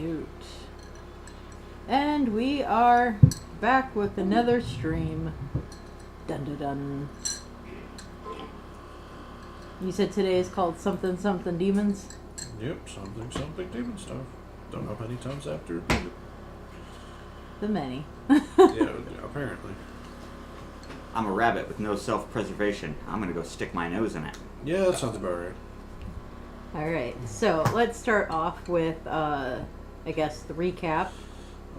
Shoot. And we are back with another stream. Dun dun dun. You said today is called something something demons? Yep, something something demon stuff. Don't know how many times after repeat it. The many. Yeah, apparently. I'm a rabbit with no self-preservation. I'm gonna go stick my nose in it. Yeah, that sounds about right. Alright, so let's start off with, I guess, the recap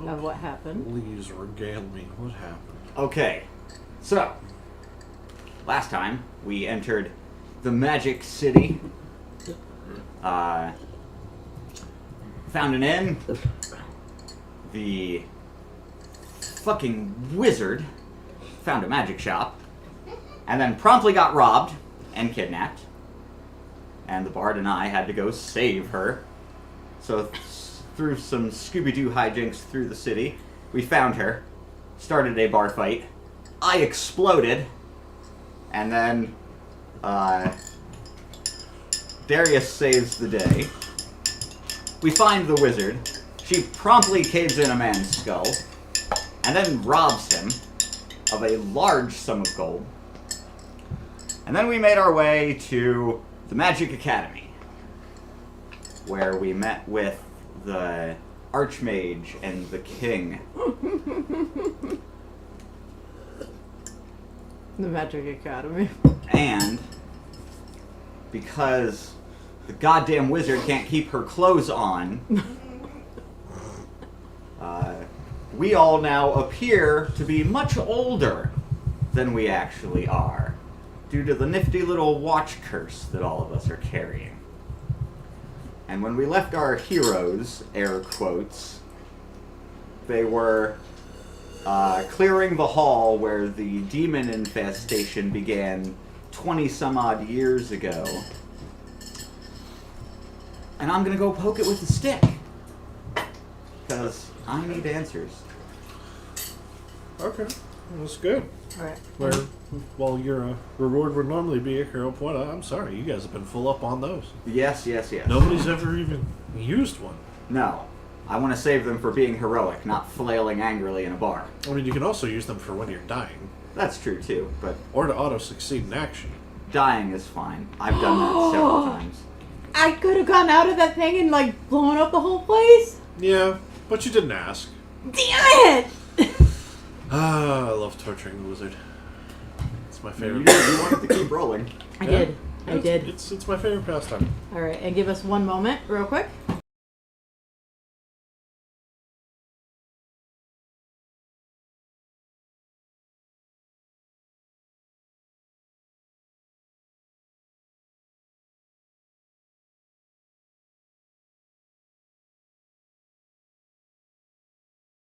of what happened. Please regale me. What happened? Okay, so last time we entered the Magic City. Found an inn. The fucking wizard found a magic shop, and then promptly got robbed and kidnapped. And the bard and I had to go save her. So through some Scooby-Doo hijinks through the city, we found her, started a bar fight. I exploded, and then Darius saves the day. We find the wizard. She promptly caves in a man's skull, and then robs him of a large sum of gold. And then we made our way to the Magic Academy, where we met with the Archmage and the King. The Magic Academy. And because the goddamn wizard can't keep her clothes on, we all now appear to be much older than we actually are, due to the nifty little watch curse that all of us are carrying. And when we left our heroes, air quotes, they were clearing the hall where the demon infestation began 20 some odd years ago. And I'm gonna go poke it with a stick, because I need answers. Okay, that's good. Alright. Well, your reward would normally be a hero point. I'm sorry, you guys have been full up on those. Yes, yes, yes. Nobody's ever even used one. No. I want to save them for being heroic, not flailing angrily in a bar. I mean, you can also use them for when you're dying. That's true, too, but Or to auto-succeed in action. dying is fine. I've done that several times. I could have gotten out of that thing and, like, blown up the whole place? Yeah, but you didn't ask. Damn it! Ah, I love torturing the wizard. It's my You, favorite. you wanted to keep rolling. I Yeah. did. I did. It's my favorite pastime. Alright, and give us one moment, real quick.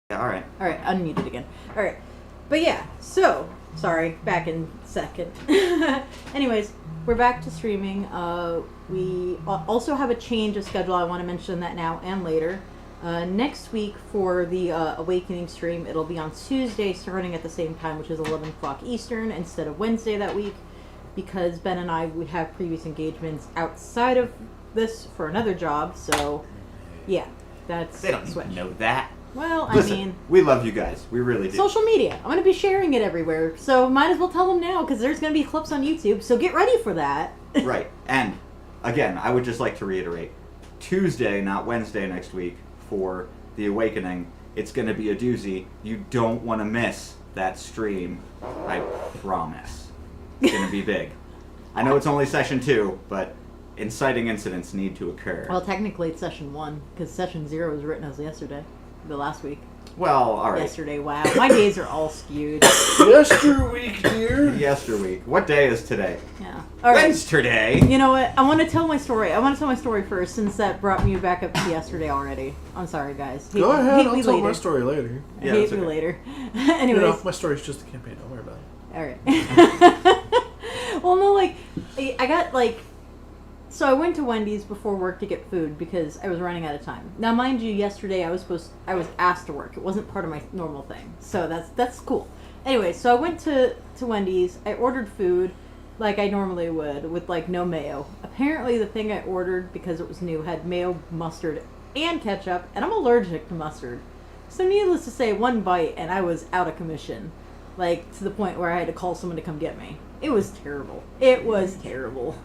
Yeah, alright. Alright, unmuted again. Alright. But yeah, so, sorry, back in second. Anyways, we're back to streaming. We also have a change of schedule. I want to mention that now and later. Next week for the Awakening stream, it'll be on Tuesday starting at the same time, which is 11 o'clock Eastern, instead of Wednesday that week, because Ben and I would have previous engagements outside of this for another job, so yeah, that's They don't switch. know that. Well, Listen, I mean, we love you guys. We really do. social media. I'm going to be sharing it everywhere, so might as well tell them now, because there's going to be clips on YouTube, so get ready for that. Right. And, again, I would just like to reiterate, Tuesday, not Wednesday next week, for The Awakening, it's going to be a doozy. You don't want to miss that stream. I promise. It's going to be big. I know it's only session 2, but inciting incidents need to occur. Well, technically it's session 1, because session 0 was written as yesterday. The last week. Well, alright. Yesterday, wow. My days are all skewed. Yesterweek, dear. Yesterweek. What day is today? Yeah. All right. Wednesday. You know what? I want to tell my story. I want to tell my story first, since that brought me back up to yesterday already. I'm sorry, guys. Go ahead, hate I'll me tell later. my story later. Yeah, hate that's me okay. later. You Anyways. know, my story's just a campaign. Don't worry about it. Alright. Well, no, like, I got, like, so I went to Wendy's before work to get food because I was running out of time. Now, mind you, yesterday I was asked to work. It wasn't part of my normal thing. So that's cool. Anyway, so I went to Wendy's. I ordered food like I normally would with, like, no mayo. Apparently the thing I ordered, because it was new, had mayo, mustard, and ketchup, and I'm allergic to mustard. So needless to say, one bite and I was out of commission. Like, to the point where I had to call someone to come get me. It was terrible. It was terrible.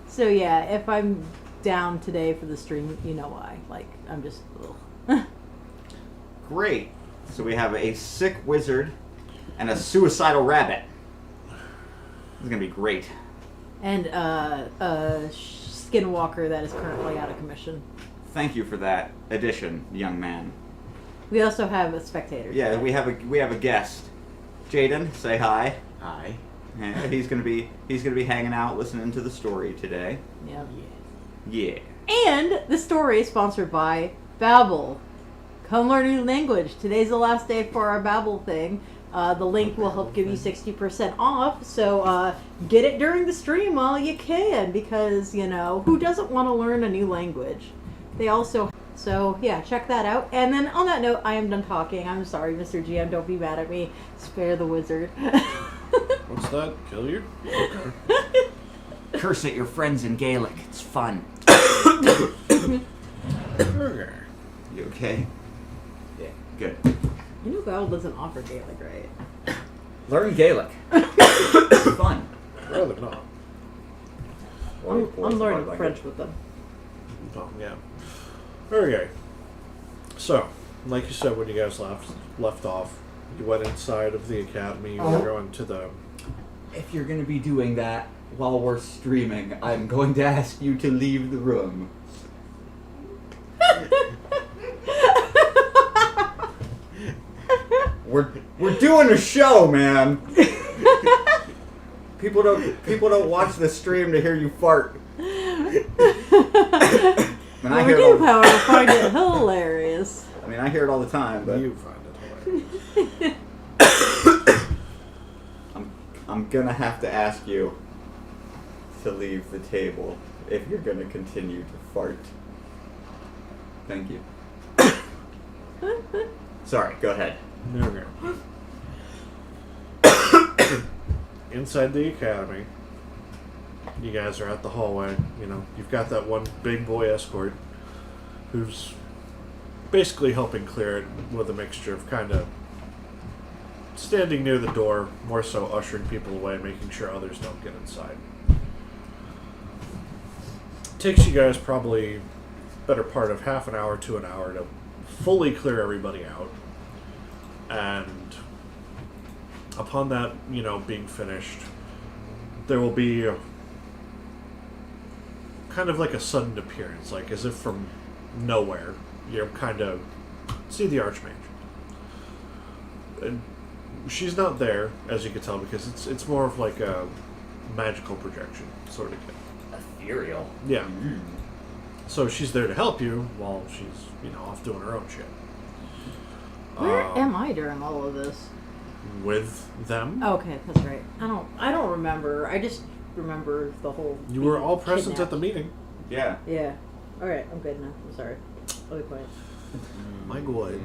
So yeah, if I'm down today for the stream, you know why. Like, I'm just, ugh. Great. So we have a sick wizard and a suicidal rabbit. This is going to be great. And a skinwalker that is currently out of commission. Thank you for that addition, young man. We also have a spectator. Yeah, we have a guest. Jaden, say hi. Hi. Yeah, he's gonna be hanging out, listening to the story today. Yep. Yeah. And the story is sponsored by Babbel. Come learn a new language. Today's the last day for our Babbel thing. The link will help give you 60% off. So get it during the stream while you can, because who doesn't want to learn a new language? They also. So, yeah, check that out. And then, on that note, I am done talking. I'm sorry, Mr. GM. Don't be mad at me. Spare the wizard. What's that? Kill you? Curse at your friends in Gaelic. It's fun. Okay. You okay? Yeah. Good. Battle doesn't offer Gaelic, right? Learn Gaelic. It's fun. Rather not. I'm learning French with them. Oh, yeah. Okay. So, like you said when you guys left off, you went inside of the academy. You were going to the... If you're going to be doing that while we're streaming, I'm going to ask you to leave the room. We're doing a show, man. People don't watch the stream to hear you fart. And I hear it all, I find it hilarious. I mean, I hear it all the time, but You find it hilarious. I'm gonna have to ask you to leave the table if you're gonna continue to fart. Thank you. Sorry, go ahead. Okay. Inside the academy, you guys are at the hallway. You've got that one big boy escort who's basically helping clear it with a mixture of kind of standing near the door, more so ushering people away, making sure others don't get inside. Takes you guys probably better part of half an hour to an hour to fully clear everybody out. And upon that, being finished, there will be kind of like a sudden appearance, like as if from nowhere. You kind of see the Archmage. And she's not there, as you can tell, because it's more of like a magical projection sort of thing. Ethereal. Yeah. So she's there to help you while she's, off doing her own shit. Where am I during all of this? With them. Okay, that's right. I don't remember. I just remember the whole. You were all being present at kidnapped. the meeting. Yeah. Yeah. All right, I'm good now. I'm sorry. I'll be quiet. My God.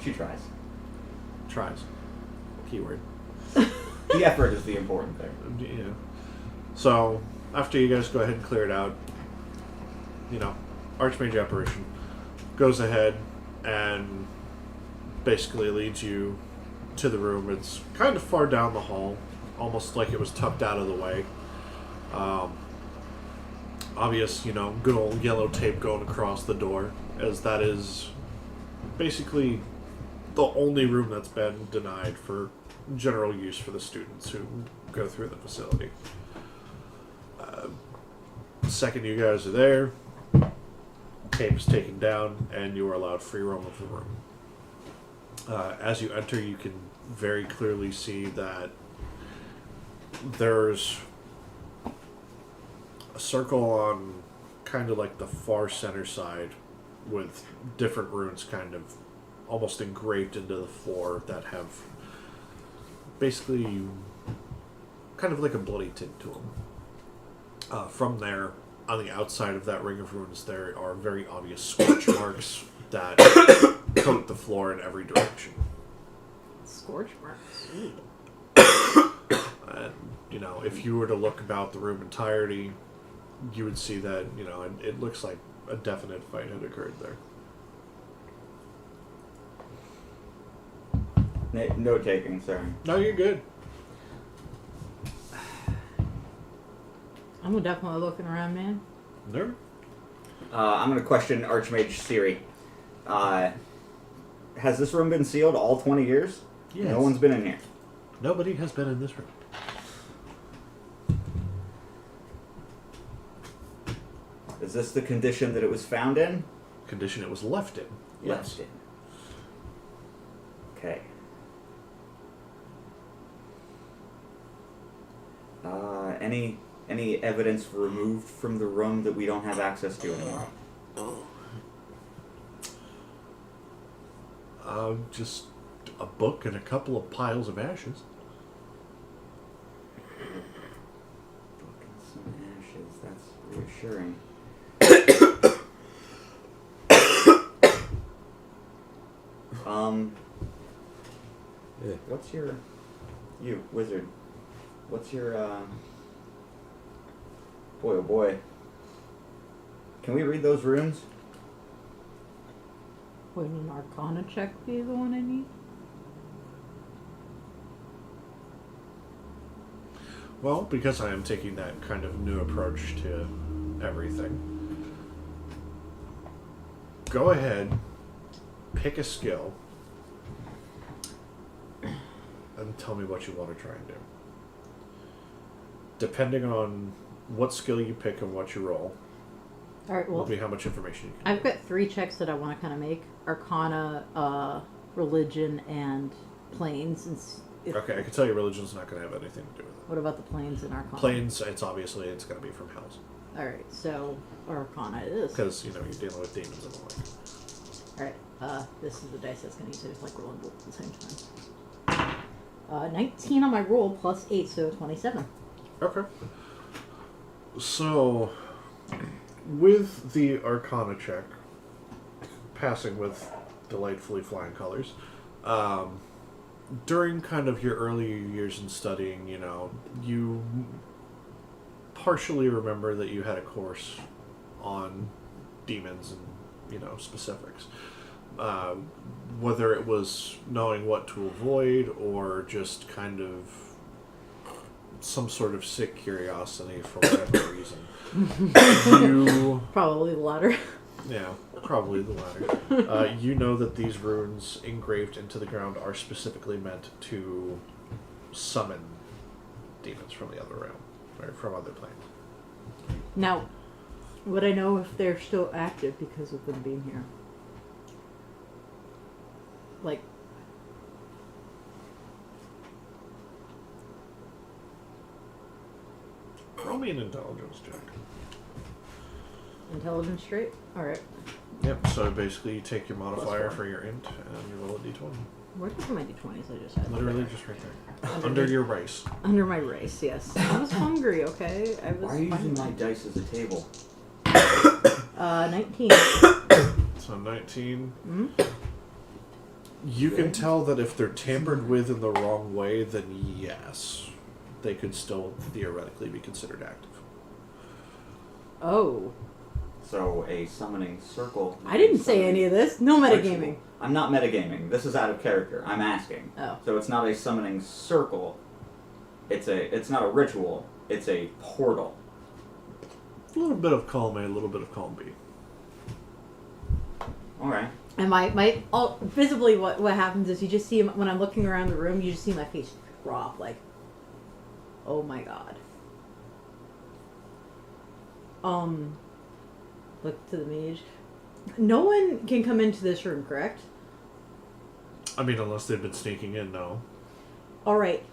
She tries. Tries. Keyword. The effort is the important thing. Yeah. So, after you guys go ahead and clear it out, Archmage Apparition goes ahead and basically leads you to the room. It's kind of far down the hall, almost like it was tucked out of the way. Obvious, good old yellow tape going across the door, as that is basically the only room that's been denied for general use for the students who go through the facility. The second you guys are there, tape is taken down and you are allowed free roam of the room. As you enter, you can very clearly see that there's a circle on kind of like the far center side with different runes kind of almost engraved into the floor that have basically kind of like a bloody tint to them. From there, on the outside of that ring of runes, there are very obvious scorch marks that coat the floor in every direction. Scorch marks. And, if you were to look about the room entirety, you would see that, it looks like a definite fight had occurred there. No taking, sorry. No, you're good. I'm definitely looking around, man. No. I'm going to question Archmage Siri. Has this room been sealed all 20 years? Yes. No one's been in here. Nobody has been in this room. Is this the condition that it was found in? Condition it was left in. Left in. Okay. Any evidence removed from the room that we don't have access to anymore? Just a book and a couple of piles of ashes. Book and some ashes. That's reassuring. What's your... You, wizard. What's your, Boy, oh boy. Can we read those runes? Would an Arcana check be the one I need? Well, because I am taking that kind of new approach to everything, go ahead, pick a skill, and tell me what you want to try and do. Depending on what skill you pick and what you roll, Alright, will well, be how much information you can I've got 3 checks that I want to kind of make. Arcana, religion, and planes. And Okay, I can tell you religion's not going to have anything to do with it. What about the planes and Arcana? Planes, it's going to be from hells. Alright, so Arcana it is. Because, you're dealing with demons and the like. Alright, this is the dice that's going to use it, like rolling both at the same time. 19 on my roll plus 8, so 27. Okay. So, with the Arcana check, passing with delightfully flying colors, during kind of your earlier years in studying, you partially remember that you had a course on demons and, specifics. Whether it was knowing what to avoid or just kind of some sort of sick curiosity for whatever reason. You... Probably the latter. Yeah, probably the latter. You know that these runes engraved into the ground are specifically meant to summon demons from the other realm, or from other planes. Now, would I know if they're still active because of them being here? Like... Roll me an intelligence check. Intelligence straight? Alright. Yep, so basically you take your modifier for your int and you roll a d20. Where are my d20s I just had? Literally just right there. Under your rice. Under my race, yes. I was hungry, okay? I was Why are you using my dice as a table? 19. So 19. Mm-hmm. You can tell that if they're tampered with in the wrong way, then yes, they could still theoretically be considered active. Oh. So a summoning circle. I didn't say any of this. No metagaming. I'm not metagaming. This is out of character. I'm asking. Oh. So it's not a summoning circle. It's not a ritual. It's a portal. A little bit of column A, a little bit of column B. All right. And visibly what happens is you just see, when I'm looking around the room, you just see my face drop, like, oh my god. Look to the mage. No one can come into this room, correct? I mean, unless they've been sneaking in, no. Alright.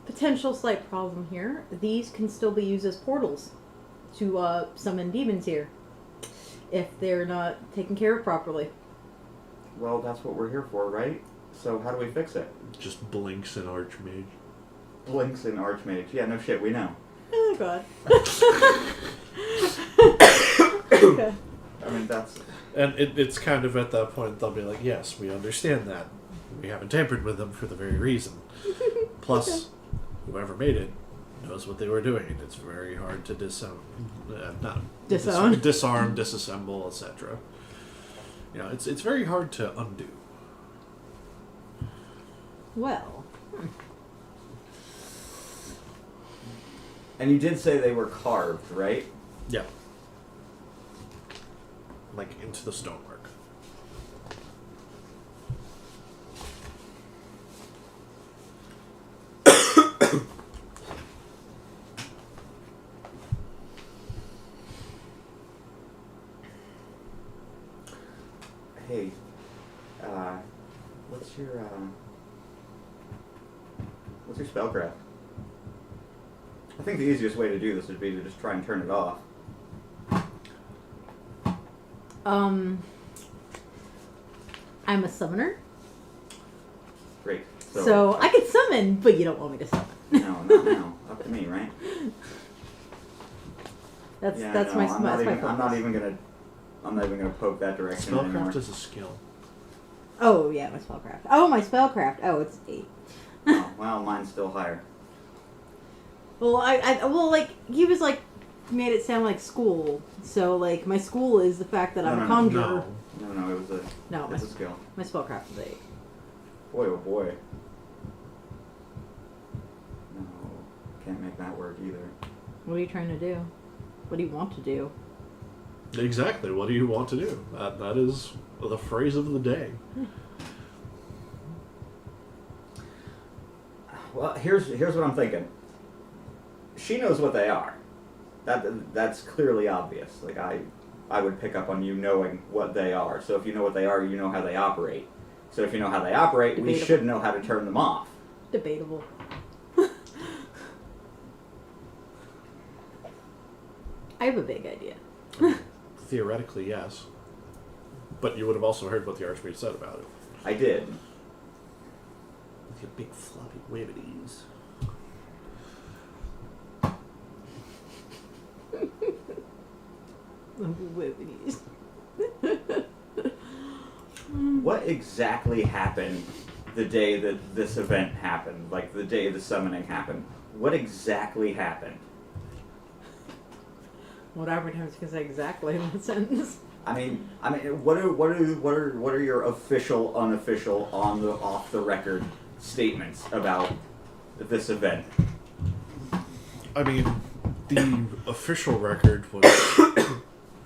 Potential slight problem here. These can still be used as portals to summon demons here, if they're not taken care of properly. Well, that's what we're here for, right? So how do we fix it? Just blinks an archmage. Blinks an archmage. Yeah, no shit, we know. Oh god. Okay. I mean, that's... And it's kind of at that point they'll be like, yes, we understand that. We haven't tampered with them for the very reason. Plus, whoever made it knows what they were doing. It's very hard to disarm, disassemble, etc. You know, it's very hard to undo. Well. And you did say they were carved, right? Yeah. Like into the stonework. Hey, what's your spellcraft? I think the easiest way to do this would be to just try and turn it off. I'm a summoner. Great. So I can summon, but you don't want me to summon. No. Up to me, right? That's Yeah, that's no, my I'm not focus. even gonna poke that direction anymore. Spellcraft is a skill. Oh yeah, my spellcraft. Oh, my spellcraft. Oh, it's 8. Oh, well, mine's still higher. Well, like he was like made it sound like school. So like my school is the fact that I'm a conjurer. No. It was a skill. My spellcraft is 8. Boy, oh boy. No, can't make that work either. What are you trying to do? What do you want to do? Exactly. What do you want to do? That is the phrase of the day. Well, here's what I'm thinking. She knows what they are. That's clearly obvious. Like I would pick up on you knowing what they are. So if you know what they are, you know how they operate. So if you know how they operate, we should know how to turn them off. Debatable. I have a big idea. Theoretically, yes. But you would have also heard what the Archmage said about it. I did. With your big floppy wibbities. What exactly happened the day that this event happened? Like the day the summoning happened? What exactly happened? Whatever times you can say exactly in that sentence. I mean, what are your official, unofficial, on the off the record statements about this event? I mean, the official record was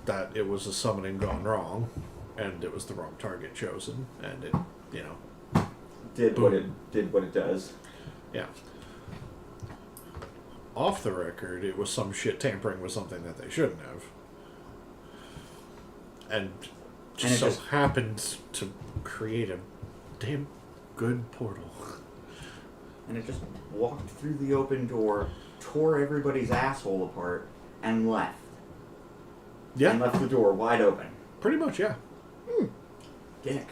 that it was a summoning gone wrong, and it was the wrong target chosen, and it, did what it does. Yeah. Off the record, it was some shit tampering with something that they shouldn't have. And just happened to create a damn good portal. And it just walked through the open door, tore everybody's asshole apart, and left. Yeah. And left the door wide open. Pretty much, yeah. Dick.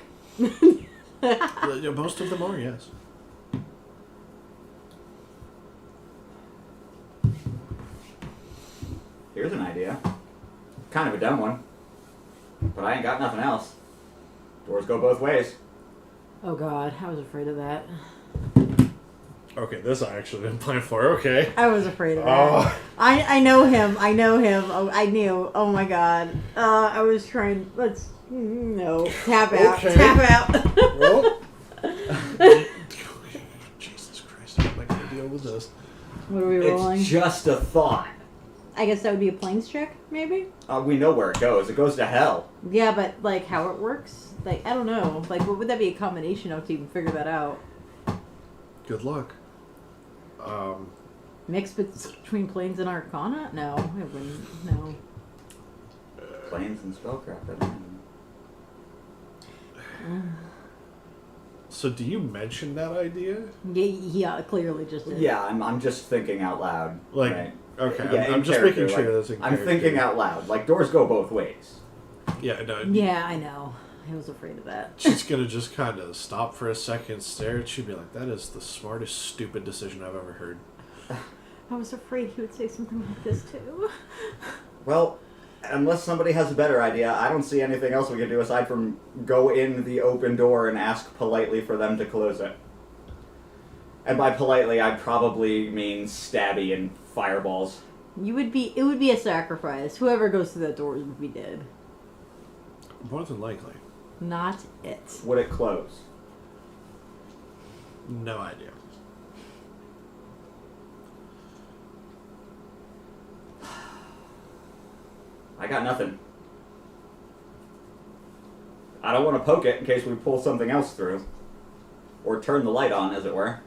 Most of them are, yes. Here's an idea. Kind of a dumb one. But I ain't got nothing else. Doors go both ways. Oh god, I was afraid of that. Okay, this I actually didn't plan for. Okay. I was afraid of that. Oh. I know him. Oh, I knew. Oh my god. I was trying. No. Tap out. Okay. Tap out. Well. Jesus Christ, I'm not going to deal with this. What are we rolling? It's just a thought. I guess that would be a planes check, maybe? We know where it goes. It goes to hell. Yeah, but, like, how it works? Like, I don't know. Like, what would that be a combination of to even figure that out? Good luck. Mix between planes and Arcana? No, I wouldn't. No. Planes and spellcraft, I don't know. So do you mention that idea? Yeah, clearly just did. Yeah, I'm just thinking out loud. Like, right? okay, Yeah, I'm just character, making sure like, that's in I'm character. thinking out loud. Like, doors go both ways. Yeah, no. Yeah, I know. I was afraid of that. She's gonna just kind of stop for a second, stare at you, be like, "That is the smartest, stupid decision I've ever heard." I was afraid he would say something like this too. Well, unless somebody has a better idea, I don't see anything else we can do aside from go in the open door and ask politely for them to close it. And by politely, I probably mean stabby and fireballs. It would be a sacrifice. Whoever goes through that door would be dead. More than likely. Not it. Would it close? No idea. I got nothing. I don't want to poke it in case we pull something else through. Or turn the light on, as it were.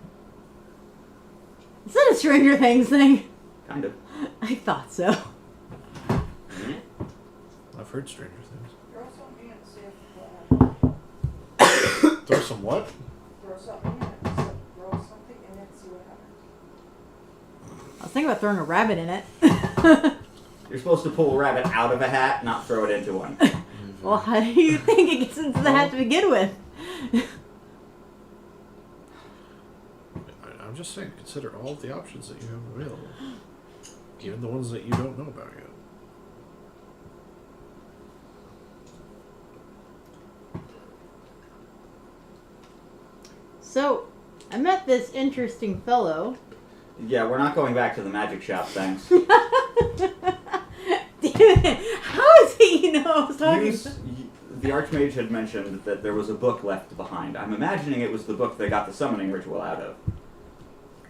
Is that a Stranger Things thing? Kind of. I thought so. I've heard Stranger Things. Throw something in and see if what happens. Throw some what? Throw something in it. Throw something in it and see what happens. I was thinking about throwing a rabbit in it. You're supposed to pull a rabbit out of a hat, not throw it into one. Well, how do you think it gets into the hat to begin with? I'm just saying, consider all of the options that you have available. Even the ones that you don't know about yet. So, I met this interesting fellow. Yeah, we're not going back to the magic shop, thanks. Damn it! How is he, you know, I was talking The Archmage had mentioned that there was a book left behind. I'm imagining it was the book they got the summoning ritual out of.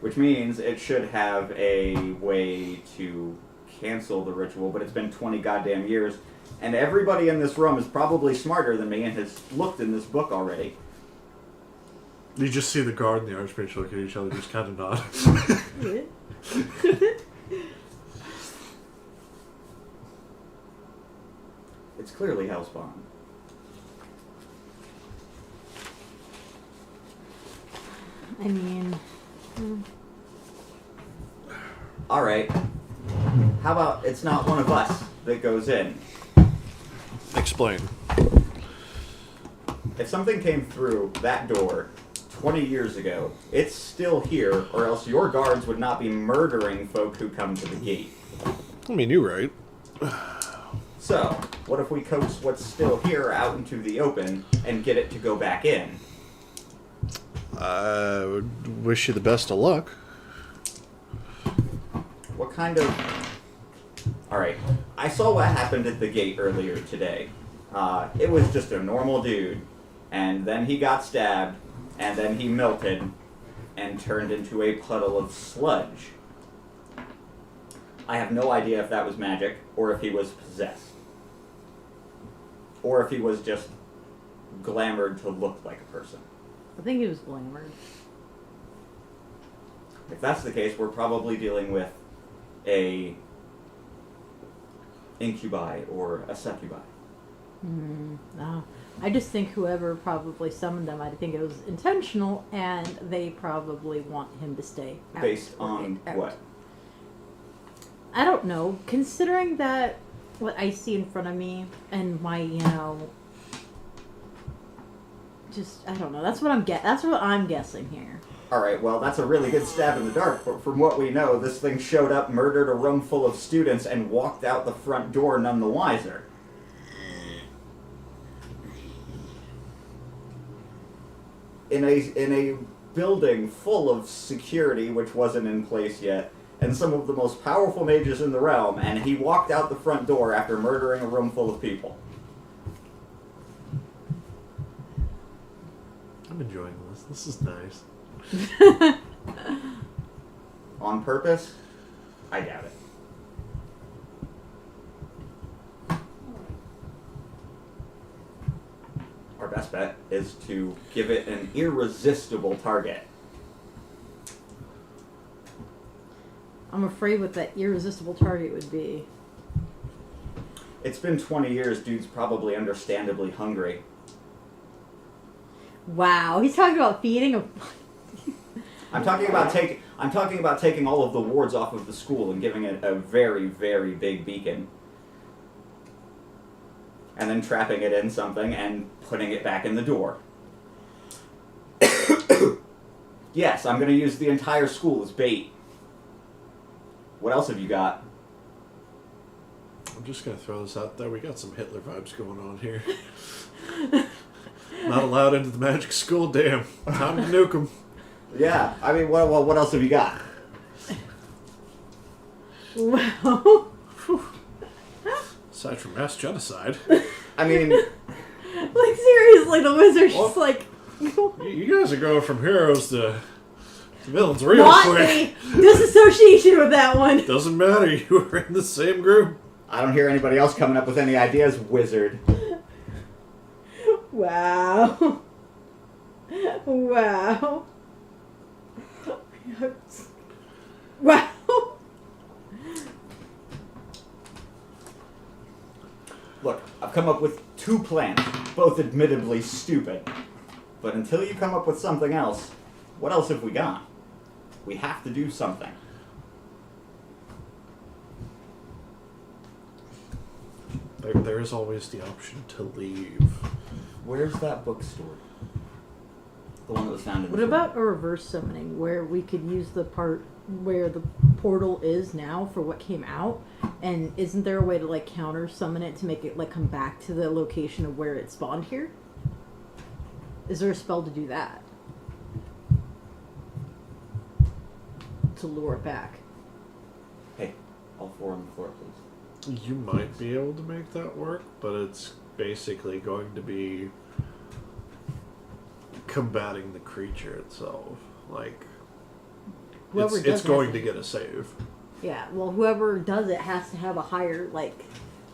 Which means it should have a way to cancel the ritual, but it's been 20 goddamn years, and everybody in this room is probably smarter than me and has looked in this book already. You just see the guard and the Archmage look at each other, just kind of nod. It's clearly Hellspawn. I mean... Alright. How about it's not one of us that goes in? Explain. If something came through that door 20 years ago, it's still here, or else your guards would not be murdering folk who come to the gate. I mean, you're right. So, what if we coax what's still here out into the open and get it to go back in? I would wish you the best of luck. What kind of... Alright, I saw what happened at the gate earlier today. It was just a normal dude, and then he got stabbed, and then he melted and turned into a puddle of sludge. I have no idea if that was magic, or if he was possessed. Or if he was just glamored to look like a person. I think he was glamored. If that's the case, we're probably dealing with a incubi or a succubi. No. I just think whoever probably summoned them, I think it was intentional, and they probably want him to stay out. Based on out. what? I don't know. Considering that what I see in front of me and my, you know, just I don't know. That's what I'm guessing here. Alright, well, that's a really good stab in the dark, but from what we know, this thing showed up, murdered a room full of students, and walked out the front door none the wiser. In a building full of security, which wasn't in place yet, and some of the most powerful mages in the realm, and he walked out the front door after murdering a room full of people. I'm enjoying this. This is nice. On purpose? I doubt it. Our best bet is to give it an irresistible target. I'm afraid what that irresistible target would be. It's been 20 years, dude's probably understandably hungry. Wow, he's talking about feeding a... I'm talking about taking all of the wards off of the school and giving it a very, very big beacon. And then trapping it in something and putting it back in the door. Yes, I'm going to use the entire school as bait. What else have you got? I'm just going to throw this out there. We got some Hitler vibes going on here. Not allowed into the magic school, damn. Time to nuke them. Yeah, I mean, what else have you got? Wow. Aside from mass genocide, I mean, Like, seriously, the wizard's just like... you guys are going from heroes to villains real Not quick. the disassociation with that one. Doesn't matter, you were in the same group. I don't hear anybody else coming up with any ideas, wizard. Wow. Wow. Wow. Look, I've come up with 2 plans, both admittedly stupid. But until you come up with something else, what else have we got? We have to do something. There is always the option to leave. Where's that bookstore? The one that was found in the What about a reverse summoning where we could use the part where the portal is now for what came out? And isn't there a way to like counter summon it to make it like come back to the location of where it spawned here? Is there a spell to do that? To lure it back. Hey, all 4 on the floor, please. You might be able to make that work, but it's basically going to be combating the creature itself. Like, Whoever it's does going it. to get a save. Yeah, well, whoever does it has to have a higher, like,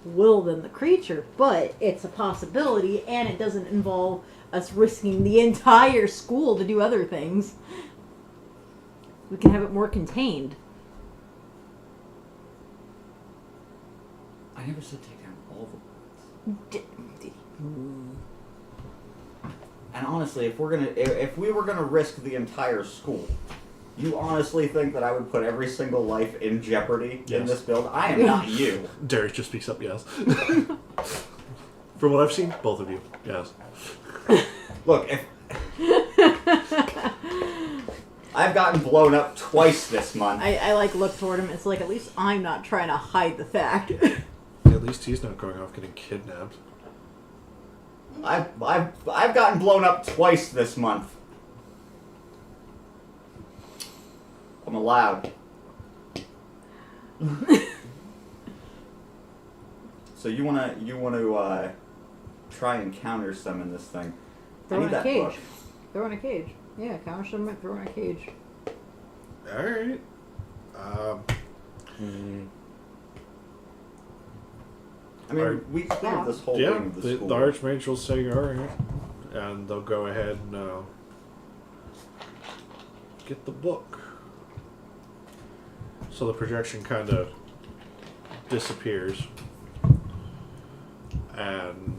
will than the creature, but it's a possibility, and it doesn't involve us risking the entire school to do other things. We can have it more contained. I never said take down all the boards. And honestly, if we were gonna risk the entire school, you honestly think that I would put every single life in jeopardy in Yes. this build? I am not you. Derek just speaks up, yes. From what I've seen, both of you, yes. Look, if I've gotten blown up twice this month. I like look toward him. It's like at least I'm not trying to hide the fact. At least he's not going off getting kidnapped. I've gotten blown up twice this month. I'm allowed. So you wanna try and counter summon this thing? Throw I in need a that cage. book. Throw in a cage. Yeah, counter summon it, throw in a cage. Alright. I mean, Alright. we cleared this whole Yeah, wing of the the school. Archmage will say alright. And they'll go ahead and get the book. So the projection kind of disappears. And,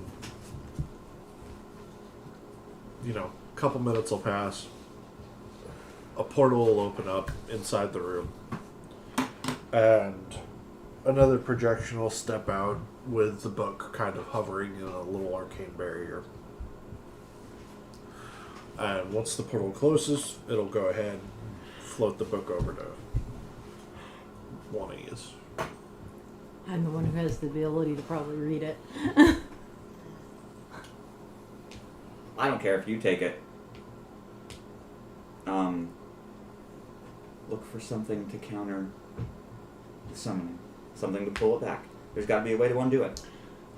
you know, a couple minutes will pass. A portal will open up inside the room. And another projection will step out with the book kind of hovering in a little arcane barrier. And once the portal closes, it'll go ahead and float the book over to Juanitas. I'm the one who has the ability to probably read it. I don't care if you take it. Look for something to counter the summoning. Something to pull it back. There's got to be a way to undo it.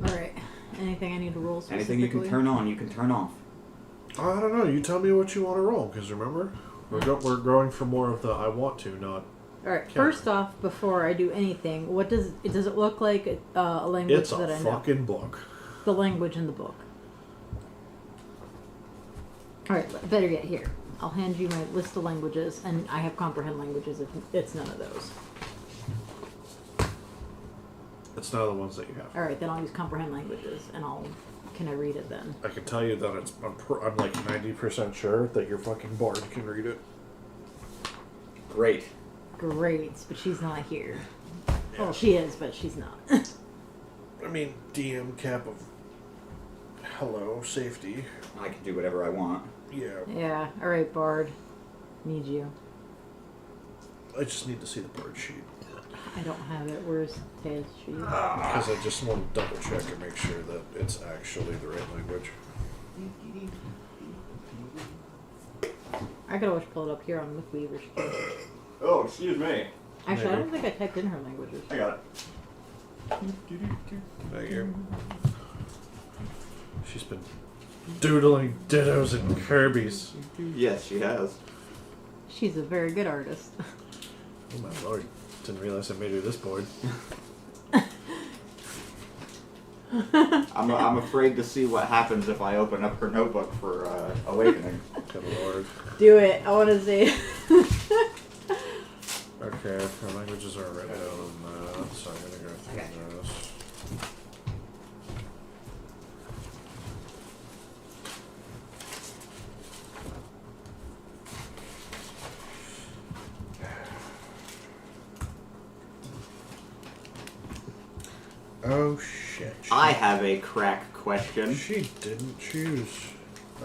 Alright. Anything I need to roll specifically? Anything you can turn on, you can turn off. I don't know. You tell me what you want to roll, because remember, we're going for more of the I want to, not. Alright, first off, before I do anything, what does it look like a language It's that a I know? fucking book. The language in the book. Alright, better yet, here. I'll hand you my list of languages, and I have comprehend languages if it's none of those. It's none of the ones that you have. Alright, then I'll use comprehend languages, and can I read it then? I can tell you that I'm like 90% sure that your fucking bard can read it. Great. Great, but she's not here. Well, she is, but she's not. I mean, DM cap of hello, safety. I can do whatever I want. Yeah. Yeah, alright, Bard. Need you. I just need to see the bard sheet. I don't have it. Where's his sheet? Because I just want to double check and make sure that it's actually the right language. I could always pull it up here on Mythweaver's. Oh, excuse me. Actually, I Maybe. don't think I typed in her languages. I got it. Thank you. She's been doodling dittos and Kirby's. Yes, she has. She's a very good artist. Oh my lord. Didn't realize I made her this bored. I'm afraid to see what happens if I open up her notebook for Awakening. Good lord. Do it. I want to see. Okay, our languages are written down on that, so I'm gonna go through Okay. those. Oh shit. I have a crack question. She didn't choose.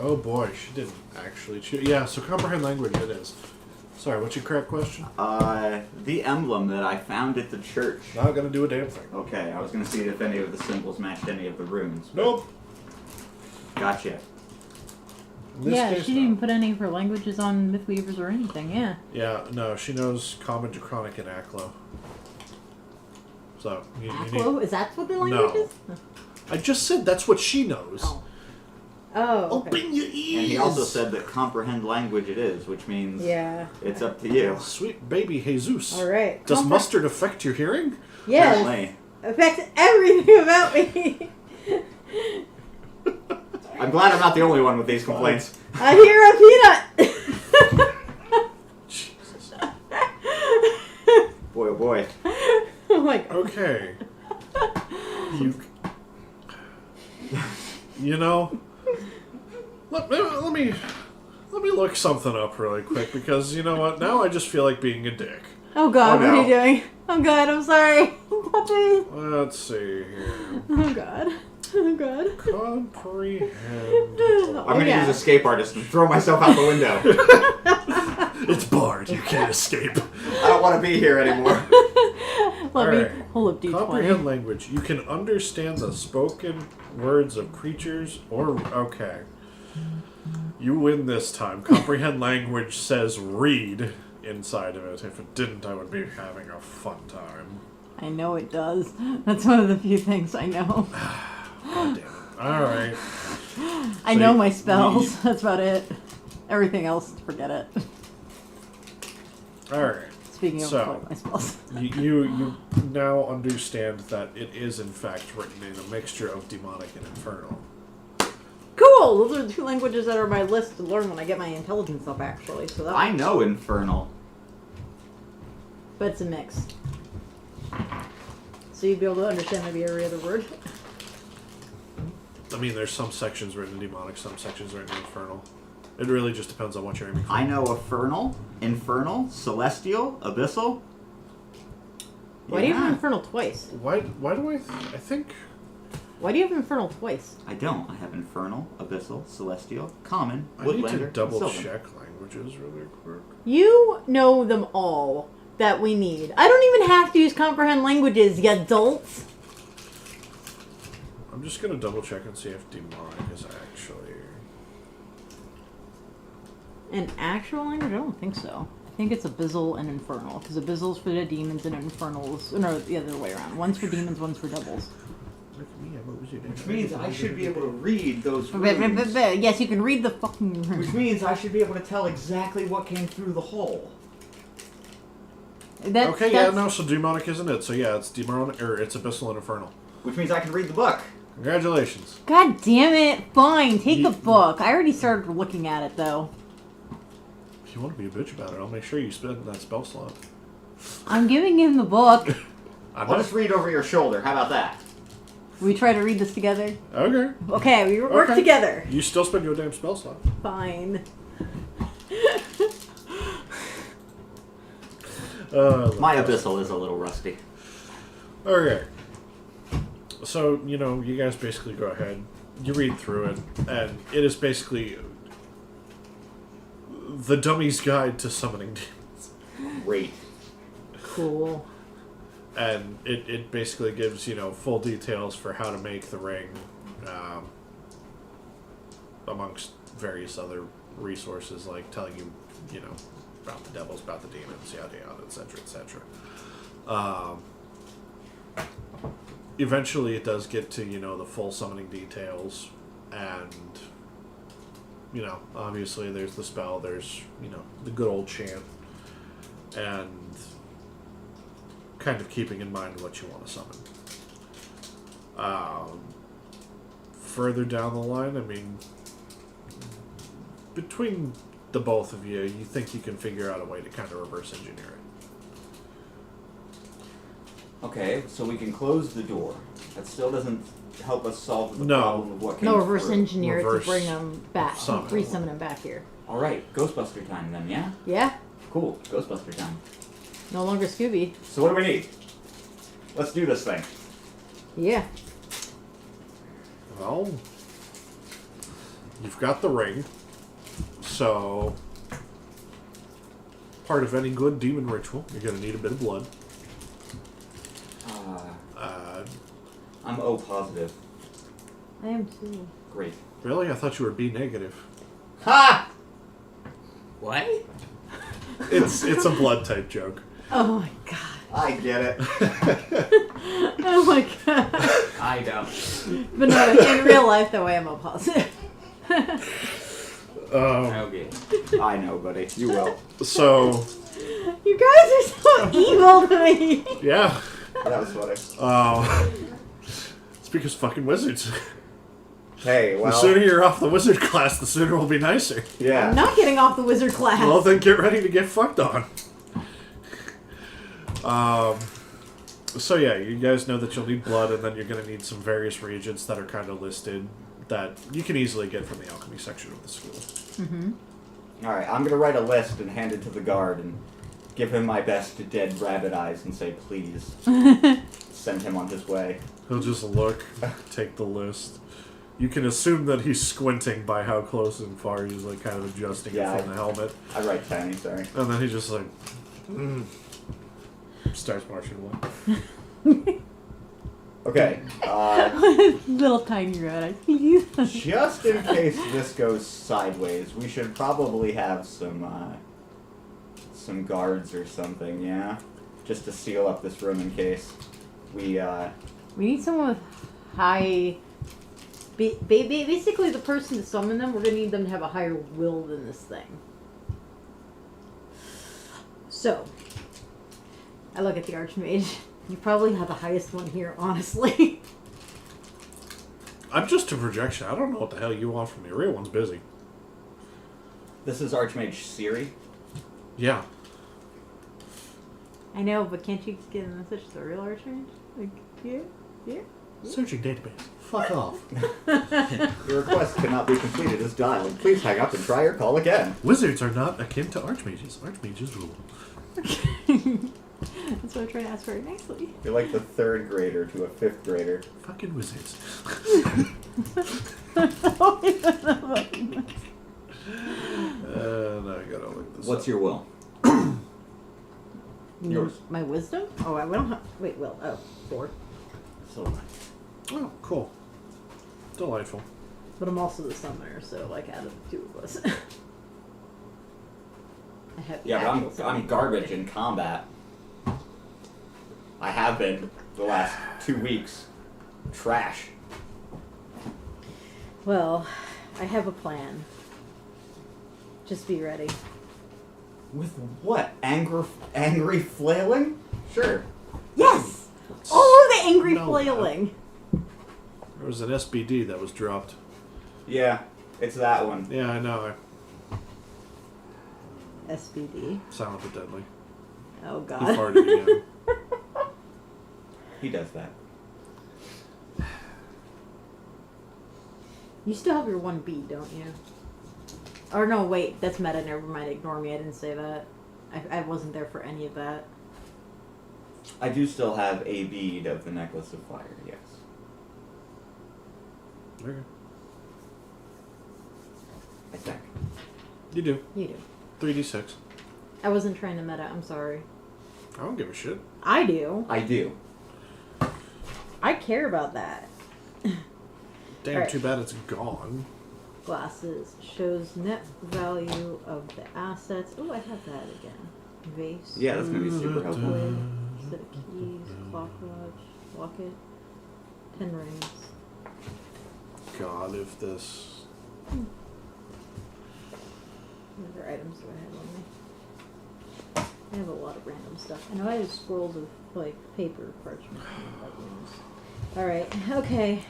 Oh boy, she didn't actually choose. Yeah, so comprehend language it is. Sorry, what's your correct question? The emblem that I found at the church. Not gonna do a damn thing. Okay, I was gonna see if any of the symbols matched any of the runes. but- Nope. Gotcha. In this Yeah, case, she didn't no. even put any of her languages on Mythweavers or anything, yeah. Yeah, no, she knows Common, Draconic, and Aklo. So, you need... Aklo? Is that what the language No. is? I just said that's what she knows. Oh. Oh, okay. Open your ears! And he also said that comprehend language it is, which means Yeah. it's up to you. Sweet baby Jesus. Alright. Does mustard affect your hearing? Yes. Apparently. Affects everything about me. I'm glad I'm not the only one with these complaints. I hear a peanut. Jesus. Boy, oh boy. Oh my god. Okay. You know, let me look something up really quick because you know what? Now I just feel like being a dick. Oh god, Oh, what are no. you doing? Oh god, I'm sorry. Puppy. Let's see here. Oh god. Oh god. Comprehend. I'm gonna yeah. use escape artist and throw myself out the window. It's barred. You can't escape. I don't want to be here anymore. Let me Alright. pull up D20. Comprehend language. You can understand the spoken words of creatures or... Okay. You win this time. Comprehend language says read inside of it. If it didn't, I would be having a fun time. I know it does. That's one of the few things I know. God damn it. Alright. I So know you- my spells. That's about it. Everything else, forget it. Alright. Speaking of So- my spells. You now understand that it is in fact written in a mixture of demonic and infernal. Cool! Those are the two languages that are on my list to learn when I get my intelligence up, actually. So that I know Infernal. But it's a mix. So you'd be able to understand maybe every other word. I mean, there's some sections written in demonic, some sections written in infernal. It really just depends on what you're aiming for. I know Infernal, Celestial, Abyssal. Why do you have Yeah. Infernal twice? Why do I think... Why do you have Infernal twice? I don't. I have Infernal, Abyssal, Celestial, Common, I need Woodlander, to double and Sylvan. check languages really quick. You know them all that we need. I don't even have to use comprehend languages, you adults. I'm just gonna double check and see if demonic is actually... An actual language? I don't think so. I think it's Abyssal and Infernal. Because Abyssal's for the demons and Infernal's... No, the other way around. One's for demons, one's for devils. Look at me, I'm a wizard. Which means I should be able to read those runes. Yes, you can read the fucking... Which means I should be able to tell exactly what came through the hole. Okay, yeah, no, so demonic isn't it. So yeah, it's demonic, or it's abyssal and infernal. Which means I can read the book. Congratulations. God damn it. Fine, take the book. I already started looking at it, though. If you want to be a bitch about it, I'll make sure you spend that spell slot. I'm giving him the book. I'll just read over your shoulder. How about that? We try to read this together? Okay. Okay, we work Okay. together. You still spend your damn spell slot. Fine. My Abyssal is a little rusty. Okay. So, you know, you guys basically go ahead. You read through it, and it is basically the dummy's guide to summoning demons. Great. Cool. And it basically gives, you know, full details for how to make the ring, amongst various other resources, like telling you you know, about the devils, about the demons, yada yada, etc., etc. Eventually, it does get to, you know, the full summoning details, and, you know, obviously there's the spell, there's, you know, the good old chant, and kind of keeping in mind what you want to summon. Further down the line, I mean, between the both of you, you think you can figure out a way to kind of reverse engineer it. Okay, so we can close the door. That still doesn't help us solve the No. problem of what came No, reverse through. engineer it to Reverse bring them back, summon. re-summon them back here. All right, Ghostbuster time then, yeah? Yeah? Cool, Ghostbuster time. No longer Scooby. So what do we need? Let's do this thing. Yeah. Well, you've got the ring, so part of any good demon ritual, you're going to need a bit of blood. I'm O positive. I am too. Great. Really? I thought you were B negative. Ha! What? It's a blood type joke. Oh my god. I get it. Oh my god. I don't. But no, in real life, though, I am a positive. Okay. I know, buddy. You will. So, You guys are so evil to me. yeah. That was funny. It's because fucking wizards. Hey, well. The sooner you're off the wizard class, the sooner we'll be nicer. Yeah. I'm not getting off the wizard class. Well, then get ready to get fucked on. So yeah, you guys know that you'll need blood, and then you're going to need some various reagents that are kind of listed that you can easily get from the alchemy section of the school. Mm-hmm. Alright, I'm gonna write a list and hand it to the guard and give him my best dead rabbit eyes and say, please. Send him on his way. He'll just look, take the list. You can assume that he's squinting by how close and far he's like kind of adjusting it from the helmet. I write tiny, sorry. And then he just like starts marching away. Okay. Little tiny red eyes, please. Just in case this goes sideways, we should probably have some guards or something, yeah? Just to seal up this room in case we need someone with high... Basically, the person to summon them, we're going to need them to have a higher will than this thing. So, I look at the Archmage. You probably have the highest one here, honestly. I'm just a projection. I don't know what the hell you want from me. The real one's busy. This is Archmage Siri. Yeah. I know, but can't you just get a message to the real Archmage? Like, yeah? Searching database. Fuck off. Your request cannot be completed as dialed. Please hang up and try your call again. Wizards are not akin to archmages. Archmages rule. That's what I'm trying to ask very nicely. You're like the third grader to a fifth grader. Fucking wizards. Now I gotta look this What's up. your will? Yours. My wisdom? Oh, I don't have... Wait, will. Oh, 4. So Oh, cool. Delightful. But I'm also the summoner, so, like, out of the two of us. I have the yeah, actual but I'm summoning garbage ability. in combat. I have been the last 2 weeks. Trash. Well, I have a plan. Just be ready. With what? Angry flailing? Sure. Yes! Oh, the angry No, flailing! There was an SBD that was dropped. Yeah, it's that one. Yeah, I know. SBD. Silent but deadly. Oh, He God. farted again. He does that. You still have your 1B, don't you? Or no, wait, that's meta, never mind, ignore me, I didn't say that. I wasn't there for any of that. I do still have a bead of the Necklace of Fire, yes. Okay. I think. You do. You do. 3d6. I wasn't trying to meta, I'm sorry. I don't give a shit. I do. I do. I care about that. Damn, Alright. too bad it's gone. Glasses. Shows net value of the assets. Oh, I have that again. Vase. Yeah, that's gonna be super helpful. Wood. Set of keys. Clock watch. Locket. 10 rings. God, if this. What other items do I have on me? I have a lot of random stuff. I know I have scrolls of like paper parchment. Alright, okay.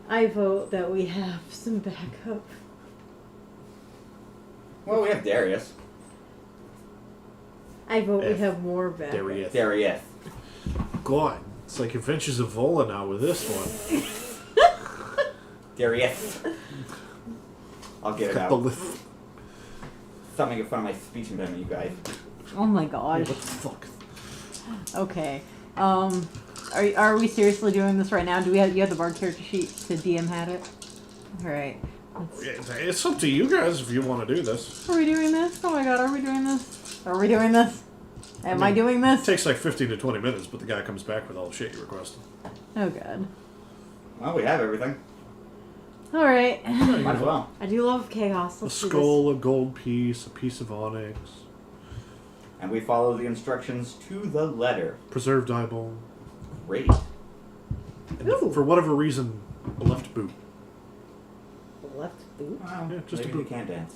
I vote that we have some backup. Well, we have Darius. I vote we F. have more backup. Darius. God, it's like Adventures of Volinar with this one. Darius. I'll get it Got the out. lift. Stop making fun of my speech impediment, you guys. Oh my What gosh. the fuck? Okay. Are we seriously doing this right now? Do you have the bard character sheet to DM had it? Alright. It's up to you guys if you want to do this. Are we doing this? Oh my god, are we doing this? Are we doing this? Am I doing It this? takes like 15 to 20 minutes, but the guy comes back with all the shit you requested. Oh god. Well, we have everything. Alright. Might as well. I do love chaos. A Let's do skull, a gold piece, a piece of onyx, And we follow the instructions to the letter. preserved eyeball, Great. and Ooh. for whatever reason, a left boot. this. Left boot? Well, Yeah, just a maybe you boot. can't dance.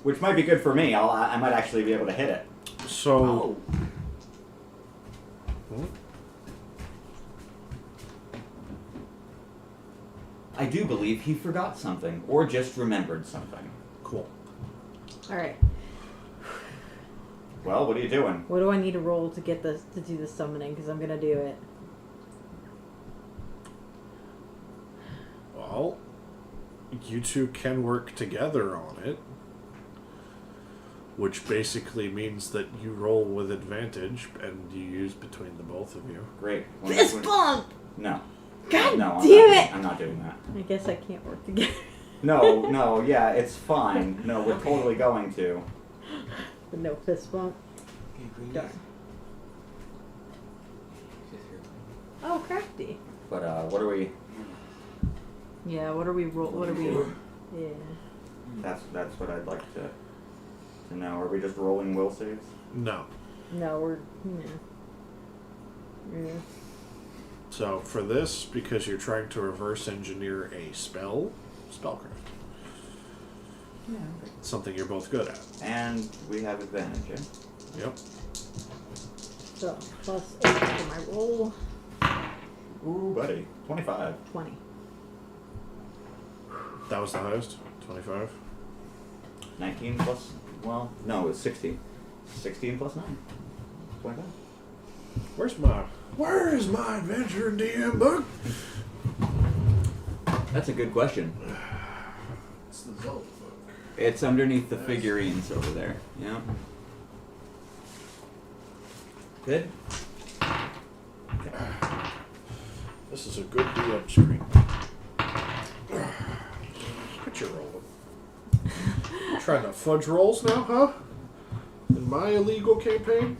Which might be good for me. I might actually be able to hit it. So, Oh. Hmm? I do believe he forgot something, or just remembered something. cool. Alright. Well, what are you doing? What do I need to roll to get this to do the summoning? Because I'm gonna do it. Well, you two can work together on it, which basically means that you roll with advantage and you use between the both of you. Great. Fist bump! No. God No, I'm damn not, it! I'm not doing that. I guess I can't work together. No, yeah, it's fine. No, we're totally going to. But no fist bump. Darn. Oh, crafty. But, what are we... Yeah, what are we roll? What are we? Yeah. That's what I'd like to know. Are we just rolling will saves? No. No, we're. Yeah. So for this, because you're trying to reverse engineer a spellcraft. Yeah. Something you're both good at. And we have advantage, yeah? Yep. So plus 8 for my roll. Ooh, buddy. 25. 20. That was the highest? 25? 19 plus... Well, no, it's 16. 16 plus 9. 25. Where is my adventure DM book? That's a good question. It's the Zelda book. It's underneath the figurines over there. Yeah. Good? This is a good DM screen. What you rolling? You trying to fudge rolls now, huh? In my illegal campaign?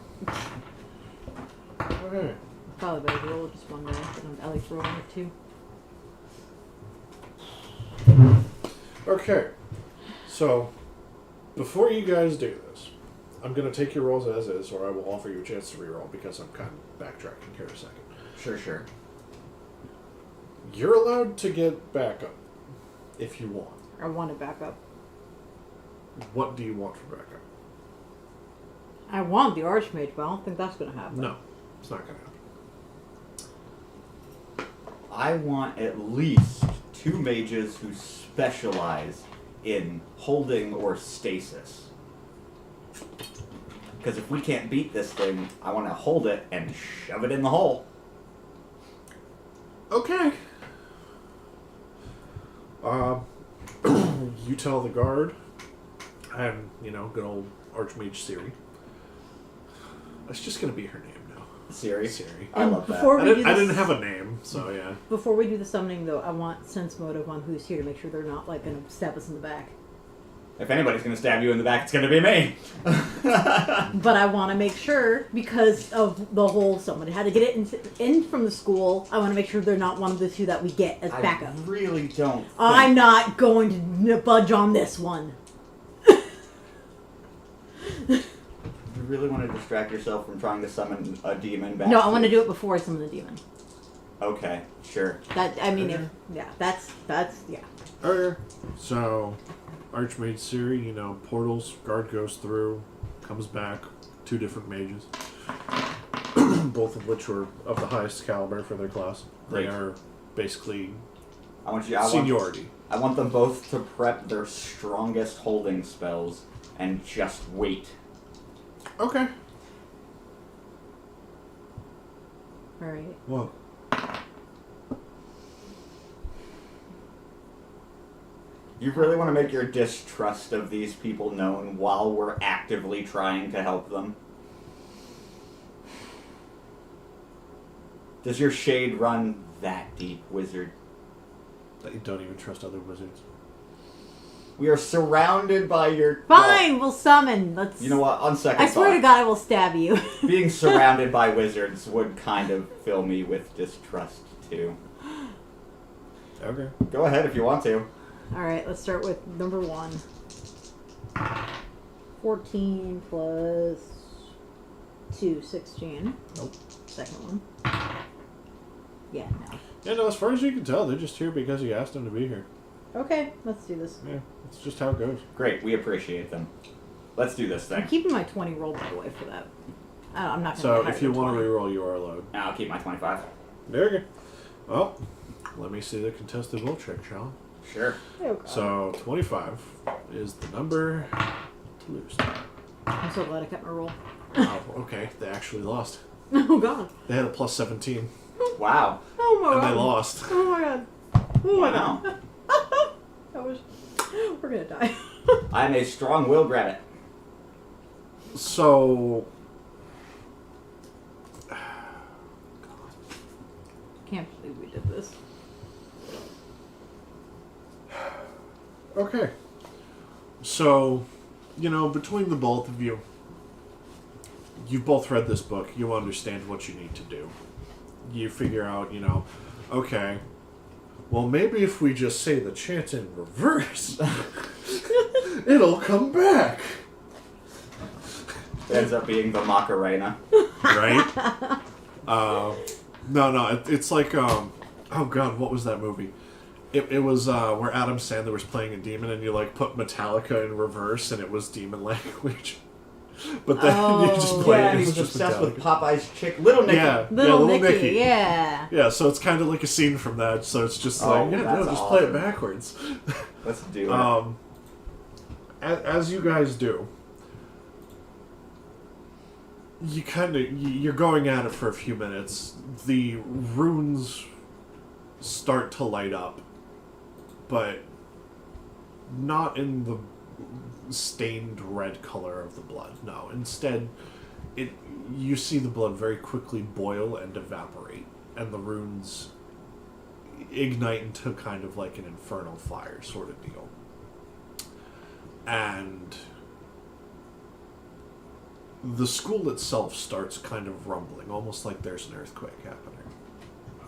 Okay. Probably better roll just one die, but I like rolling it too. Okay. So, before you guys do this, I'm going to take your rolls as is, or I will offer you a chance to reroll because I'm kind of backtracking here a second. Sure. You're allowed to get backup if you want. I want it back up. What do you want for backup? I want the Archmage, but I don't think that's gonna happen. No, it's not going to happen. I want at least 2 mages who specialize in holding or stasis. Because if we can't beat this thing, I want to hold it and shove it in the hole. Okay. You tell the guard. I'm, good old Archmage Siri. That's just going to be her name now. Siri? Siri. I love that. Before I we do didn't this, have a name, so yeah. Before we do the summoning, though, I want sense motive on who's here to make sure they're not like gonna stab us in the back. If anybody's going to stab you in the back, it's going to be me. But I want to make sure, because of the whole somebody had to get it in from the school, I want to make sure they're not one of the two that we get as backup. I really don't. I'm not going to budge on this one. You really want to distract yourself from trying to summon a demon back? No, I want to do it before I summon the demon. Okay, sure. That's yeah. Okay. So, Archmage Siri, you know, portals, guard goes through, comes back, 2 different mages. Both of which were of the highest caliber for their class. They Great. are basically Seniority. seniority. I want them both to prep their strongest holding spells and just wait. Okay. Alright. Well, You really want to make your distrust of these people known while we're actively trying to help them? Does your shade run that deep, wizard? that you don't even trust other wizards. We are surrounded by your... Fine, we'll summon. Let's. You know what? On second I swear to thought, God, I will stab you. being surrounded by wizards would kind of fill me with distrust, too. Okay. Go ahead if you want to. Alright, let's start with number 1. 14 plus 2, 16. Nope. Second one. Yeah, no. Yeah, no, as far as you can tell, they're just here because you asked them to be here. Okay, let's do this. Yeah, it's just how it goes. Great, we appreciate them. Let's do this I'm thing. keeping my 20 roll, by the way, for that. I'm not going to So, if you want to reroll, you are allowed. I'll keep my 25. There you go. Well, let me see the contested will check, shall Sure. Oh, God. I? So, 25 is the number to lose. I'm so glad I kept my roll. Oh, okay. They actually lost. Oh, God. They had a plus 17, Wow. Oh, my and God. they lost. Oh, my God. Oh, my Wow. God. That was... We're going to die. I'm a strong-willed rabbit. So, Can't believe we did this. okay. So, you know, between the both of you, you've both read this book. You understand what you need to do. You figure out, you know, okay, well, maybe if we just say the chant in reverse, it'll come back. It ends up being the Macarena. Right? No, it's like, oh god, what was that movie? It was where Adam Sandler was playing a demon and you like put Metallica in reverse and it was demon language. But then you just play Yeah, it. he It's was just obsessed with Metallica. Popeye's chick, Little Nicky. Yeah, Little Little Nicky, Nicky. yeah. Yeah, so it's kind of like a scene from that. So it's just Oh, like, yeah, no, that's just play it awesome. backwards. Let's do it. As you guys do, you're going at it for a few minutes. The runes start to light up, but not in the stained red color of the blood. No, instead, you see the blood very quickly boil and evaporate, and the runes ignite into kind of like an infernal fire sort of deal. And the school itself starts kind of rumbling, almost like there's an earthquake happening.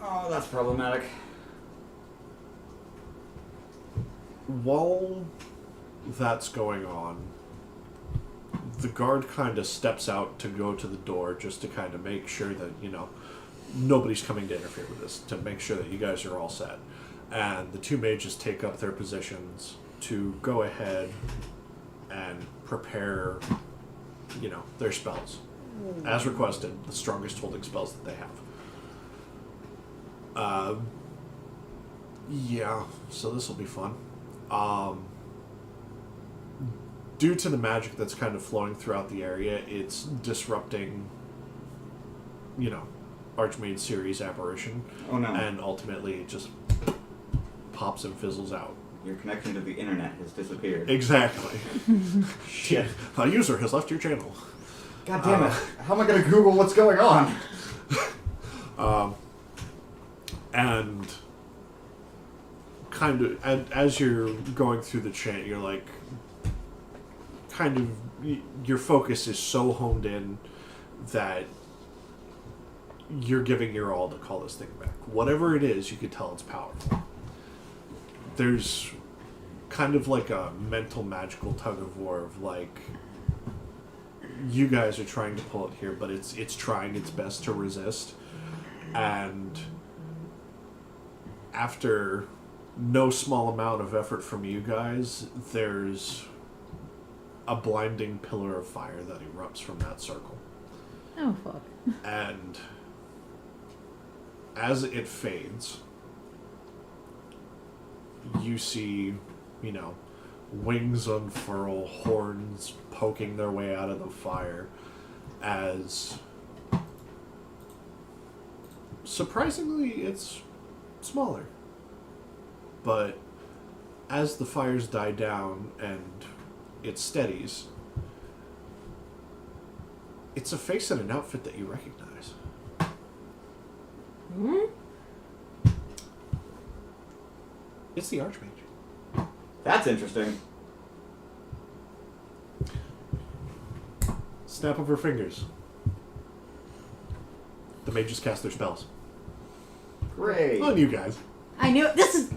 Oh, that's problematic. While that's going on, the guard kind of steps out to go to the door just to kind of make sure that, you know, nobody's coming to interfere with this, to make sure that you guys are all set. And the two mages take up their positions to go ahead and prepare, you know, their spells. As requested, the strongest holding spells that they have. Yeah, so this will be fun. Due to the magic that's kind of flowing throughout the area, it's disrupting, you know, Archmage Series apparition. Oh no. And ultimately it just pops and fizzles out. Your connection to the internet has disappeared. Exactly. Shit. A user has left your channel. God damn it. How am I going to Google what's going on? And kind of, and as you're going through the chant, you're like, kind of your focus is so honed in that you're giving your all to call this thing back. Whatever it is, you can tell it's powerful. There's kind of like a mental magical tug of war of like you guys are trying to pull it here, but it's trying its best to resist. And after no small amount of effort from you guys, there's a blinding pillar of fire that erupts from that circle. Oh, fuck. And as it fades, you see, wings unfurl, horns poking their way out of the fire as surprisingly it's smaller. But as the fires die down and it steadies, it's a face and an outfit that you recognize. Hmm? It's the Archmage. That's interesting. Snap of her fingers. The mages cast their spells. Great. On you guys. I knew it. This is...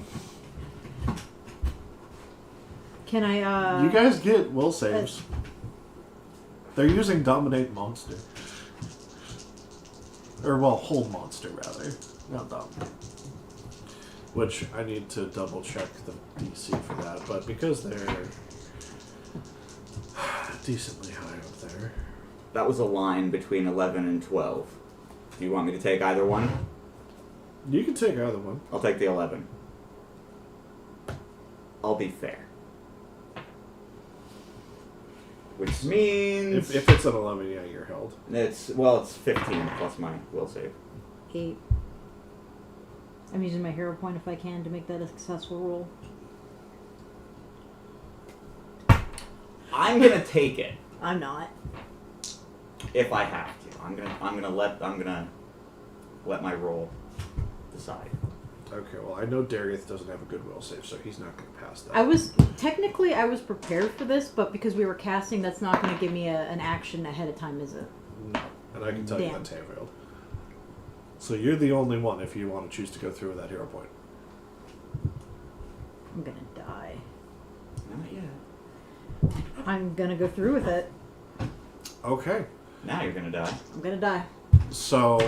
Can I, You guys get will saves. They're using Dominate Monster. Or, well, Hold Monster, rather. Not Dominate. Which, I need to double check the DC for that, but because they're decently high up there. That was a line between 11 and 12. Do you want me to take either one? You can take either one. I'll take the 11. I'll be fair. Which means... If it's an 11, yeah, you're held. It's 15 plus my will save. 8. I'm using my hero point if I can to make that a successful roll. I'm gonna take it I'm not. if I have to. I'm gonna let my roll decide. Okay, well, I know Dareth doesn't have a good will save, so he's not going to pass that. I was prepared for this, but because we were casting, that's not going to give me an action ahead of time, is it? No, and I can tell you Damn. that Tay failed. So you're the only one if you want to choose to go through with that hero point. I'm gonna die. Not yet. I'm gonna go through with it. Okay, Now you're gonna die. I'm gonna die. so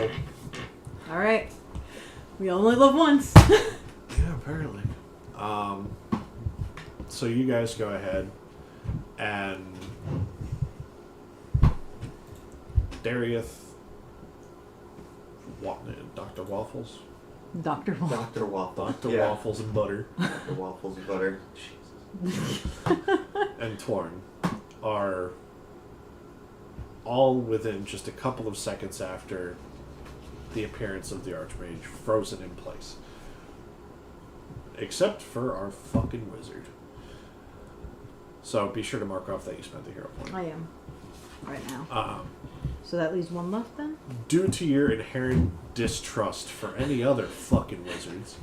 All right. We only live once. yeah, apparently. So you guys go ahead and Dareth, Dr. Waffles, Dr. Wall. Dr. Waffle. Dr. Waffles and Butter, Dr. Waffles and butter. and Torn are all within just a couple of seconds after the appearance of the Archmage, frozen in place. Except for our fucking wizard. So be sure to mark off that you spent the hero point. I am. Right now. So that leaves one left then? Due to your inherent distrust for any other fucking wizards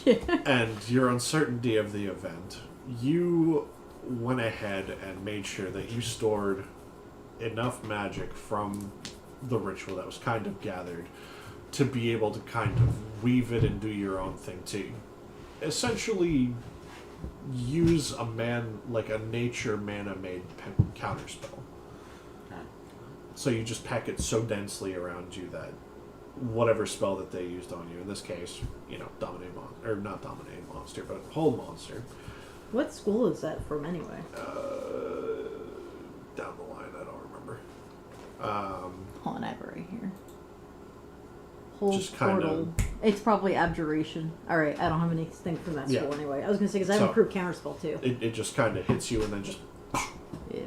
Yeah. and your uncertainty of the event, you went ahead and made sure that you stored enough magic from the ritual that was kind of gathered to be able to kind of weave it and do your own thing to essentially use a nature mana made counterspell. So you just pack it so densely around you that whatever spell that they used on you, in this case, not dominate monster, but hold monster. What school is that from anyway? Down the line, I don't remember. Hold on, I have it right here. Hold Just kind portal. It's probably abjuration. Alright, I don't have anything from that school Yeah. anyway. I was gonna say, because I have So- improved counterspell too. It just kind of hits you and then just... Yeah.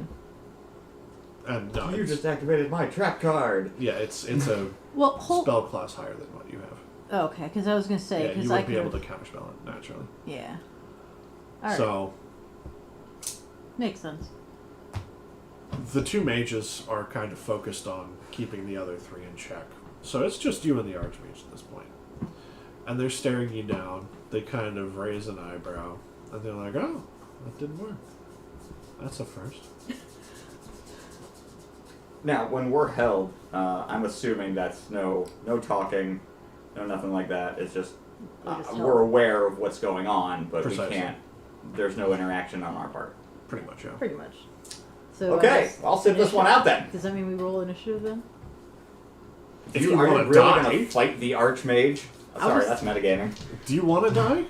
And You just activated my trap card. yeah, it's a Well, hold. spell class higher than what you have. Oh, okay, because I was gonna say, Yeah, because you I would be could. able to counterspell it naturally. Yeah. Alright. So Makes sense. the two mages are kind of focused on keeping the other three in check. So it's just you and the Archmage at this point. And they're staring you down. They kind of raise an eyebrow. And they're like, oh, that didn't work. That's a first. Now, when we're held, I'm assuming that's no talking, no nothing like that. It's just we're aware of what's going on, but Precisely. we can't. There's no interaction on our part. Pretty much, yeah. Pretty much. So Okay, I'll sit this one out then. Does that mean we roll initiative then? If you are want to really die, gonna fight the Archmage? Sorry, that's metagaming. do you want to die?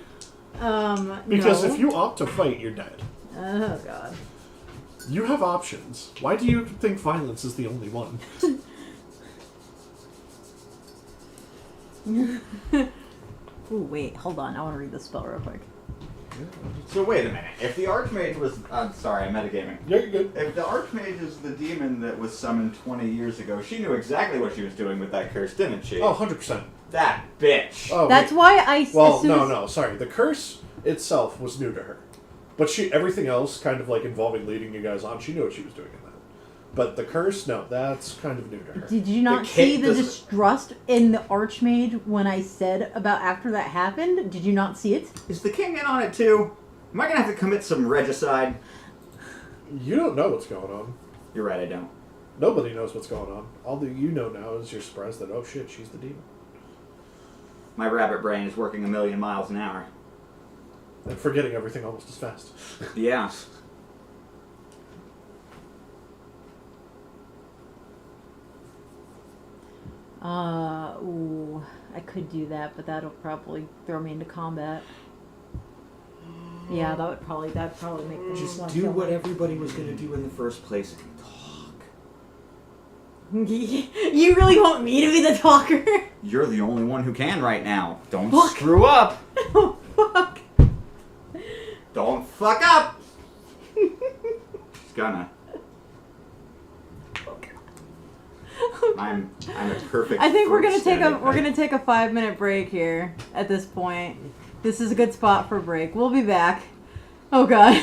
Because no. if you opt to fight, you're dead. Oh god. You have options. Why do you think violence is the only one? Ooh, wait, hold on. I want to read the spell real quick. So wait a minute. If the Archmage was... I'm sorry, I'm metagaming. Yeah, you're good. If the Archmage is the demon that was summoned 20 years ago, she knew exactly what she was doing with that curse, didn't she? Oh, 100%. That bitch. Oh, That's wait. why I. Well, as soon as- no, sorry. The curse itself was new to her. But everything else, kind of like involving leading you guys on, she knew what she was doing in that. But the curse, no, that's kind of new to her. Did you not see the distrust in the Archmage when I said about after that happened? Did you not see it? Is the king in on it too? Am I gonna have to commit some regicide? You don't know what's going on. You're right, I don't. Nobody knows what's going on. All that you know now is you're surprised that, oh shit, she's the demon. My rabbit brain is working 1,000,000 miles an hour. And forgetting everything almost as fast. Yeah. Ooh, I could do that, but that'll probably throw me into combat. Yeah, that'd probably make things Just less do fun. what everybody was gonna do in the first place. Talk. You really want me to be the talker? You're the only one who can right now. Don't Fuck. screw up. Oh, fuck. Don't fuck up. She's gonna. I'm a perfect. I think we're fruit gonna standing take a 5-minute break here at this point. This is a good spot for a break. We'll be back. Oh god.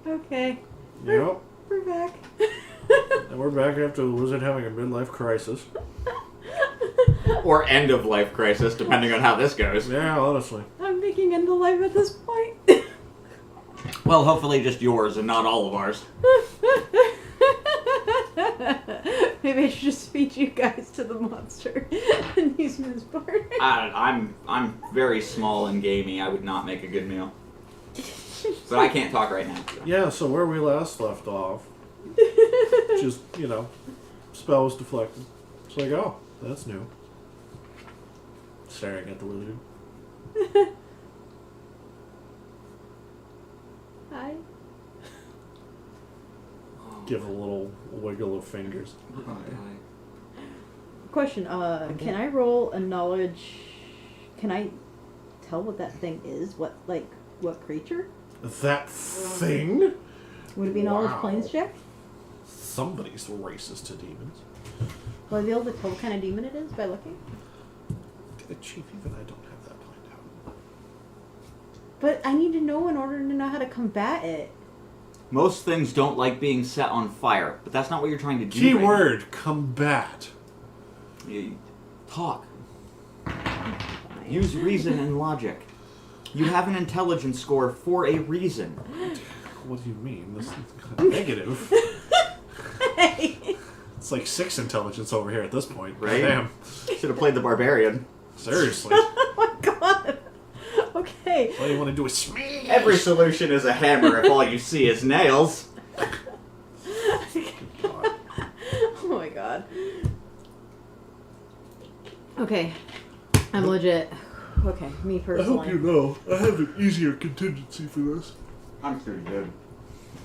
Okay. Yep. We're back. And we're back after the wizard having a midlife crisis. Or end of life crisis, depending on how this goes. Yeah, honestly. I'm making end of life at this point. Well, hopefully just yours and not all of ours. Maybe I should just feed you guys to the monster and use this part. I'm very small and gamey. I would not make a good meal. But I can't talk right now. So. Yeah, so where we last left off, just, spell was deflected. It's like, oh, that's new. Staring at the wizard. Hi. Give a little wiggle of fingers. Question, can I roll a knowledge... Can I tell what that thing is? What creature? That thing? Would it be a knowledge Wow. planes check? Somebody's racist to demons. Will I be able to tell what kind of demon it is by looking? Chief, even I don't have that planned out. But I need to know in order to know how to combat it. Most things don't like being set on fire, but that's not what you're trying to do. Key right now. word, combat. You talk. Use reason and logic. You have an intelligence score for a reason. What do you mean? This is kind of negative. Hey. It's like 6 intelligence over here at this point. Right? Damn. Should have played the barbarian. Seriously. Oh my god. Okay. All you want to do is smash. Every solution is a hammer if all you see is nails. Oh my god. Okay. I'm legit. Okay, me I personally. hope you know, I have an easier contingency for this. I'm pretty good.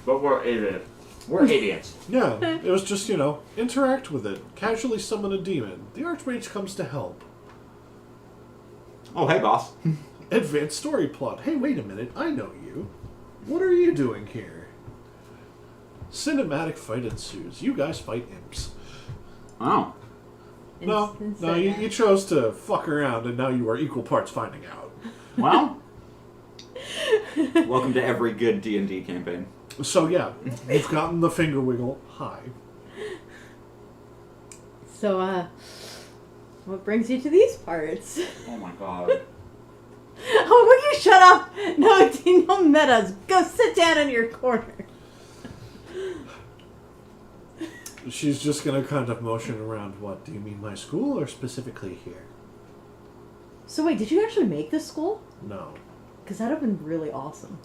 But we're idiots. We're idiots. Yeah, it was just, interact with it. Casually summon a demon. The Archmage comes to help. Oh, hey, boss. Advanced story plot. Hey, wait a minute, I know you. What are you doing here? Cinematic fight ensues. You guys fight imps. Oh. No, you chose to fuck around, and now you are equal parts finding out. Well, welcome to every good D&D campaign. So yeah, you've gotten the finger wiggle high. So, what brings you to these parts? Oh my god. Oh, will you shut up? No metas. Go sit down in your corner. She's just gonna kind of motion around. What, do you mean my school, or specifically here? So wait, did you actually make this school? No. Because that would have been really awesome.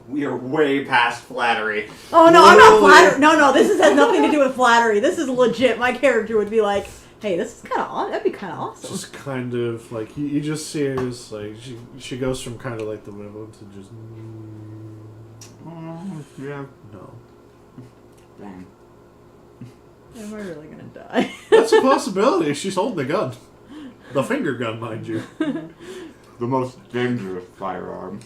We are way past flattery. Oh no, I'm not Literally. flattery. No, this has nothing to do with flattery. This is legit. My character would be like, hey, this is kind of that'd be kind of awesome. Just kind of like you just see her as like she goes from kind of like the widow to just Yeah. no. Dang. Am I really gonna die? That's a possibility. She's holding the gun, the finger gun, mind you. The most dangerous firearm.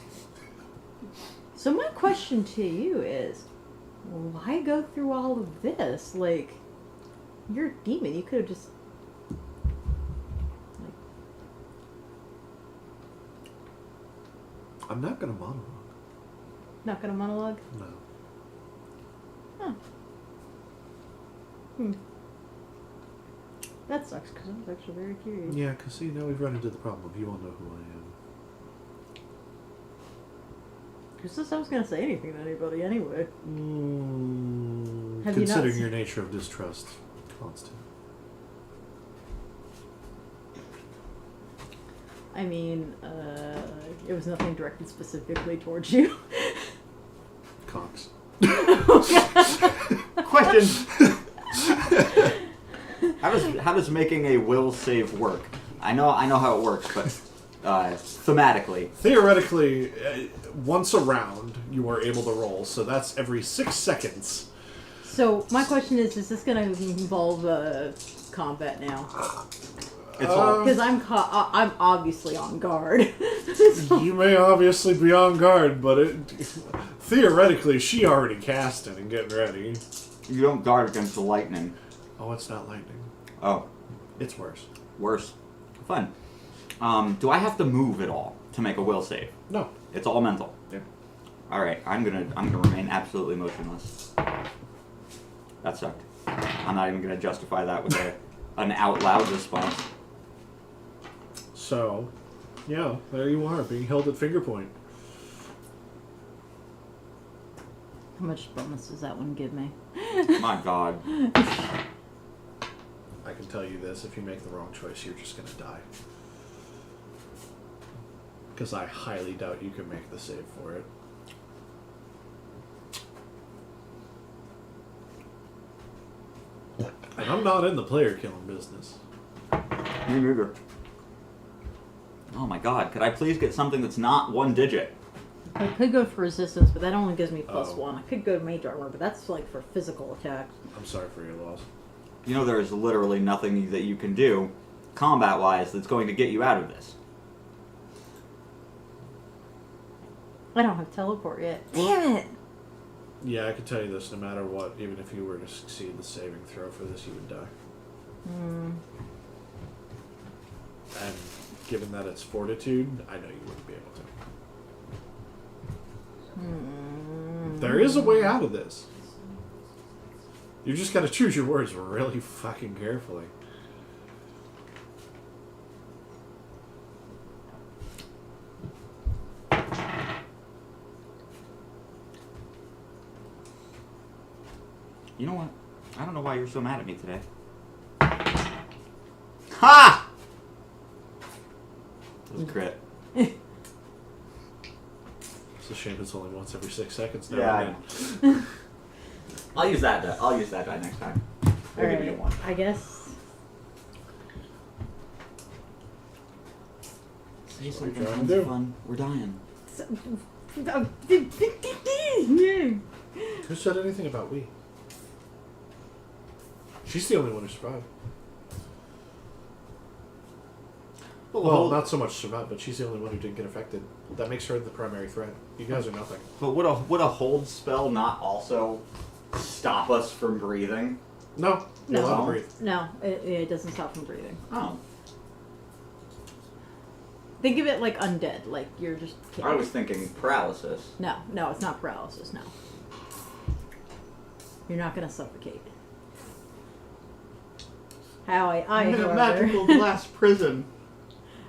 So my question to you is, why go through all of this? Like, you're a demon. You could have just. I'm not gonna monologue. Not gonna monologue? No. Huh. That sucks, because I was actually very curious. Yeah, because see, now we've run into the problem of you all know who I am. Because I was going to say anything to anybody anyway. Have you not Considering seen- your nature of distrust, constant. I mean, it was nothing directed specifically towards you. Cox. Question. How does making a will save work? I know how it works, but thematically. Theoretically, once a round, you are able to roll, so that's every 6 seconds. So, my question is this going to involve combat now? It's all Because I'm obviously on guard. You may obviously be on guard, but theoretically, she already cast it and getting ready. you don't guard against the lightning. Oh, it's not lightning. Oh, It's worse. worse. Fun. Do I have to move at all to make a will save? No. It's all mental. Yeah. All right, I'm gonna remain absolutely motionless. That sucked. I'm not even gonna justify that with an out loud response. So, yeah, there you are, being held at finger point. How much bonus does that one give me? My God. I can tell you this, if you make the wrong choice, you're just going to die. Because I highly doubt you can make the save for it. And I'm not in the player killing business. Me neither. Oh my God, could I please get something that's not one digit? I could go for resistance, but that only gives me plus Oh. 1. I could go to mage armor, but that's like for physical attacks. I'm sorry for your loss. You know there is literally nothing that you can do, combat-wise, that's going to get you out of this. I don't have teleport yet. Damn it! Yeah, I can tell you this, no matter what, even if you were to succeed the saving throw for this, you would die. Hmm. And given that it's fortitude, I know you wouldn't be able to. There is a way out of this. You just gotta choose your words really fucking carefully. You know what? I don't know why you're so mad at me today. Ha! That was a crit. It's a shame it's only once every 6 seconds now. Yeah, and I'll use that die. I'll use that die next time. They'll give me a Alright, one. I guess. Say That's what something you're trying to do. fun. We're dying. Who said anything about we? She's the only one who survived. Well, not so much survived, but she's the only one who didn't get affected. That makes her the primary threat. You guys are nothing. But would a hold spell not also stop us from breathing? No, you're No. allowed to breathe. No, it doesn't stop from breathing. Oh, Think of it like undead, like you're just. I was thinking paralysis. No, it's not paralysis. No, you're not gonna suffocate. I'm in a however, magical glass prison.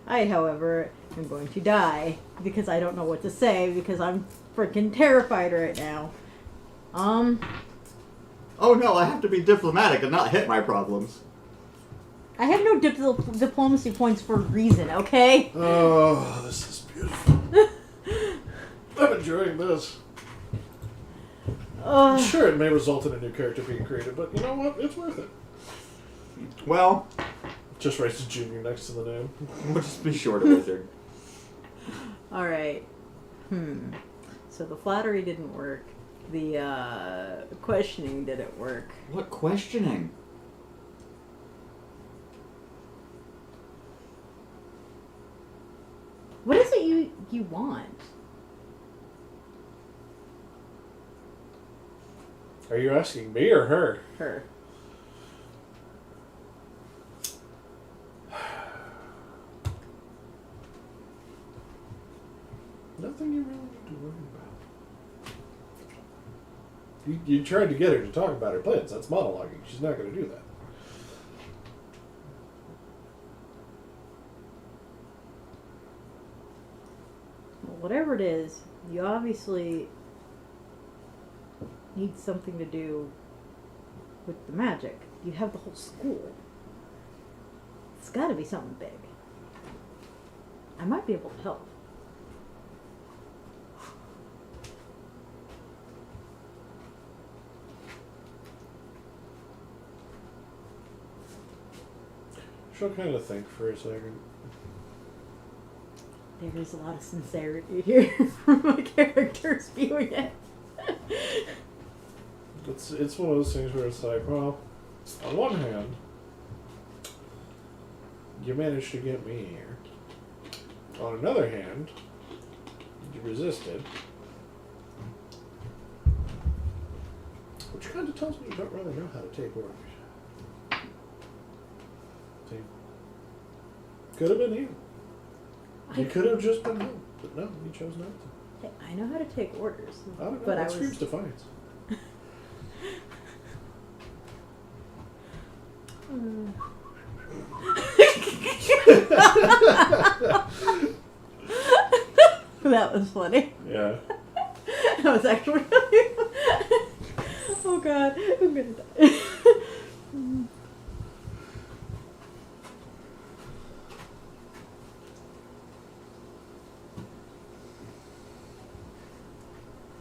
I, however, am going to die because I don't know what to say because I'm freaking terrified right now. Oh no, I have to be diplomatic and not hit my problems. I have no diplomacy points for a reason, okay? Oh, this is beautiful. I'm enjoying this. Sure, it may result in a new character being created, but you know what? It's worth it. Well, Just writes junior next to the name. we'll just be short a wizard. Alright. So the flattery didn't work. The questioning didn't work. What questioning? What is it you want? Are you asking me or her? Her. Nothing you really need to worry about. You tried to get her to talk about her plans. That's monologuing. She's not going to do that. Well, whatever it is, you obviously need something to do with the magic. You have the whole school. It's got to be something big. I might be able to help. She'll kind of think for a second. There is a lot of sincerity here from my character spewing it. It's one of those things where it's like, well, on one hand, you managed to get me here. On another hand, you resisted. Which kind of tells me you don't really know how to take orders. See? Could have been you. You could have just been him. But no, he chose not to. Hey, I know how to take orders. I don't know. But That I was. screams defiance. That was funny. Yeah. That was actually really. Oh god, I'm gonna die.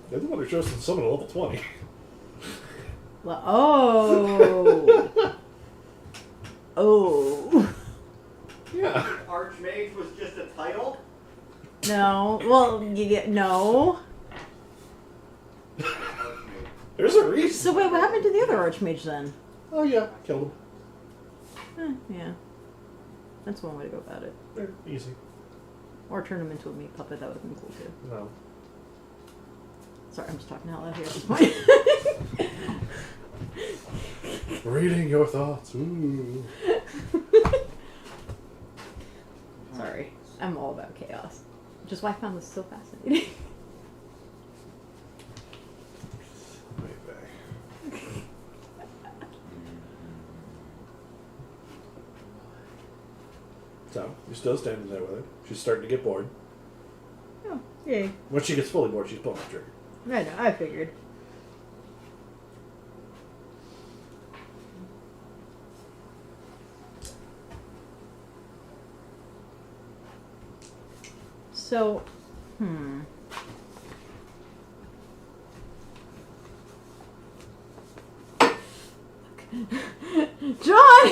They're the one who chose to summon a level 20. Oh. Oh. Yeah. Archmage was just a title? No. Well, you get no. There's a reason. So wait, what happened to the other Archmage then? Oh yeah, killed him. Yeah. That's one way to go about it. They're easy. Or turn him into a meat puppet. That would have been cool too. No. Sorry, I'm just talking out loud here at this point. Reading your thoughts. Ooh. Sorry, I'm all about chaos. Which is why I found this so fascinating. Way back. So, you're still standing there with her. She's starting to get bored. Oh, yay. When she gets fully bored, she's pulling the trigger. I know, I figured. So, John!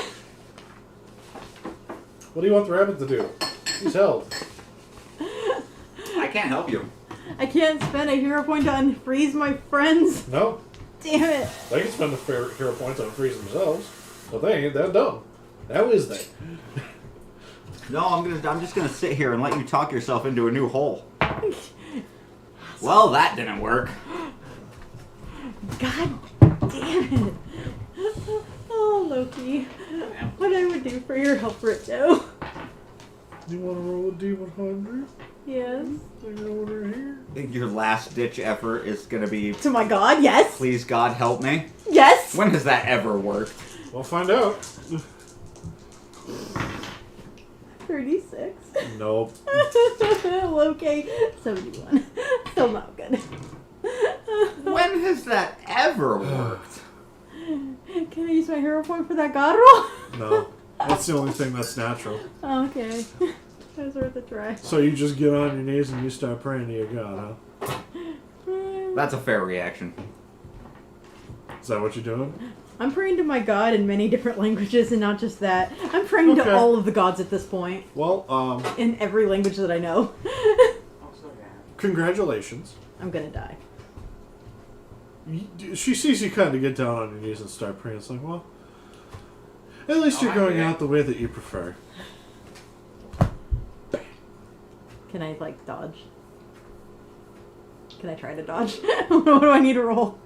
What do you want the rabbit to do? He's held. I can't help you. I can't spend a hero point to unfreeze my friends. No. Damn it. They can spend the hero points on freeze themselves, but they ain't that dumb. How is they? No, I'm just gonna sit here and let you talk yourself into a new hole. Well, that didn't work. God damn it. Oh, Loki. What I would do for your help, Rito. You want to roll a D100? Yes. Take it over here. Your last ditch effort is gonna be, To my god, yes. please God help me. Yes. When has that ever worked? We'll find out. 36. Nope. Okay, 71. Still not good. When has that ever worked? Can I use my hero point for that god roll? No. That's the only thing that's natural. Oh, okay. That was worth a try. So you just get on your knees and you start praying to your god, huh? That's a fair reaction. Is that what you're doing? I'm praying to my god in many different languages and not just that. I'm praying Okay. to all of the gods at this point. Well, In every language that I know. congratulations. I'm gonna die. She sees you kind of get down on your knees and start praying. It's like, well, at least you're going out the way that you prefer. Can I, like, dodge? Can I try to dodge? What do I need to roll?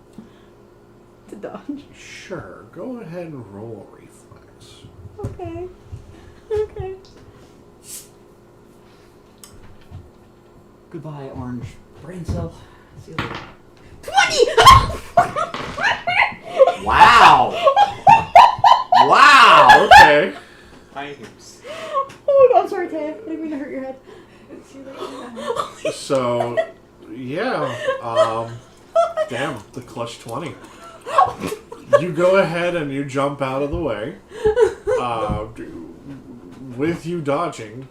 To dodge. Sure, go ahead and roll a reflex. Okay. Okay. Goodbye, orange brain cell. See you later. 20! Wow! Wow! Okay. Items. Oh, I'm sorry, Taya. I didn't mean to hurt your head. So, yeah. Damn, the clutch 20. You go ahead and you jump out of the way. With you dodging,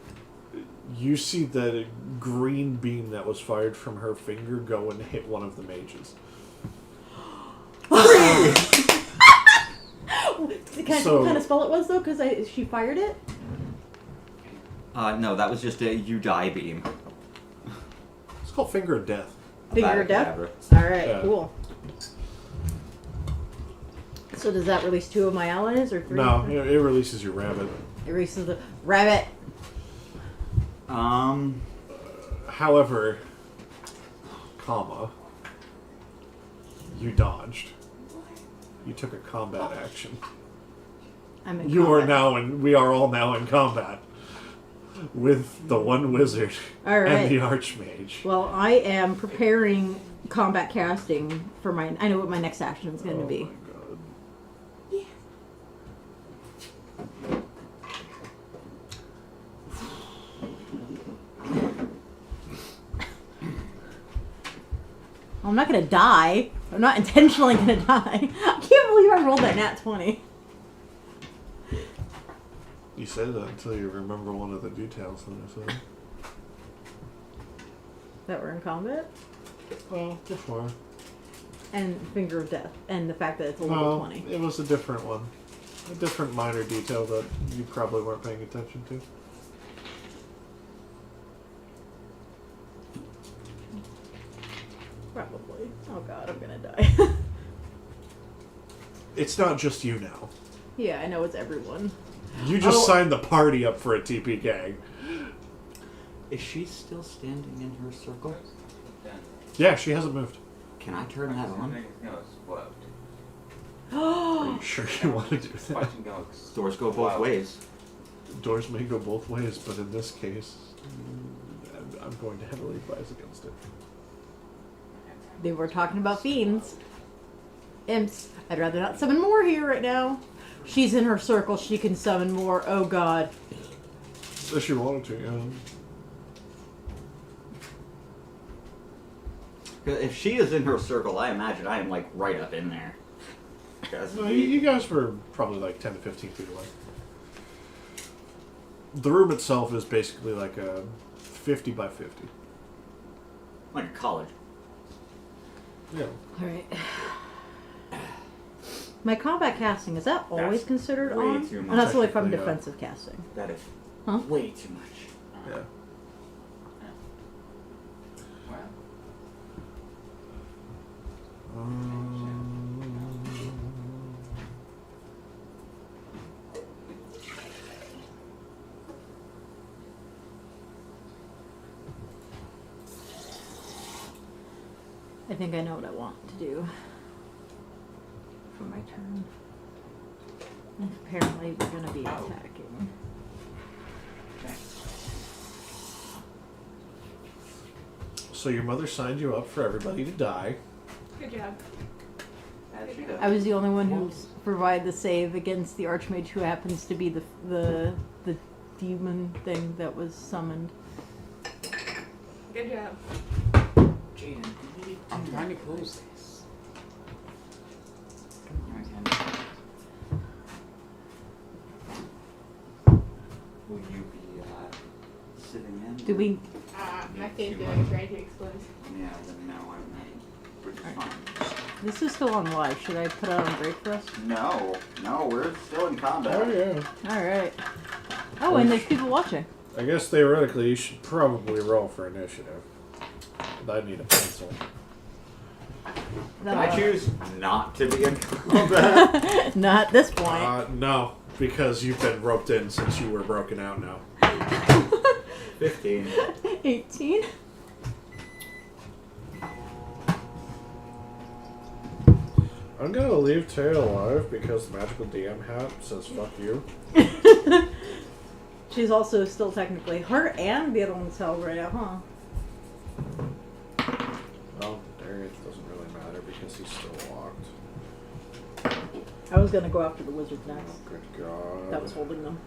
you see the green beam that was fired from her finger go and hit one of the mages. Can I see what kind of spell it was, though? Because she fired it? No, that was just a you die beam. It's called Finger of Death. Finger of death? Abracadabra. Alright, Yeah. cool. So does that release 2 of my allies, or 3? No, it releases your rabbit. It releases the rabbit. However, you dodged. You took a combat action. I'm in You are combat. now in. We are all now in combat. with the one wizard All right. and the archmage. Well, I am preparing combat casting for my. I know what my next action is going to be. My God. I'm not going to die. I'm not intentionally going to die. I can't believe I rolled that nat 20. You say that until you remember one of the details that I said. That we're in combat. Well, before. And Finger of Death. And the fact that it's a level Well, 20. it was a different one. A different minor detail that you probably weren't paying attention to. Probably. Oh god, I'm going to die. It's not just you now. Yeah, I know it's everyone. You just Oh. signed the party up for a TPK. Is she still standing in her circle? Yeah, she hasn't moved. Can I turn that on? Are you sure you want to do that? Doors go both ways. Doors may go both ways, but in this case, I'm going to heavily advise against it. They were talking about fiends. Imps. I'd rather not summon more here right now. She's in her circle. She can summon more. Oh god. If she wanted to, yeah. 'Cause if she is in her circle, I imagine I am like right up in there. 'Cause No, you guys were probably like 10 to 15 feet away. The room itself is basically like a 50 by 50. like a college. Yeah. Alright. My combat casting, is that always That's considered way on? too And much. that's only if I'm Technically, yeah. defensive casting. That is Huh? way too much. Yeah. I think I know what I want to do for my turn. And apparently we're going to be attacking. So your mother signed you up for everybody to die. Good job. As she does. I was the only one who's provided the save against the Archmage, who happens to be the demon thing that was summoned. Good job. Jaden, I'm trying to close this. Will you be sitting in? Do we? My favorite is ready to explode. Yeah, then no, I'm not. Which is fine. This is still on live. Should I put it on break for us? No, we're still in combat. Oh, yeah. Alright. Oh, and there's people watching. I guess theoretically you should probably roll for initiative. I need a pencil. I choose not to be in combat. Not at this point. No, because you've been roped in since you were broken out now. 15. 18. I'm gonna leave Tay alive because the magical DM hat says fuck you. She's also still technically her and the other one's held right now, huh? Well, Darius doesn't really matter because he's still locked. I was gonna go after the wizard next. Oh, good God. That was holding them.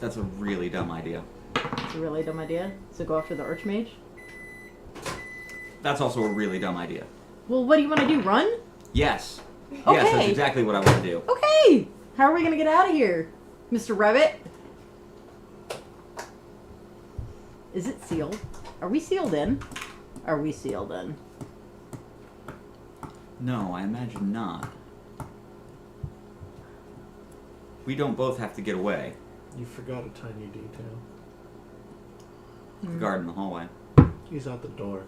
That's a really dumb idea. It's a really dumb idea. So go after the Archmage. That's also a really dumb idea. Well, what do you want to do? Run? Yes. Yes, Okay. that's exactly what I want to do. Okay. How are we gonna get out of here, Mr. Rabbit? Is it sealed? Are we sealed in? Are we sealed in? No, I imagine not. We don't both have to get away. You forgot a tiny detail. The guard in the hallway. He's at the door.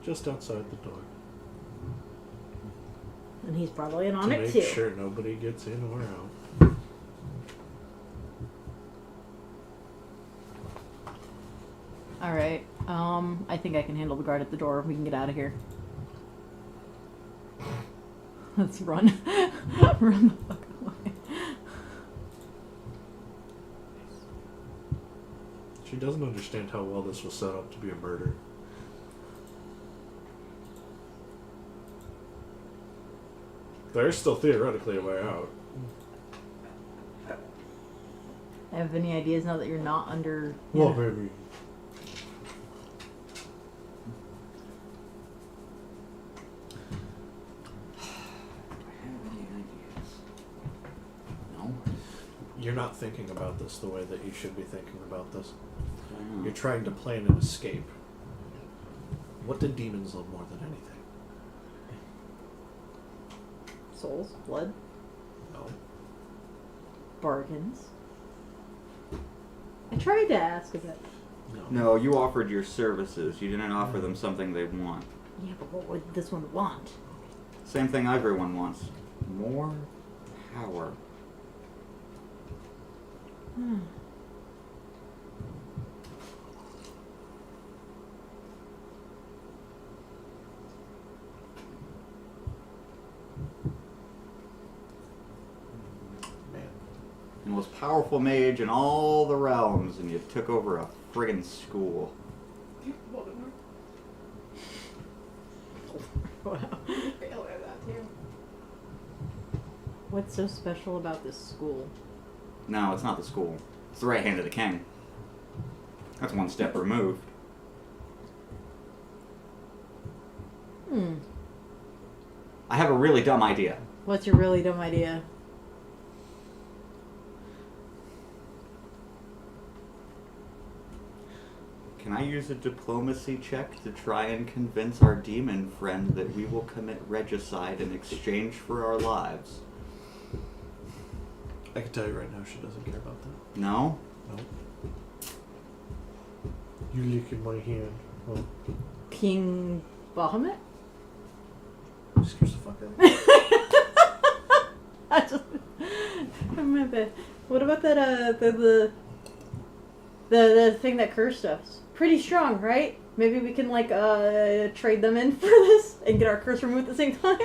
Just outside the door. And he's probably in on to it make too. sure nobody gets in or out. All right. I think I can handle the guard at the door. We can get out of here. Let's run. Run the fuck away. She doesn't understand how well this was set up to be a murder. There's still theoretically a way out. Have any ideas now that you're not under... Well, maybe. No. You're not thinking about this the way that you should be thinking about this. Hmm. You're trying to plan an escape. What do demons love more than anything? Souls, blood, No. bargains. I tried to ask a bit. No, you offered your services. You didn't offer them something they want. Yeah, but what would this one want? Same thing everyone wants. More power. Hmm. Man. The most powerful mage in all the realms, and you took over a friggin' school. Voldemort. Wow. Fail at that too. What's so special about this school? No, it's not the school. It's the right hand of the king. That's one step removed. Hmm. I have a really dumb idea. What's your really dumb idea? Can I use a diplomacy check to try and convince our demon friend that we will commit regicide in exchange for our lives? I can tell you right now, she doesn't care about that. No? No. You licking my hand. Oh. King Bahamut? Scares the fuck out of me. I just... I meant that. What about that, the thing that cursed us? Pretty strong, right? Maybe we can, like, trade them in for this and get our curse removed at the same time?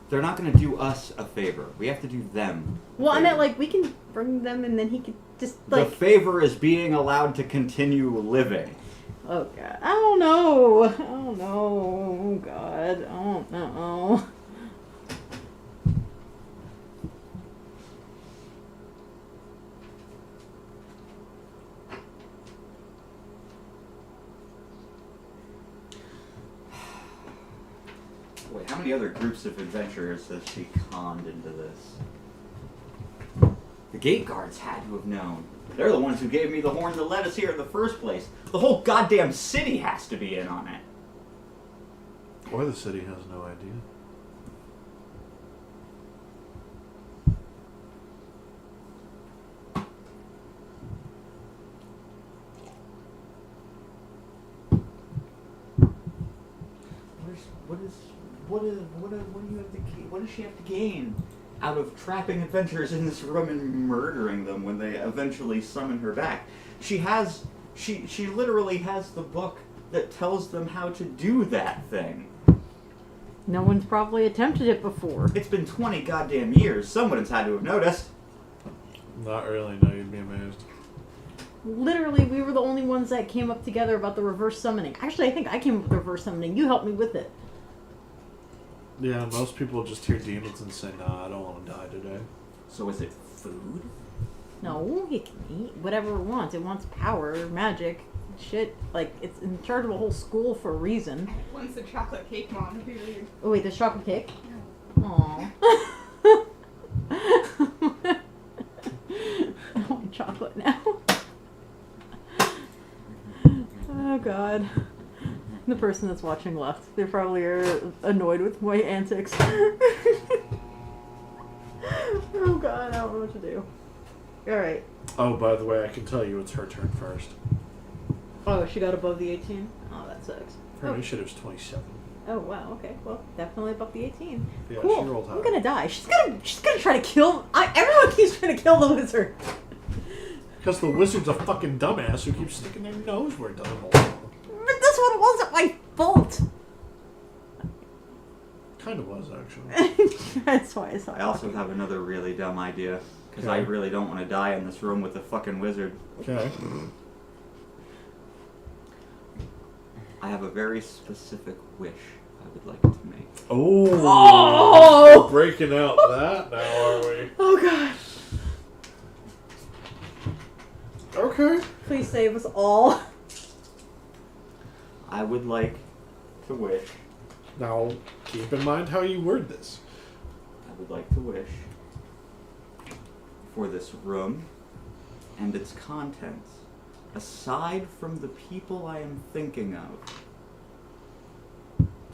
They're not going to do us a favor. We have to do them a Well, I meant, favor. like, we can bring them and then he could just, The like... favor is being allowed to continue living. Oh, God. I don't know. I don't know. Oh, God. I don't know. Wait, how many other groups of adventurers has she conned into this? The gate guards had to have known. They're the ones who gave me the horn that led us here in the first place. The whole goddamn city has to be in on it. Or the city has no idea. What do you have to gain? What does she have to gain out of trapping adventurers in this room and murdering them when they eventually summon her back? She literally has the book that tells them how to do that thing. No one's probably attempted it before. It's been 20 goddamn years. Someone's had to have noticed. Not really, no, you'd be amazed. Literally, we were the only ones that came up together about the reverse summoning. Actually, I think I came up with the reverse summoning. You helped me with it. Yeah, most people just hear demons and say, nah, I don't want to die today. So is it food? No, he can eat whatever it wants. It wants power, magic, shit. Like, it's in charge of a whole school for a reason. Once the chocolate cake mom appeared. Oh, wait, there's chocolate cake? Yeah. Aww. I want chocolate now. Oh, God. The person that's watching left. They probably are annoyed with my antics. Oh, God, I don't know what to do. Alright. Oh, by the way, I can tell you it's her turn first. Oh, she got above the 18? Oh, that sucks. Her Oh. initiative's 27. Oh, wow, okay. Well, definitely above the 18. Yeah, Cool. she rolled high. I'm gonna die. She's gonna try to kill... everyone keeps trying to kill the wizard. Because the wizard's a fucking dumbass who keeps sticking their nose where it doesn't belong. But this one wasn't my fault. Kind kind of was, actually. That's why I saw. I also have another really dumb idea. Because I Okay. really don't want to die in this room with a fucking wizard. Okay. I have a very specific wish I would like to make. Oh! We're breaking out that now, are we? Oh god! Okay. Please save us all. I would like to wish. Now, keep in mind how you word this. I would like to wish for this room and its contents, aside from the people I am thinking of,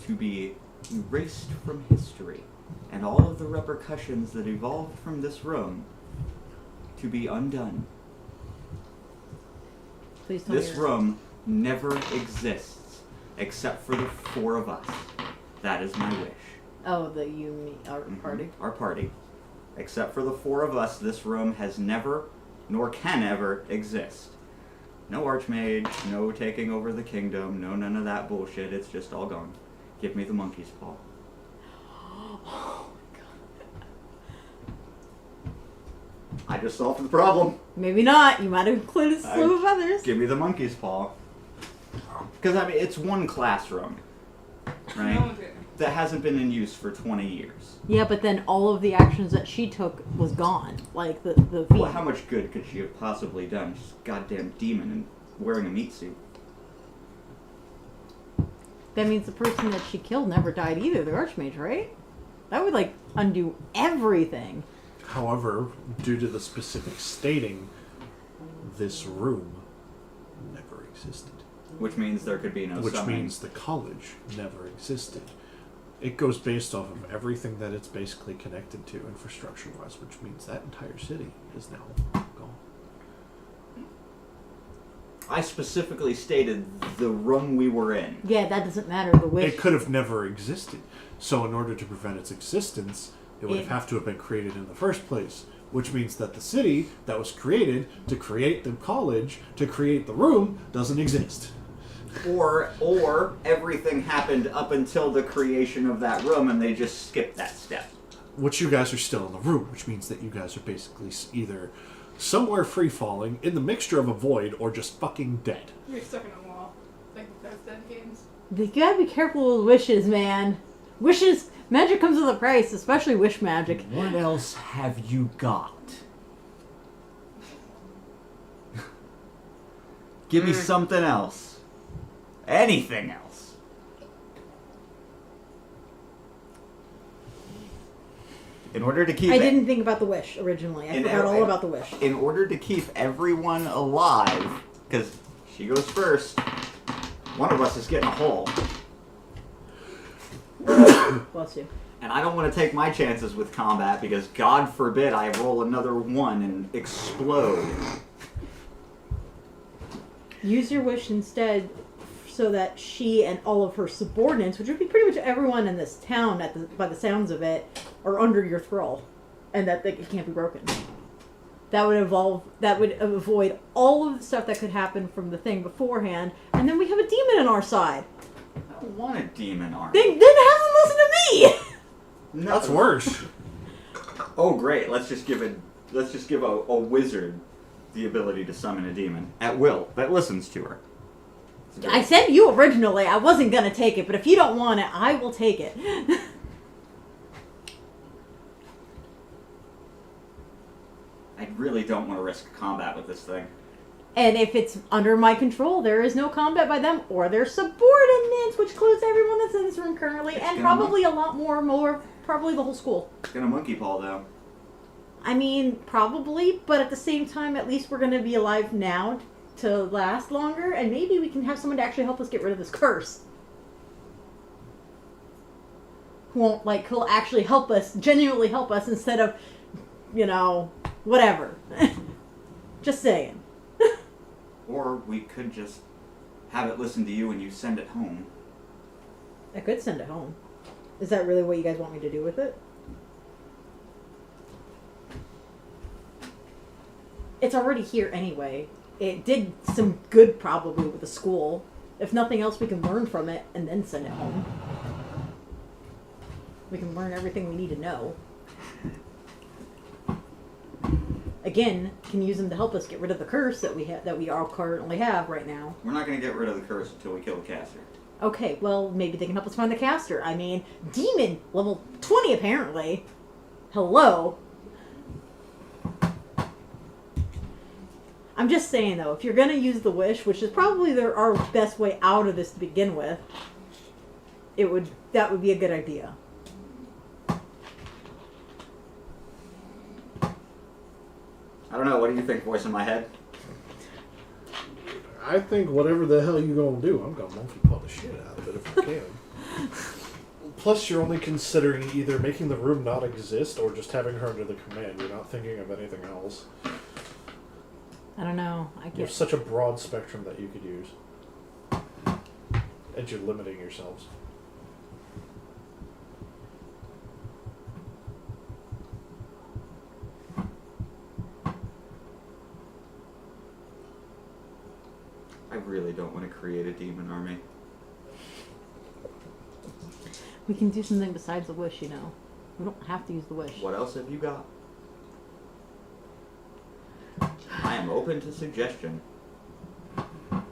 to be erased from history, and all of the repercussions that evolved from this room to be undone. Please tell me. This room never exists except for the four of us. That is my wish. Oh, the you, me, our party. Our party. Except for the four of us, this room has never, nor can ever, exist. No Archmage, no taking over the kingdom, no none of that bullshit. It's just all gone. Give me the monkey's paw. Oh my god. I just solved the problem. Maybe not. You might have included a slew of others. Give me the monkey's paw. Because, I mean, it's one classroom, right? No one's getting it. That hasn't been in use for 20 years. Yeah, but then all of the actions that she took was gone. Like the feat. Well, how much good could she have possibly done? She's a goddamn demon and wearing a meat suit. That means the person that she killed never died either, the Archmage, right? That would, like, undo everything. However, due to the specific stating, this room never existed. Which means there could be no Which summoning. means the college never existed. It goes based off of everything that it's basically connected to infrastructure-wise, which means that entire city is now gone. I specifically stated the room we were in. Yeah, that doesn't matter. The wish. It could have never existed. So in order to prevent its existence, it would have to have been created in the first place. Which means that the city that was created to create the college, to create the room, doesn't exist. Or everything happened up until the creation of that room and they just skipped that step. Which you guys are still in the room, which means that you guys are basically either somewhere free-falling, in the mixture of a void, or just fucking dead. You're stuck in a wall. Like those dead games. You gotta be careful with wishes, man. Wishes, magic comes with a price, especially wish magic. What else have you got? Give me something else. Anything else. In order to keep I didn't think about the wish originally. I forgot all about the wish. In order to keep everyone alive, because she goes first, one of us is getting a hole. Bless you. And I don't want to take my chances with combat because God forbid I roll another one and explode. Use your wish instead so that she and all of her subordinates, which would be pretty much everyone in this town by the sounds of it, are under your thrall. And that it can't be broken. That would avoid all of the stuff that could happen from the thing beforehand. And then we have a demon on our side. I don't want a demon army. Then have them listen to me! No. That's worse. Oh great, let's just give a wizard the ability to summon a demon at will that listens to her. I said you originally. I wasn't going to take it, but if you don't want it, I will take it. I really don't want to risk combat with this thing. And if it's under my control, there is no combat by them or their subordinates, which includes everyone that's in this room currently, It's and gonna probably a lot more, probably the whole school. It's gonna monkey paw though. I mean, probably, but at the same time, at least we're going to be alive now to last longer, and maybe we can have someone to actually help us get rid of this curse. Who'll actually help us, genuinely help us, instead of, whatever. Just saying. Or we could just have it listen to you and you send it home. I could send it home. Is that really what you guys want me to do with it? It's already here anyway. It did some good probably with the school. If nothing else, we can learn from it and then send it home. We can learn everything we need to know. Again, can use them to help us get rid of the curse that we all currently have right now. We're not going to get rid of the curse until we kill the caster. Okay, well, maybe they can help us find the caster. I mean, demon, level 20 apparently. Hello? I'm just saying, though, if you're going to use the wish, which is probably our best way out of this to begin with, that would be a good idea. I don't know, what do you think, voice in my head? I think whatever the hell you gonna do, I'm gonna monkey paw the shit out of it if I can. Plus, you're only considering either making the room not exist or just having her under the command. You're not thinking of anything else. I don't know. I You have guess. such a broad spectrum that you could use. And you're limiting yourselves. I really don't want to create a demon army. We can do something besides the wish, you know. We don't have to use the wish. What else have you got? I am open to suggestion. I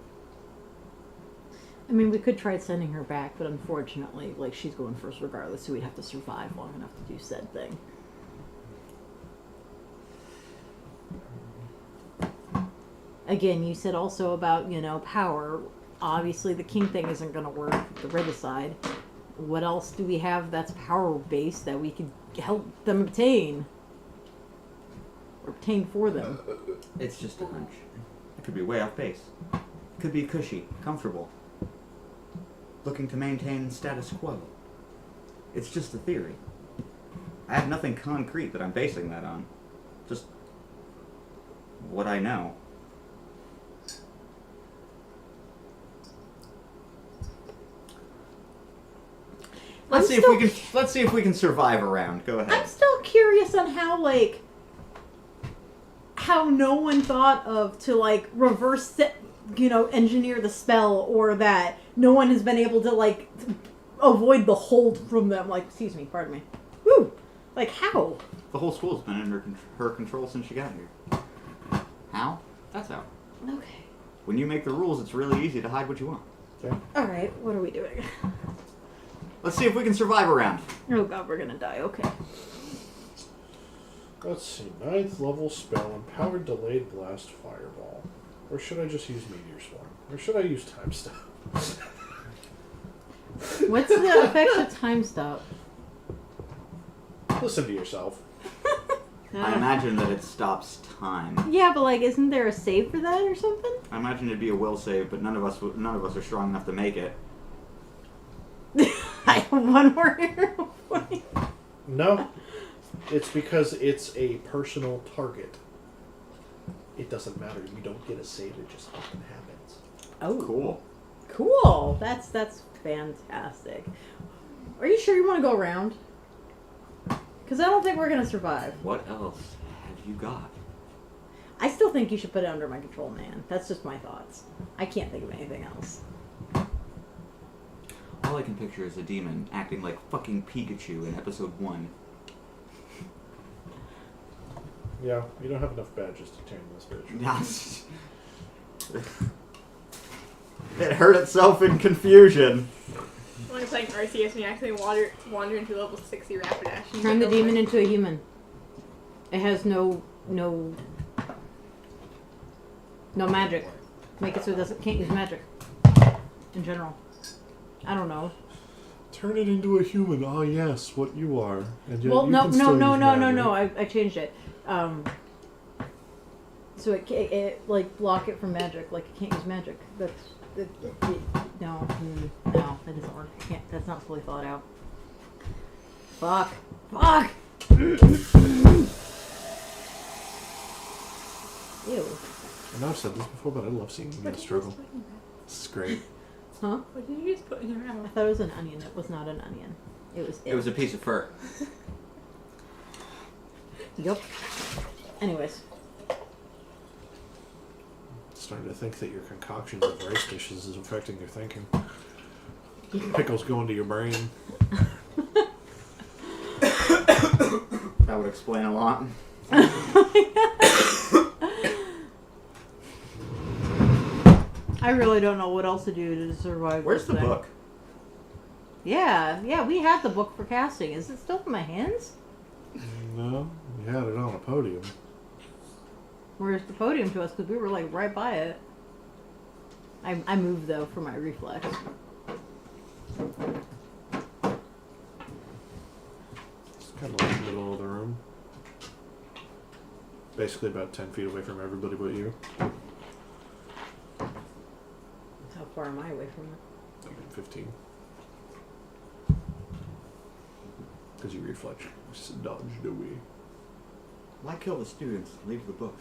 mean, we could try sending her back, but unfortunately, like, she's going first regardless, so we'd have to survive long enough to do said thing. Again, you said also about, power. Obviously, the king thing isn't going to work, the regicide. What else do we have that's power-based that we could help them obtain? Or obtain for them? It's just a hunch. It could be way off base. It could be cushy, comfortable. Looking to maintain status quo. It's just a theory. I have nothing concrete that I'm basing that on. Just what I know. Let's see if we can survive a round. Go ahead. I'm still curious on how no one thought of to reverse engineer the spell, or that no one has been able to avoid the hold from them. Excuse me, pardon me. Woo! How? The whole school's been under her control since she got here. How? That's how. Okay. When you make the rules, it's really easy to hide what you want. Okay. Alright, what are we doing? Let's see if we can survive a round. Oh god, we're gonna die. Okay. Let's see. 9th level spell, empowered delayed blast fireball. Or should I just use meteor swarm? Or should I use time stop? What's the effect of time stop? Listen to yourself. I imagine that it stops time. Yeah, but isn't there a save for that or something? I imagine it'd be a will save, but none of us are strong enough to make it. I have one more hero point. No. It's because it's a personal target. It doesn't matter. You don't get a save. It just fucking happens. Oh, Cool. cool. That's fantastic. Are you sure you want to go around? Because I don't think we're gonna survive. What else have you got? I still think you should put it under my control, man. That's just my thoughts. I can't think of anything else. All I can picture is a demon acting like fucking Pikachu in episode 1. Yeah, you don't have enough badges to turn this bitch. It hurt itself in confusion. When I'm playing RCS and you accidentally wander into level 60 Rapidash. Turn the demon into a human. It has no magic. Make it so it can't use magic. In general. I don't know. Turn it into a human. Ah, yes, what you are. And yet Well, you no, can still use magic. no. I changed it. So it block it from magic. It can't use magic. No, that doesn't work. That's not fully thought out. Fuck. Ew. I know I've said this before, but I love seeing you guys struggle. This is great. Huh? What did you just put in your I mouth? thought it was an onion. It was not an onion. It was a piece of fur. Yup. Anyways. Starting to think that your concoctions of rice dishes is affecting your thinking. Pickles go into your brain. That would explain a lot. I really don't know what else to do to survive. Where's the this thing. book? Yeah, we had the book for casting. Is it still in my hands? No, you had it on a podium. Where's the podium to us? Because we were like right by it. I moved though for my reflex. It's kind of like the middle of the room. Basically about 10 feet away from everybody but you. How far am I away from it? I mean, 15. Because you reflex dodged away. Why kill the students? Leave the book.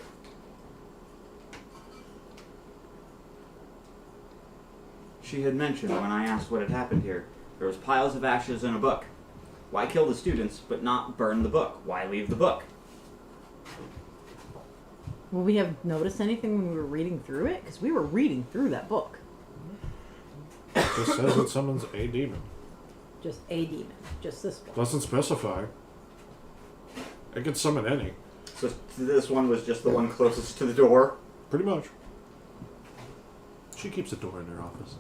She had mentioned when I asked what had happened here, there was piles of ashes in a book. Why kill the students, but not burn the book? Why leave the book? Will we have noticed anything when we were reading through it? Because we were reading through that book. It just says it summons a demon. Just a demon. Just this one. Doesn't specify. It could summon any. So this one was just the one closest to the door. Pretty much. She keeps a door in her office.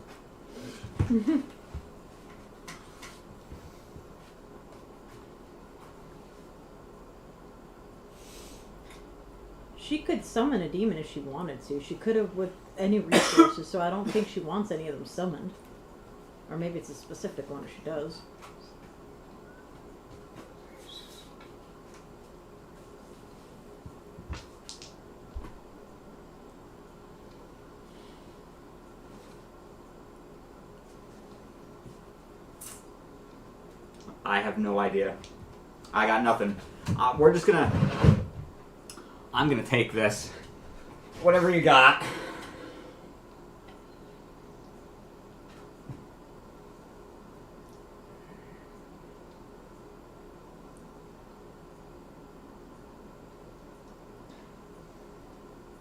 She could summon a demon if she wanted to. She could have with any resources, so I don't think she wants any of them summoned. Or maybe it's a specific one if she does. I have no idea. I got nothing. We're just gonna... I'm gonna take this. Whatever you got.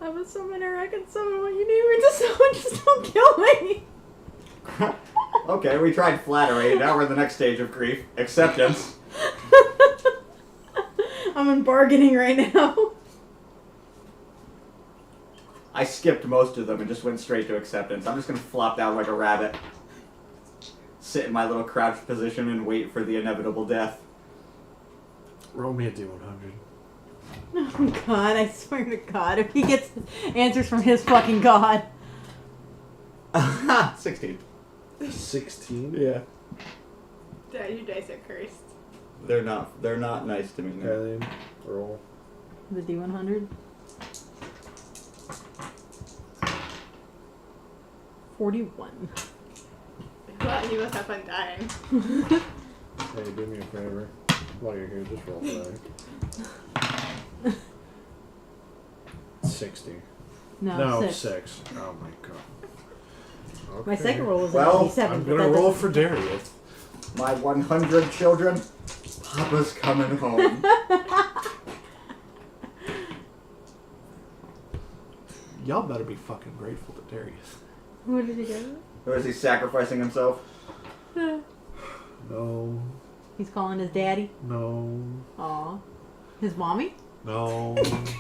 I'm a summoner. I can summon what you need me to summon. Just don't kill me. Okay, we tried flattery. Now we're in the next stage of grief. Acceptance. I'm in bargaining right now. I skipped most of them and just went straight to acceptance. I'm just gonna flop down like a rabbit. Sit in my little crouched position and wait for the inevitable death. Roll me a D100. Oh God, I swear to God, if he gets answers from his fucking God. 16. 16? Yeah. Dad, your dice are cursed. They're not nice to me. No. Okay, then. Roll. The D100. 41. Well, you must have fun dying. Hey, do me a favor. While you're here, just roll die. 60. No, 6. 6. Oh my god. Okay. My second roll was Well, a D7. I'm but gonna that roll doesn't- for Darius. My 100 children. Papa's coming home. Y'all better be fucking grateful to Darius. What did he get? Or is he sacrificing himself? No. He's calling his daddy. No. Aw. His mommy? No.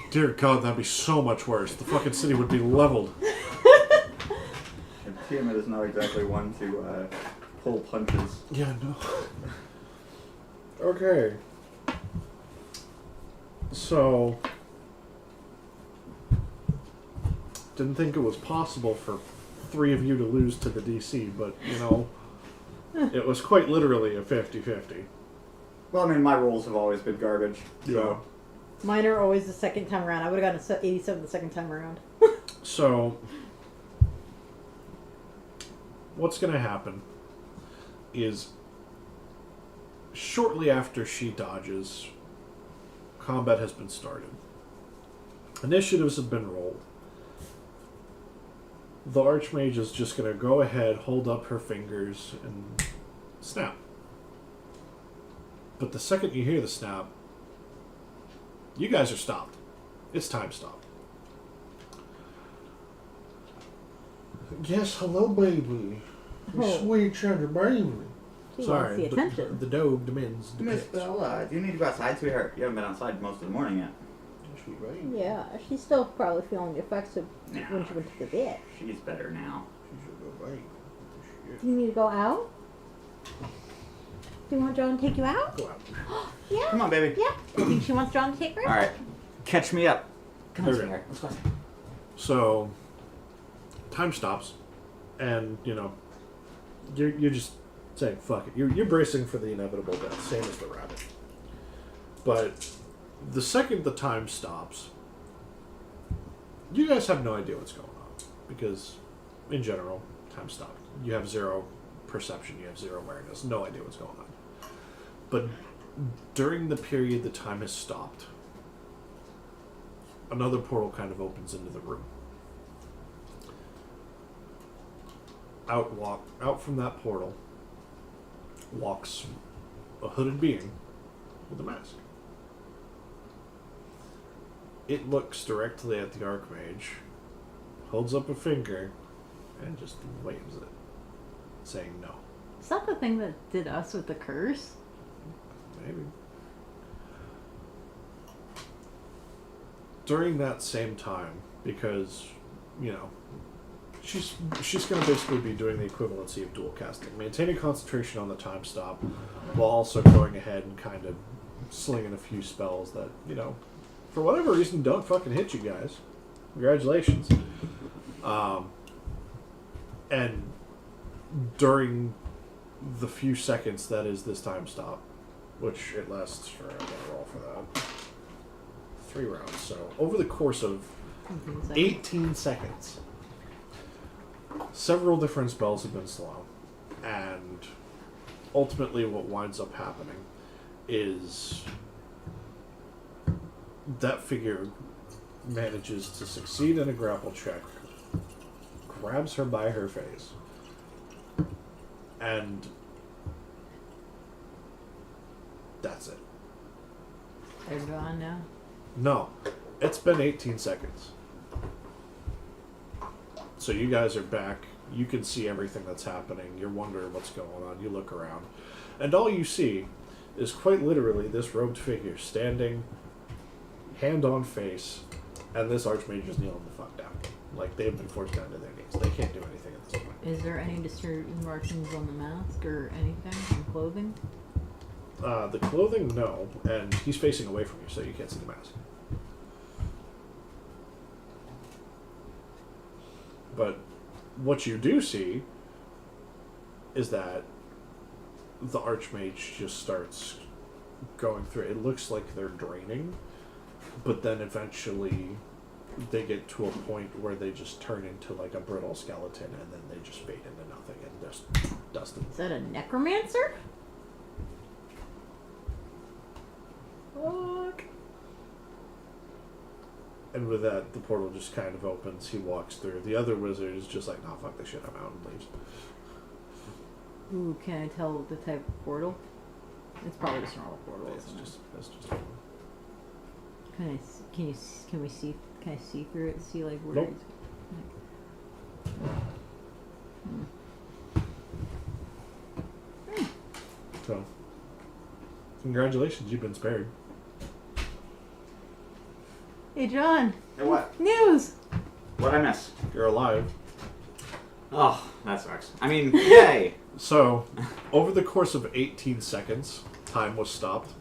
Dear God, that'd be so much worse. The fucking city would be leveled. And Tiamat is not exactly one to pull punches. Yeah, no. Okay. So, didn't think it was possible for 3 of you to lose to the DC, but, you know, it was quite literally a 50-50. Well, I mean, my rolls have always been garbage. So. Mine are always the second time around. I would have gotten 87 the second time around. So, what's going to happen is shortly after she dodges, combat has been started. Initiatives have been rolled. The Archmage is just going to go ahead, hold up her fingers, and snap. But the second you hear the snap, you guys are stopped. It's time stop. Yes, hello, baby. You Oh. sweet sugar baby. He Sorry, wants the attention. the dog demands the Miss pets. Bella, do you need to go outside, sweetheart? You haven't been outside most of the morning yet. Sweet right. Yeah, she's still probably feeling the effects of Nah. when she went to the vet. She's better now. She should go right. Do you need to go out? Do you want John to take you out? Go out. Yeah. Come on, baby. Yeah. I think she wants John to take her. All right, catch me up. Come on, Okay. sweetheart. Let's go. So, time stops, and you're just saying fuck it. You're bracing for the inevitable death, same as the rabbit. But the second the time stops, you guys have no idea what's going on because, in general, time stopped. You have zero perception. You have zero awareness. No idea what's going on. But during the period the time has stopped, another portal kind of opens into the room. Out from that portal walks a hooded being with a mask. It looks directly at the Archmage, holds up a finger, and just waves it, saying no. Is that the thing that did us with the curse? Maybe. During that same time, because, she's going to basically be doing the equivalency of dual casting, maintaining concentration on the time stop, while also going ahead and kind of slinging a few spells that, for whatever reason, don't fucking hit you guys. Congratulations. And during the few seconds that is this time stop, which it lasts for, I'm going to roll for that, 3 rounds. So over the course of 18 seconds, several different spells have been slow, and ultimately what winds up happening is that figure manages to succeed in a grapple check, grabs her by her face, and that's it. They're gone now. No, it's been 18 seconds. So you guys are back. You can see everything that's happening. You're wondering what's going on. You look around. And all you see is quite literally this robed figure standing, hand on face, and this Archmage is kneeling the fuck down. Like, they've been forced down to their knees. They can't do anything at this point. Is there any disturbing markings on the mask or anything on clothing? The clothing, no. And he's facing away from you, so you can't see the mask. But what you do see is that the Archmage just starts going through. It looks like they're draining, but then eventually they get to a point where they just turn into like a brittle skeleton, and then they just fade into nothing and just dusted. Is that a necromancer? Fuck. And with that, the portal just kind of opens. He walks through. The other wizard is just like, nah, fuck this shit, I'm out, and leaves. Ooh, can I tell the type of portal? It's probably just a normal portal, isn't it? That's just Can we see? Can I see through it? See like where? Nope. So, congratulations, you've been spared. Hey, John. Hey, what? News. What'd I miss? You're alive. Oh, that sucks. I mean, yay! So, over the course of 18 seconds, time was stopped.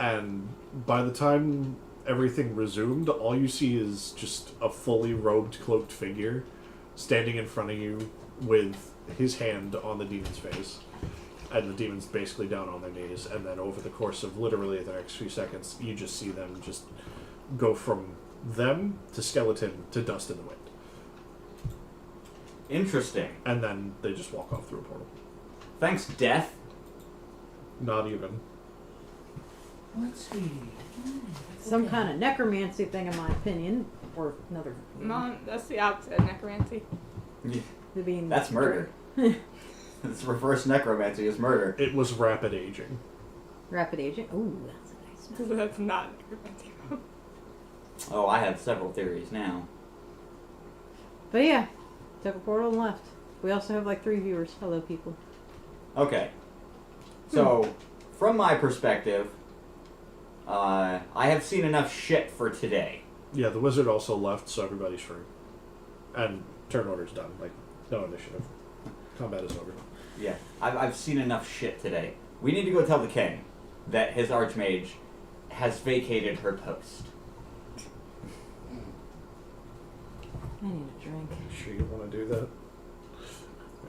And by the time everything resumed, all you see is just a fully robed, cloaked figure standing in front of you with his hand on the demon's face. And the demon's basically down on their knees. And then over the course of literally the next few seconds, you just see them just go from them to skeleton to dust in the wind. Interesting. And then they just walk off through a portal. Thanks, Death. Not even. Let's see. Some kind of necromancy thing, in my opinion, or another. No, that's the opposite of necromancy. Being That's murder. It's reverse necromancy is murder. It was rapid aging. Rapid aging. Ooh, that's a nice one. That's not necromancy. Oh, I have several theories now. But yeah, took a portal and left. We also have like 3 viewers. Hello, people. Okay. So, from my perspective, I have seen enough shit for today. Yeah, the wizard also left, so everybody's free. And turn order's done. Like, no initiative. Combat is over. Yeah, I've seen enough shit today. We need to go tell the king that his archmage has vacated her post. I need a drink. Sure you want to do that?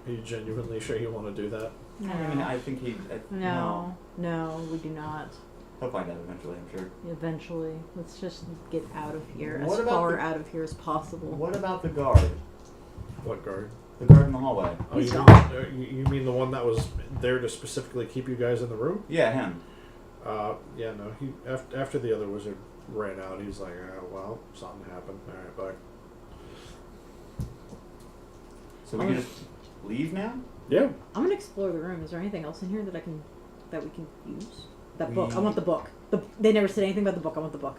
Are you genuinely sure you want to do that? No. I mean, I think he... No, we do not. He'll find out eventually, I'm sure. Eventually. Let's just get out of here What as about far the- out of here as possible. What about the guard? What guard? The guard in the hallway. Oh, He's you gone. mean, you mean the one that was there to specifically keep you guys in the room? Yeah, him. Yeah, no. He after the other wizard ran out, he's like, well, something happened. All right, bye. So we can just leave now? Yeah. I'm gonna explore the room. Is there anything else in here that we can use? That book. I want the book. They never said anything about the book. I want the book.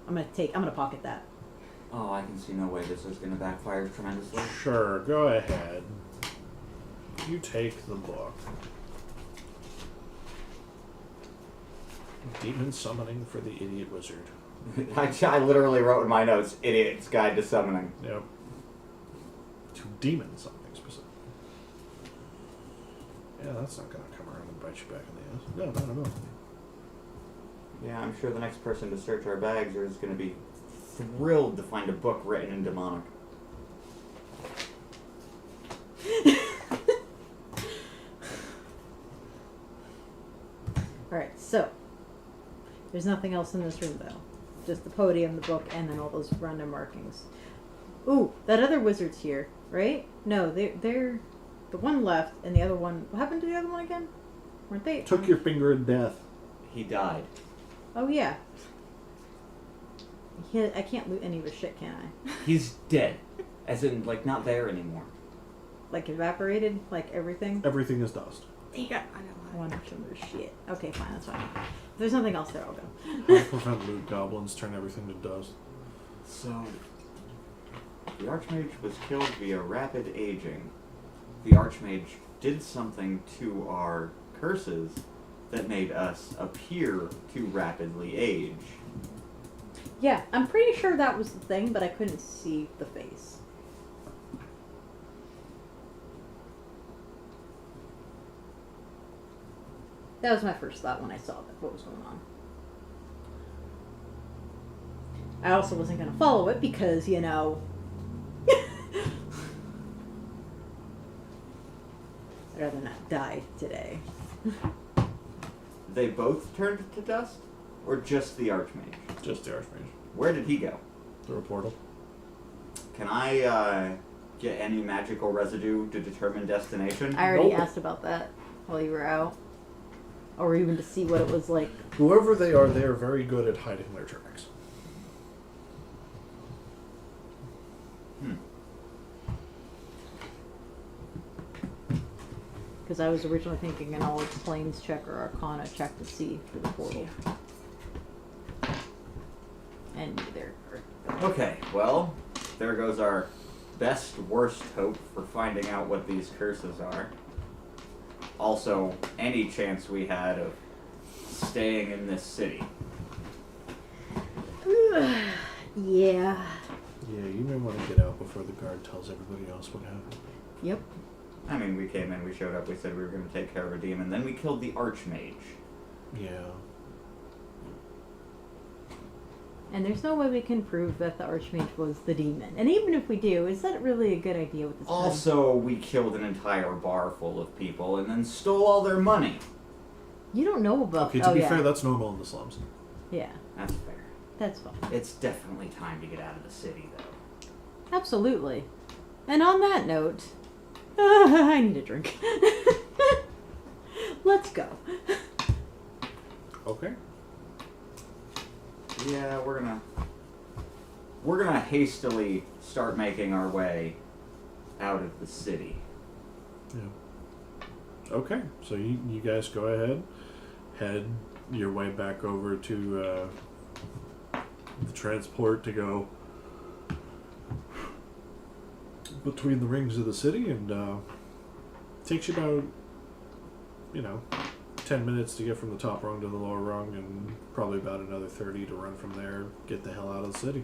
I'm gonna pocket that. Oh, I can see no way this is going to backfire tremendously. Sure, go ahead. You take the book. Demon summoning for the idiot wizard. I literally wrote in my notes, Idiot's Guide to Summoning. Yep. To demon something specific. Yeah, that's not gonna come around and bite you back in the ass. No, not at all. Yeah, I'm sure the next person to search our bags is going to be thrilled to find a book written in demonic. Alright, so there's nothing else in this room though. Just the podium, the book, and then all those random markings. Ooh, that other wizard's here, right? No, they're the one left and the other one. What happened to the other one again? Weren't they? Took your finger in death. He died. Oh yeah. I can't loot any of his shit, can I? He's dead. As in, like, not there anymore. Like evaporated, like everything. Everything is dust. He got. I I know. want some of the shit. Okay, fine, that's fine. If there's nothing else there, I'll go. How to prevent loot goblins turn everything to dust. So, the Archmage was killed via rapid aging. The Archmage did something to our curses that made us appear to rapidly age. Yeah, I'm pretty sure that was the thing, but I couldn't see the face. That was my first thought when I saw that, what was going on. I also wasn't going to follow it because, you know... I'd rather not die today. They both turned to dust? Or just the Archmage? Just the Archmage. Where did he go? Through a portal. Can I get any magical residue to determine destination? I already Nope. asked about that while you were out. Or even to see what it was like. Whoever they are very good at hiding their tracks. Because I was originally thinking an knowledge planes check or arcana check to see through the portal. And neither. Okay, well, there goes our best worst hope for finding out what these curses are. Also, any chance we had of staying in this city. Yeah. Yeah, you may want to get out before the guard tells everybody else what happened. Yep. I mean, we came in, we showed up, we said we were going to take care of a demon, then we killed the Archmage. Yeah. And there's no way we can prove that the Archmage was the demon. And even if we do, is that really a good idea with this time? Also, we killed an entire bar full of people and then stole all their money. You don't know about... Okay, to be fair, that's normal in the slums. Yeah, That's fair. that's fine. It's definitely time to get out of the city, though. Absolutely. And on that note, I need a drink. Let's go. Okay. Yeah, we're gonna hastily start making our way out of the city. Yeah. Okay, so you guys go ahead, head your way back over to the transport to go between the rings of the city, and takes you about, 10 minutes to get from the top rung to the lower rung, and probably about another 30 to run from there, get the hell out of the city.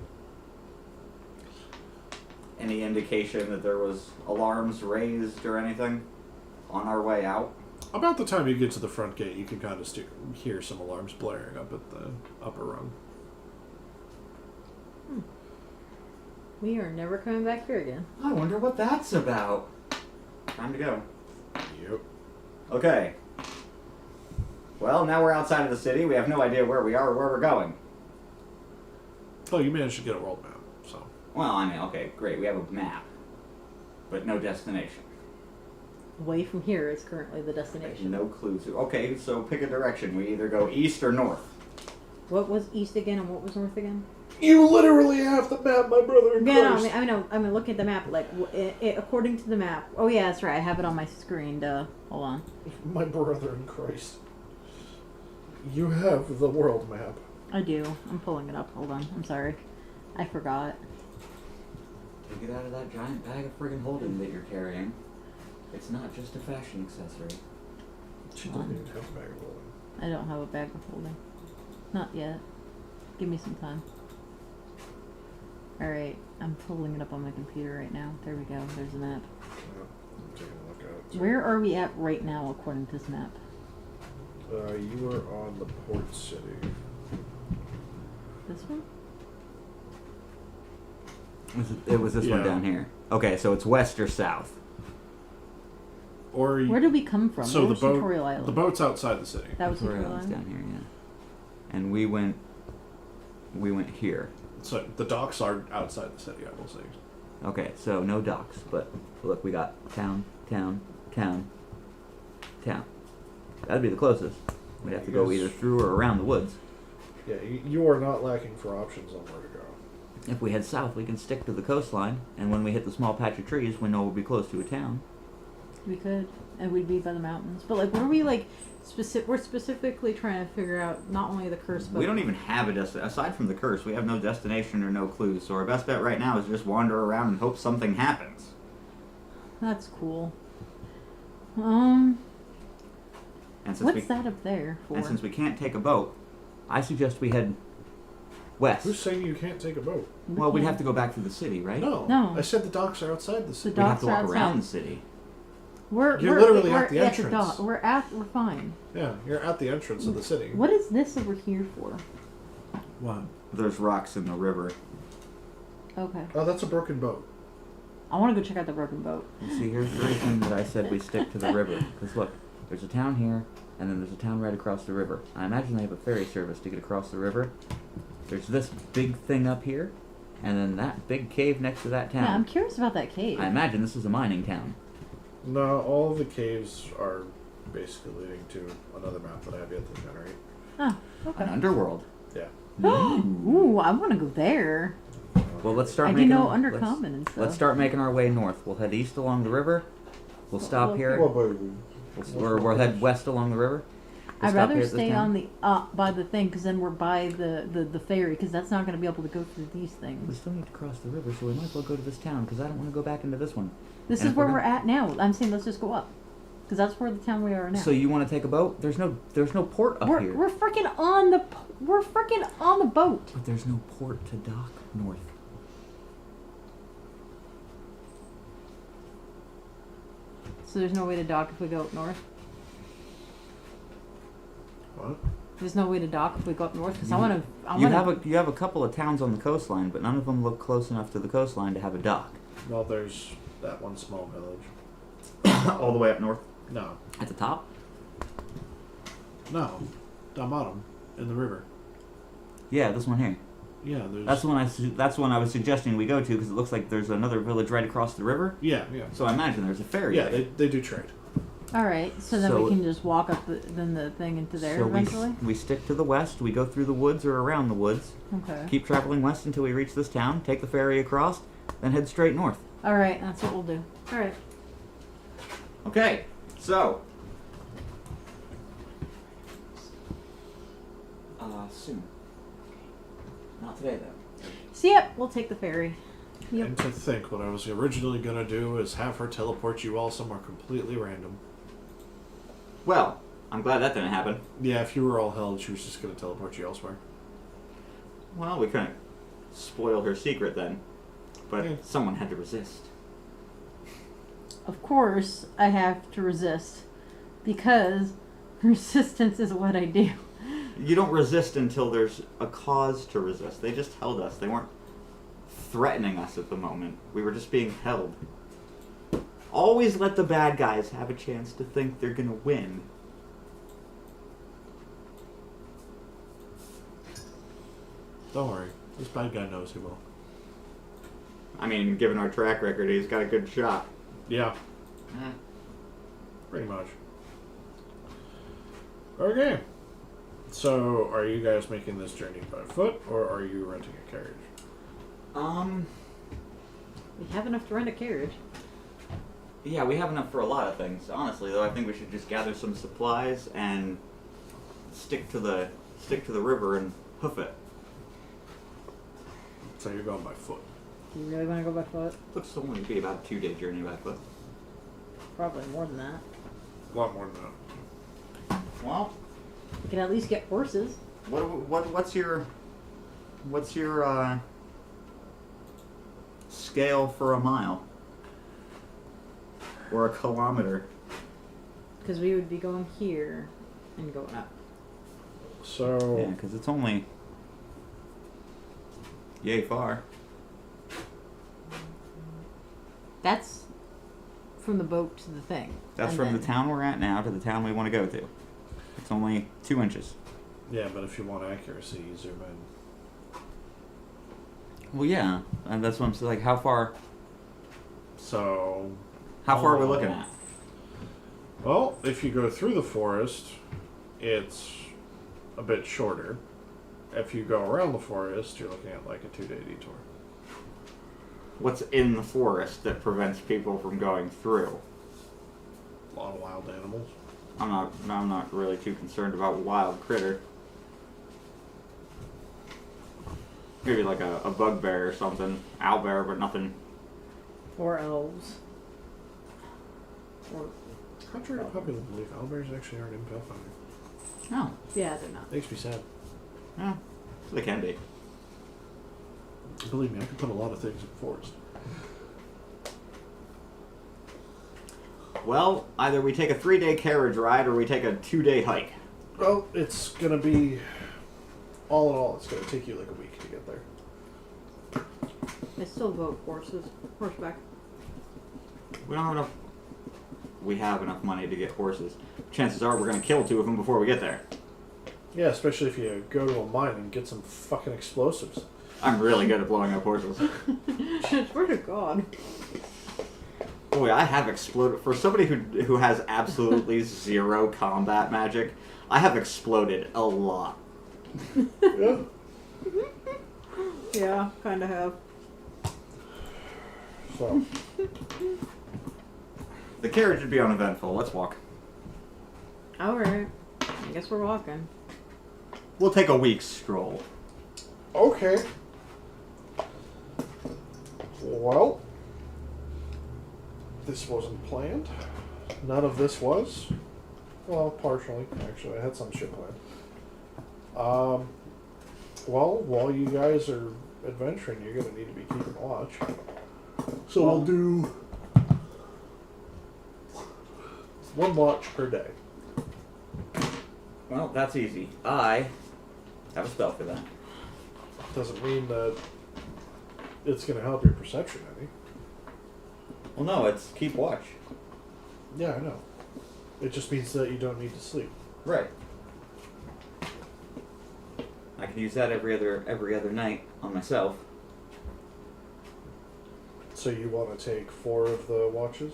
Any indication that there was alarms raised or anything on our way out? About the time you get to the front gate, you can kind of hear some alarms blaring up at the upper rung. We are never coming back here again. I wonder what that's about. Time to go. Yep. Okay. Well, now we're outside of the city. We have no idea where we are or where we're going. Oh, you managed to get a world map, so. Well, I mean, okay, great. We have a map, but no destination. Away from here is currently the destination. No clues. Okay, so pick a direction. We either go east or north. What was east again and what was north again? You literally have the map, my brother in Yeah, no, Christ. I mean, look at the map. Like, according to the map. Oh yeah, that's right. I have it on my screen. Duh. Hold on. My brother in Christ. You have the world map. I do. I'm pulling it up. Hold on. I'm sorry. I forgot. Take it out of that giant bag of friggin' holding that you're carrying. It's not just a fashion accessory. She doesn't even have a bag of holding. I don't have a bag of holding. Not yet. Give me some time. Alright, I'm pulling it up on my computer right now. There we go. There's the map. Yeah, I'm taking a look at it. Where are we at right now according to this map? You are on the port city. This one? It was this one Yeah. down here. Okay, so it's west or south. Or Where did we come from? So Where the was boat, Tutorial Island? the boat's outside the city. That was Tutorial Tutorial Island's Island? down here, yeah. And we went here. So the docks are outside the city, I will say. Okay, so no docks, but look, we got town, town, town, town. That'd be the closest. We'd have to go Yes. either through or around the woods. Yeah, you are not lacking for options on where to go. If we head south, we can stick to the coastline, and when we hit the small patch of trees, we know we'll be close to a town. We could. And we'd be by the mountains. But, like, where are we, like, we're specifically trying to figure out not only the curse, but... We don't even have a destination. Aside from the curse, we have no destination or no clues, so our best bet right now is just wander around and hope something happens. That's cool. And since What's that up there for? And since we can't take a boat, I suggest we head west. Who's saying you can't take a boat? Well, we'd have to go back through the city, right? No. No. I said the docks are outside the city. We'd have docks to are walk around outside. the city. We're literally we're at the entrance. dock. We're fine. Yeah, you're at the entrance of the city. What is this over here for? What? There's rocks in the river. Okay. Oh, that's a broken boat. I want to go check out the broken boat. You see, here's the reason that I said we stick to the river. Because look, there's a town here, and then there's a town right across the river. I imagine they have a ferry service to get across the river. There's this big thing up here, and then that big cave next to that town. Yeah, I'm curious about that cave. I imagine this is a mining town. No, all of the caves are basically leading to another map that I have yet to generate. Oh, okay. An underworld. Yeah. Ooh, I want to go there. Well, let's start I do making know our- Undercommon and stuff. Let's start making our way north. We'll head east along the river. We'll stop here. We'll head west along the river. We'll I'd stop rather here at this stay town. on the by the thing, because then we're by the ferry, because that's not going to be able to go through these We things. still need to cross the river, so we might as well go to this town, because I don't want to go back into this one. This And is if where we're we're gonna- at now. I'm saying let's just go up, because that's where the town we are now. So you want to take a boat? There's no port up here. we're freaking on the boat. But there's no port to dock north. So there's no way to dock if we go up north. What? There's no way to dock if we go up north, because I You- want You to. have a couple of towns on the coastline, but none of them look close enough to the coastline to have a dock. Well, there's that one small village. All the way up north. No. At the top. No. Down bottom. In the river. Yeah, this one here. Yeah, there's... That's the one I was suggesting we go to, because it looks like there's another village right across the river. Yeah, yeah. So I imagine there's a ferry. Yeah, there. they do trade. All right, so then So- we can just walk up the thing into there So eventually. we stick to the west. We go through the woods or around the woods. Okay. Keep traveling west until we reach this town. Take the ferry across, then head straight north. All right, that's what we'll do. All right. Okay, so soon. Not today though. So yep, we'll take the ferry. Yep. And to think, what I was originally going to do is have her teleport you all somewhere completely random. Well, I'm glad that didn't happen. Yeah, if you were all held, she was just going to teleport you elsewhere. Well, we couldn't spoil her secret then. But Yeah. someone had to resist. Of course, I have to resist because resistance is what I do. You don't resist until there's a cause to resist. They just held us. They weren't threatening us at the moment. We were just being held. Always let the bad guys have a chance to think they're gonna win. Don't worry. This bad guy knows he will. I mean, given our track record, he's got a good shot. Yeah. Pretty much. Okay. So, are you guys making this journey by foot, or are you renting a carriage? We have enough to rent a carriage. Yeah, we have enough for a lot of things. Honestly, though, I think we should just gather some supplies and stick to the river and hoof it. So you're going by foot. Do you really want to go by foot? Looks to only be about a 2-day journey by foot. Probably more than that. A lot more than that. Well, We can at least get horses. what's your scale for a mile or a kilometer? Because we would be going here and going up. So, Yeah, because it's only yay far. That's from the boat to the thing. That's And from the then- town we're at now to the town we want to go to. It's only 2 inches. yeah, but if you want accuracy, you zoom in. Well, yeah, and that's what I'm saying. Like, how far So, are we looking at? well, if you go through the forest, it's a bit shorter. If you go around the forest, you're looking at like a 2-day detour. What's in the forest that prevents people from going through? A lot of wild animals. I'm not really too concerned about wild critter. Maybe like a bugbear or something, owlbear, but nothing. Or elves. Or Contrary to popular belief, owlbears actually aren't in Pathfinder. No, yeah, they're not. Makes me sad. yeah, they can be. Believe me, I can put a lot of things in the forest. Well, either we take a 3-day carriage ride or we take a 2-day hike. Well, it's gonna be, all in all, it's gonna take you like a week to get there. I still vote horseback. We don't have enough. We have enough money to get horses. Chances are we're gonna kill 2 of them before we get there. Yeah, especially if you go to a mine and get some fucking explosives. I'm really good at blowing up horses. Swear to God. Boy, I have exploded. For somebody who has absolutely zero combat magic, I have exploded a lot. Yeah. Yeah, kind of have. So, The carriage would be uneventful. Let's walk. Alright. I guess we're walking. We'll take a week's stroll. okay. Well, this wasn't planned. None of this was. Well, partially, actually. I had some shit planned. Well, while you guys are adventuring, you're going to need to be keeping watch. So we'll do 1 watch per day. Well, that's easy. I have a spell for that. Doesn't mean that it's going to help your perception any. Well, no, it's keep watch. Yeah, I know. It just means that you don't need to sleep. Right. I can use that every other night on myself. So you want to take 4 of the watches?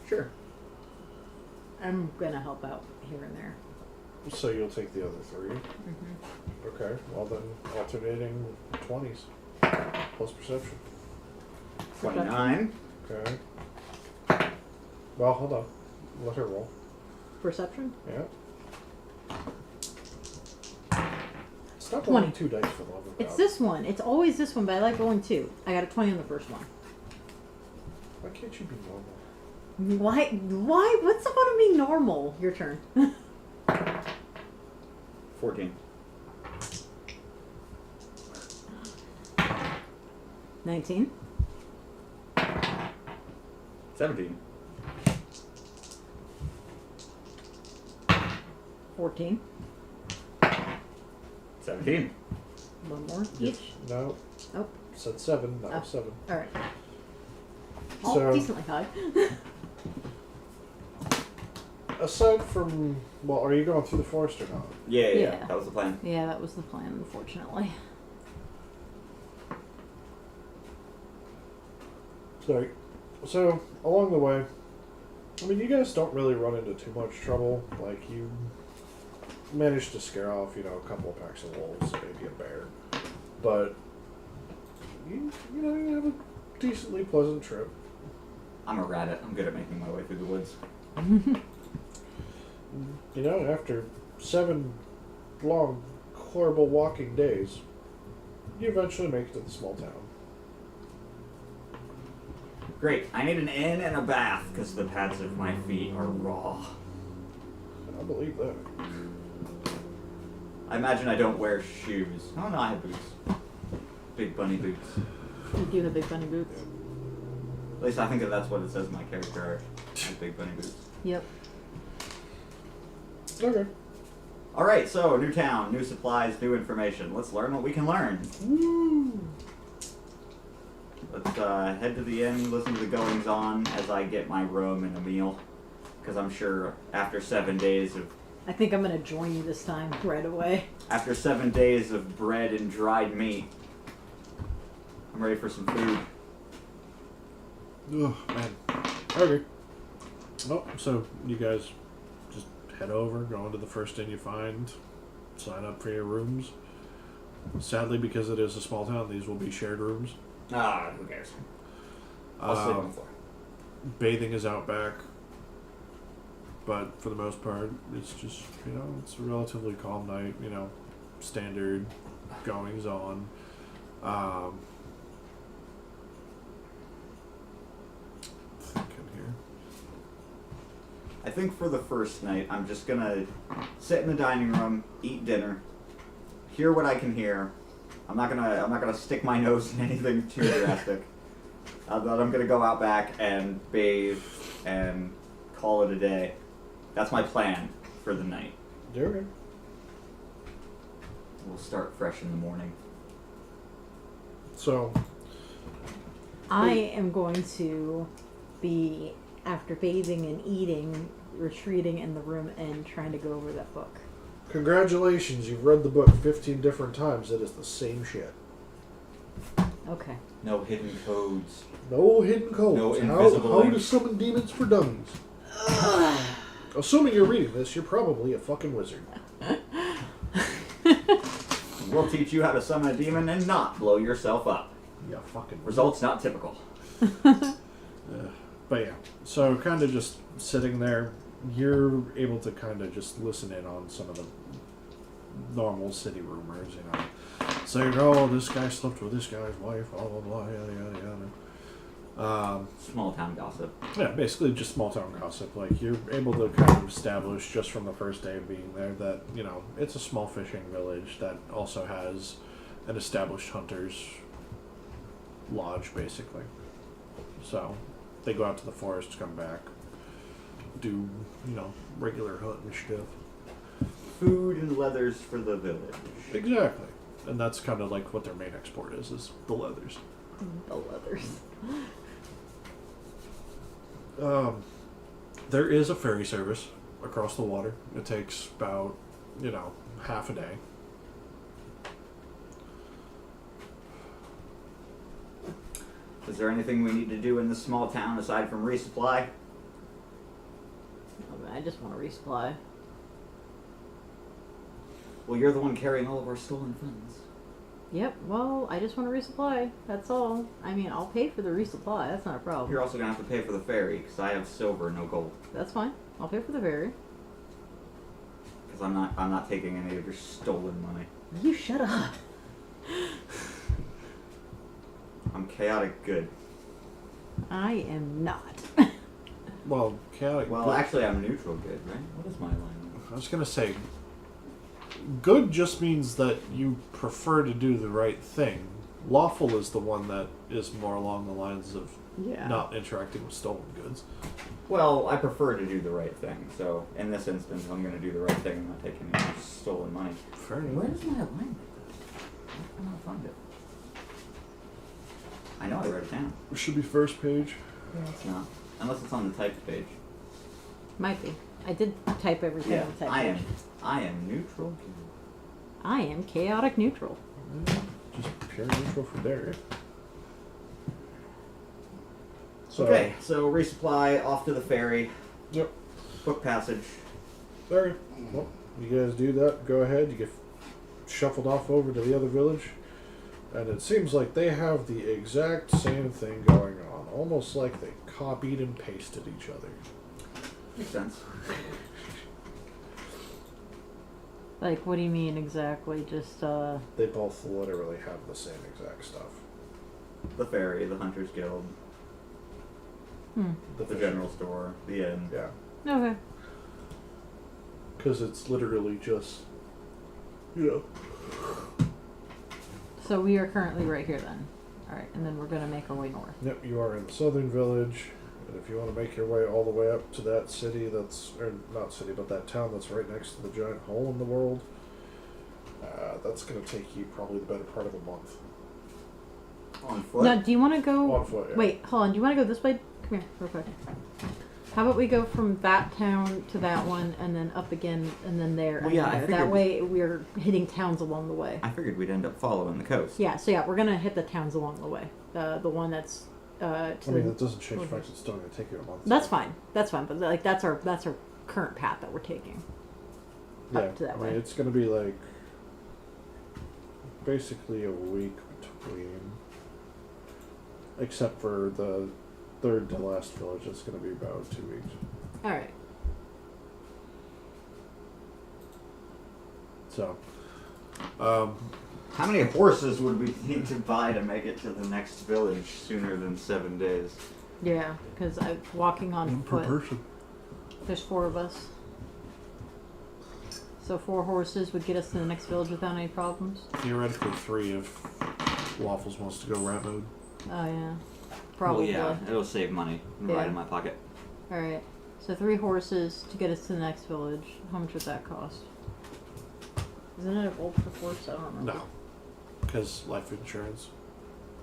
Sure. I'm gonna help out here and there. So you'll take the other 3. Mm-hmm. Okay, well then alternating 20s plus perception. 29. Okay. Well, hold on. Let her roll. Perception? Yeah. Stop 20. rolling 2 dice for the love of God. It's this one. It's always this one, but I like rolling 2. I got a 20 on the first one. Why can't you be normal? Why? What's the fun of being normal? Your turn. 14. 19. 17. 14. 17. One more Yep. each. No. Oh, Said 7. That Oh. was 7. all right. Oh, So- decently high. Aside from, well, are you going through the forest or not? Yeah. Yeah. That was the plan. Yeah, that was the plan, unfortunately. Sorry. So, along the way, I mean, you guys don't really run into too much trouble. Like, you managed to scare off, a couple of packs of wolves, maybe a bear. But, you have a decently pleasant trip. I'm a rabbit. I'm good at making my way through the woods. After 7 long, horrible walking days, you eventually make it to the small town. Great. I need an inn and a bath because the pads of my feet are raw. I believe that. I imagine I don't wear shoes. Oh no, I have boots. Big bunny boots. You do have big bunny boots. At least I think that's what it says in my character art. I have big bunny boots. Yep. Okay. Alright, so new town, new supplies, new information. Let's learn what we can learn. Woo! Let's head to the inn, listen to the goings on as I get my room and a meal. Because I'm sure after 7 days of I think I'm gonna join you this time right away. after 7 days of bread and dried meat, I'm ready for some food. Oh, man. Okay. Well, so you guys just head over, go into the first inn you find, sign up for your rooms. Sadly, because it is a small town, these will be shared rooms. Ah, who cares? I'll sleep on the floor. Bathing is out back, but for the most part, it's just, it's a relatively calm night, standard goings on. Thinking here. I think for the first night, I'm just gonna sit in the dining room, eat dinner, hear what I can hear. I'm not gonna stick my nose in anything too drastic. But I'm gonna go out back and bathe and call it a day. That's my plan for the night. Okay. We'll start fresh in the morning. So, I am going to be, after bathing and eating, retreating in the room and trying to go over that book. congratulations, you've read the book 15 different times. It is the same shit. Okay. No hidden codes. No hidden codes. No invisible How ink. to summon demons for dummies. Assuming you're reading this, you're probably a fucking wizard. We'll teach you how to summon a demon and not blow yourself up. Yeah, fucking wizard. Results not typical. But yeah, so kind of just sitting there, you're able to kind of just listen in on some of the normal city rumors, saying, oh, this guy slept with this guy's wife, blah, blah, blah, yada, yada, yada. Small town gossip. Yeah, basically just small town gossip. Like, you're able to kind of establish just from the first day of being there that, it's a small fishing village that also has an established hunter's lodge, basically. So, they go out to the forest, come back, do, regular hunt and stuff. Food and leathers for the village. Exactly. And that's kind of like what their main export is the leathers. The leathers. There is a ferry service across the water. It takes about, half a day. Is there anything we need to do in this small town aside from resupply? I just want to resupply. Well, you're the one carrying all of our stolen funds. Yep, well, I just want to resupply. That's all. I mean, I'll pay for the resupply. That's not a problem. You're also gonna have to pay for the ferry because I have silver, no gold. That's fine. I'll pay for the ferry. Because I'm not taking any of your stolen money. You shut up. I'm chaotic good. I am not. Well, chaotic. Well, actually, I'm neutral good, right? What is my line? I was gonna say, good just means that you prefer to do the right thing. Lawful is the one that is more along the lines of not interacting with stolen goods. Well, I prefer to do the right thing, so in this instance, I'm going to do the right thing. I'm not taking any stolen money. Fair enough. Where is my alignment? I cannot find it. I know I wrote it down. It should be first page. Yeah, it's not. Unless it's on the typed page. Might be. I did type everything Yeah, on the type I page. am neutral. I am chaotic neutral. Just pure neutral for there. So, Okay, so resupply, off to the ferry, Yep. book passage. There. Well, you guys do that. Go ahead. You get shuffled off over to the other village. And it seems like they have the exact same thing going on. Almost like they copied and pasted each other. Makes sense. Like, what do you mean exactly? Just, They both literally have the same exact stuff. The ferry, the Hunters Guild, the general store, the inn. Yeah. Okay. Because it's literally just, So we are currently right here then. Alright, and then we're gonna make our way north. Yep, you are in the southern village. And if you want to make your way all the way up to that city that's, or not city, but that town that's right next to the giant hole in the world, that's going to take you probably the better part of a month. On foot? Now, do you want to go... On foot, yeah. Wait, hold on. Do you want to go this way? Come here, real quick. How about we go from that town to that one, and then up again, and then there, Well, and yeah, I there. figured- That way we're hitting towns along the way. I figured we'd end up following the coast. Yeah, so yeah, we're going to hit the towns along the way. The one that's... to I the- mean, that doesn't change the fact it's still going to take you a month. That's fine. That's fine. But like that's our current path that we're taking. Yeah, Up to that I mean, way. it's going to be like basically a week between, except for the third to last village. It's going to be about 2 weeks. All right. So, How many horses would we need to buy to make it to the next village sooner than 7 days? Yeah, because I'm walking on foot. person. There's 4 of us. So 4 horses would get us to the next village without any problems. Theoretically, 3 if Waffles wants to go rat mode. Oh yeah, probably. Well, yeah, it'll save money. Yeah. Right in my pocket. All right. So 3 horses to get us to the next village. How much would that cost? Isn't it a gold per horse? I don't remember. No, because life insurance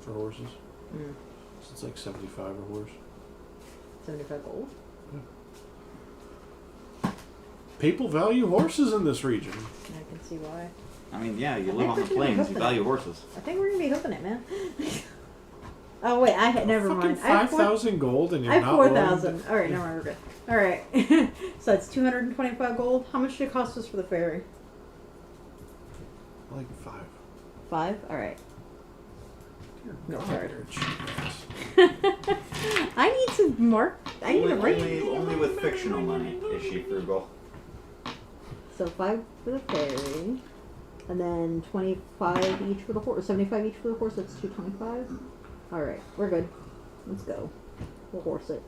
for horses. Mm. So it's like 75 a horse. 75 gold. People value horses in this region. I can see why. I mean, yeah, you I live think on the we're doing plains, you hoofing value it. horses. I think we're gonna be hoofing it, man. Oh wait, I had never Fucking mind. I have 5,000 gold and you're I have not willing 4,000. All right, no, we're good. All right, so that's 225 gold. How much did it cost us for the ferry? Like 5. 5. All right. No, God, sorry. you're a cheap ass. I need to mark. I need to write. Only with fictional money is she frugal. So 5 for the ferry, and then 25 each for the horse, or 75 each for the horse. That's 225. All right, we're good. Let's go. We'll horse it.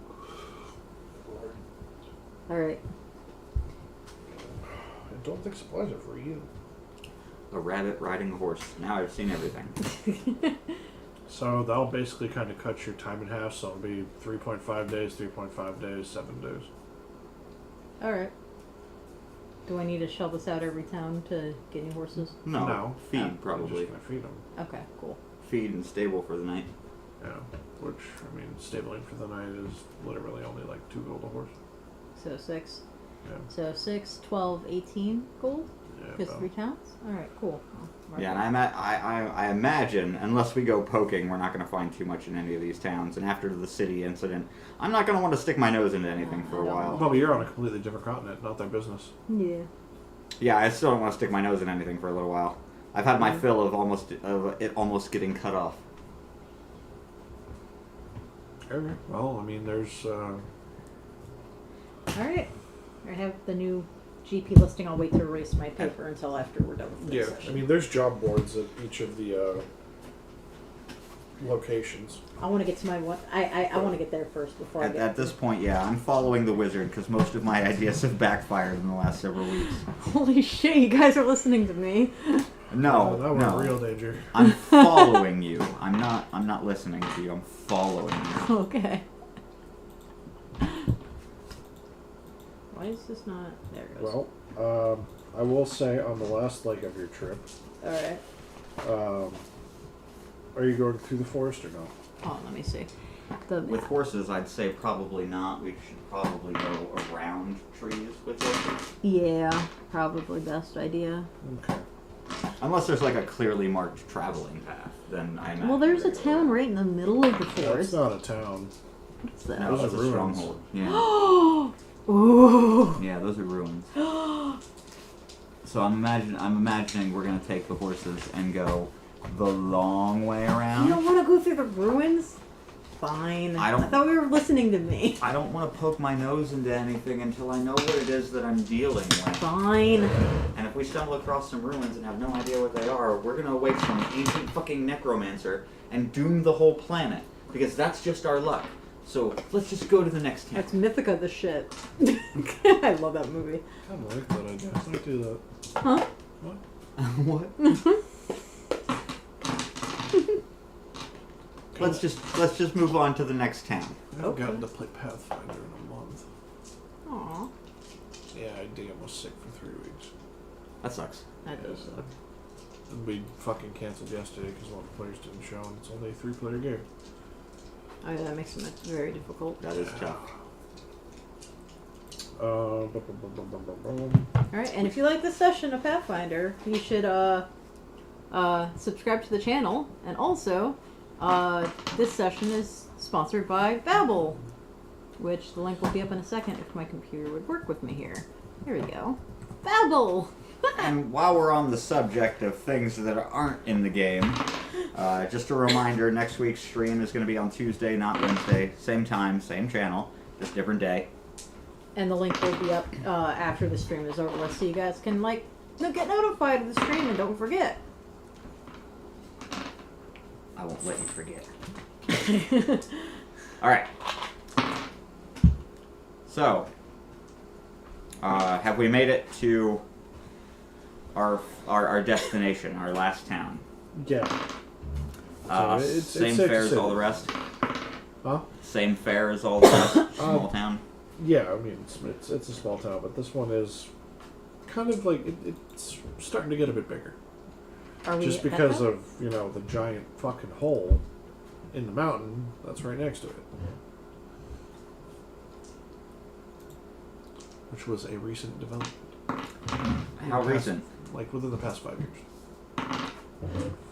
All right. I don't think supplies are for you. A rabbit riding a horse. Now I've seen everything. So that'll basically kind of cut your time in half. So it'll be 3.5 days, 3.5 days, 7 days. All right. Do I need to shell this out every town to get new horses? No, feed You're probably. just gonna feed them. Okay, cool. Feed and stable for the night. Yeah, which I mean, stabling for the night is literally only like 2 gold a horse. So 6. Yeah. So 6, 12, 18 gold? Yeah. Just about- 3 towns? Alright, cool. I'll mark Yeah, it. and I imagine, unless we go poking, we're not going to find too much in any of these towns. And after the city incident, I'm not going to want to stick my nose into anything for a I don't. while. Well, but you're on a completely different continent, not their business. Yeah. Yeah, I still don't want to stick my nose in anything for a little while. I've had my fill of it almost getting cut off. Okay. Well, I mean, there's. Alright. I have the new GP listing. I'll wait to erase my paper until after we're done with this Yeah, session. I mean, there's job boards at each of the locations. I want to get to my one. I want to get there first before I get. At this point, yeah, I'm following the wizard because most of my ideas have backfired in the last several weeks. Holy shit! You guys are listening to me. No, Now we're no. in real danger. I'm following you. I'm not listening to you. I'm following you. Okay. Why is this not? There it goes. Well, I will say on the last leg of your trip, All right. are you going through the forest or no? Oh, let me see. The With horses, I'd say probably not. We should probably go around trees with horses. yeah, probably best idea. Okay. Unless there's like a clearly marked traveling path, then I imagine. Well, there's a we're gonna town go right in the middle of the That's forest. not a town. What's that? around. No, Those that's are a ruins. stronghold. Yeah. Ooh. Yeah, those are ruins. So I'm imagining we're gonna take the horses and go the long way You around. don't want to go through the ruins? Fine. I don't- thought we were listening to me. I don't want to poke my nose into anything until I know what it is that I'm dealing with. Fine. And if we stumble across some ruins and have no idea what they are, we're gonna awake some ancient fucking necromancer and doom the whole planet. Because that's just our luck. So let's just go to the next town. That's Mythica the shit. I love that movie. I kind of like that idea. Let's do that. Huh? What? What? Let's just move on to the next town. I haven't Okay. gotten to play Pathfinder in a month. Aw. Yeah, DM was sick for 3 weeks. That sucks. That does suck. And we fucking canceled yesterday because one of the players didn't show, and it's only a 3-player game. Oh, yeah, that makes it very difficult. That is tough. Alright, and if you like this session of Pathfinder, you should subscribe to the channel. And also, this session is sponsored by Babbel, which the link will be up in a second if my computer would work with me here. Here we go. Babbel! And while we're on the subject of things that aren't in the game, just a reminder, next week's stream is going to be on Tuesday, not Wednesday. Same time, same channel, just different day. And the link will be up after the stream is over with, so you guys can, get notified of the stream and don't forget. I won't let you forget. Alright. So, have we made it to our destination, our last town? Yeah. It's Same safe to fare as say all the that. rest? Huh? Same fare as all the rest? Small town? Yeah, I mean, it's a small town, but this one is kind of like, it's starting to get a bit bigger. Are we Just at because that? of, the giant fucking hole in the mountain that's right next to it. Which was a recent development. How recent? Like within the past 5 years.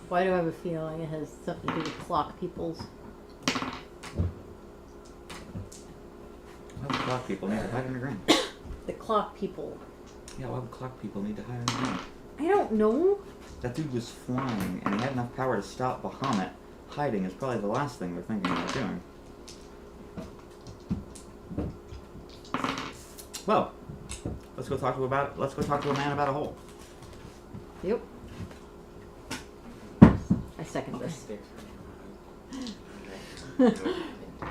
Why do I have a feeling it has something to do with clock peoples? Why would clock people need to hide underground? The clock people. Yeah, why would clock people need to hide underground? I don't know. That dude was flying, and he had enough power to stop Bahamut. Hiding is probably the last thing they're thinking about doing. Well, let's go talk to a man about a hole. Yep. I second this.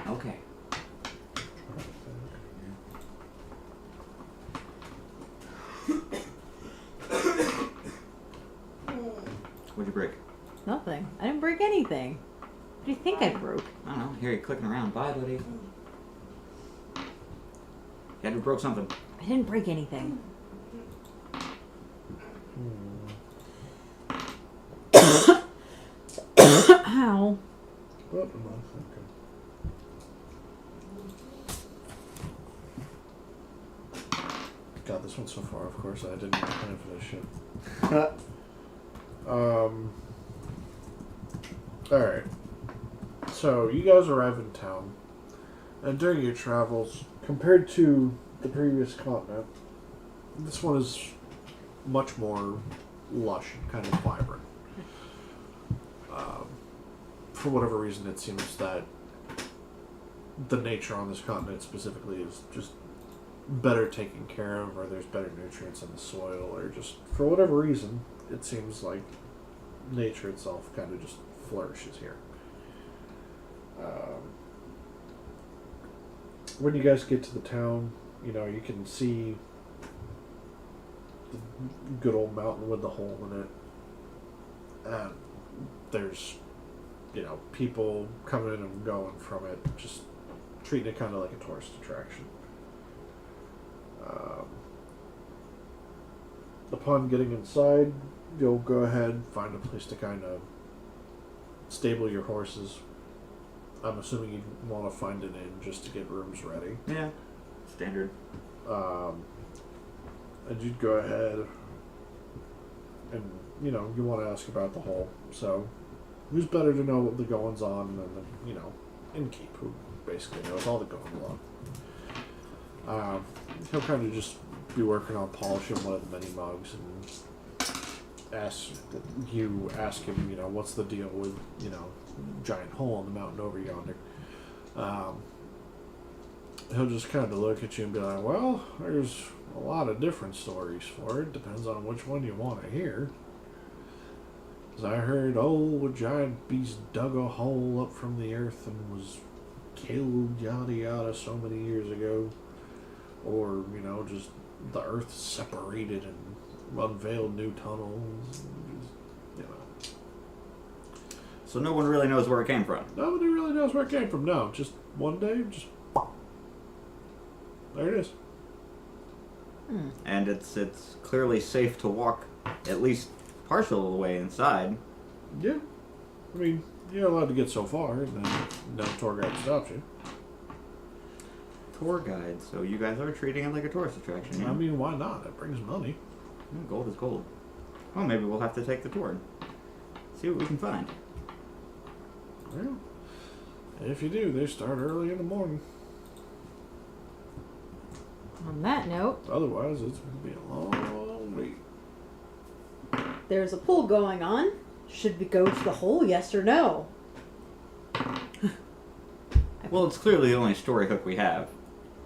Okay. What'd you break? Nothing. I didn't break anything. What do you think I broke? I don't know. Here you're clicking around. Bye, buddy. Yeah, you broke something. I didn't break anything. Ow. Oh, no, okay. God, this one's so far, of course. I didn't plan for this shit. Alright. So, you guys arrive in town. And during your travels, compared to the previous continent, this one is much more lush and kind of vibrant. For whatever reason, it seems that the nature on this continent specifically is just better taken care of, or there's better nutrients in the soil, or just for whatever reason, it seems like nature itself kind of just flourishes here. When you guys get to the town, you know, you can see the good old mountain with the hole in it. And there's, you know, people coming and going from it, just treating it kind of like a tourist attraction. Upon getting inside, you'll go ahead, find a place to kind of stable your horses. I'm assuming you want to find an inn just to get rooms ready. Yeah, standard. And you'd go ahead and, you know, you want to ask about the hole. So, who's better to know what the goings on than the, you know, innkeep, who basically knows all the goings on. He'll kind of just be working on polishing one of the mini mugs and ask him, you know, what's the deal with, you know, giant hole in the mountain over yonder. He'll just kind of look at you and be like, well, there's a lot of different stories for it. Depends on which one you want to hear. As I heard, a giant beast dug a hole up from the earth and was killed, yada yada, so many years ago. Or, you know, just the earth separated and unveiled new tunnels. You know. So no one really knows where it came from. Nobody really knows where it came from. No, just one day, just there it is. And it's clearly safe to walk at least partial of the way inside. Yeah, I mean, you're allowed to get so far, and then no tour guide stops you. Tour guide, so you guys are treating it like a tourist attraction, yeah? I mean, why not? It brings money. Gold is gold. Well, maybe we'll have to take the tour. See what we can find. Well, if you do, they start early in the morning. On that note, Otherwise, it's going to be a long wait. there's a pool going on. Should we go to the hole, yes or no? Well, it's clearly the only story hook we have,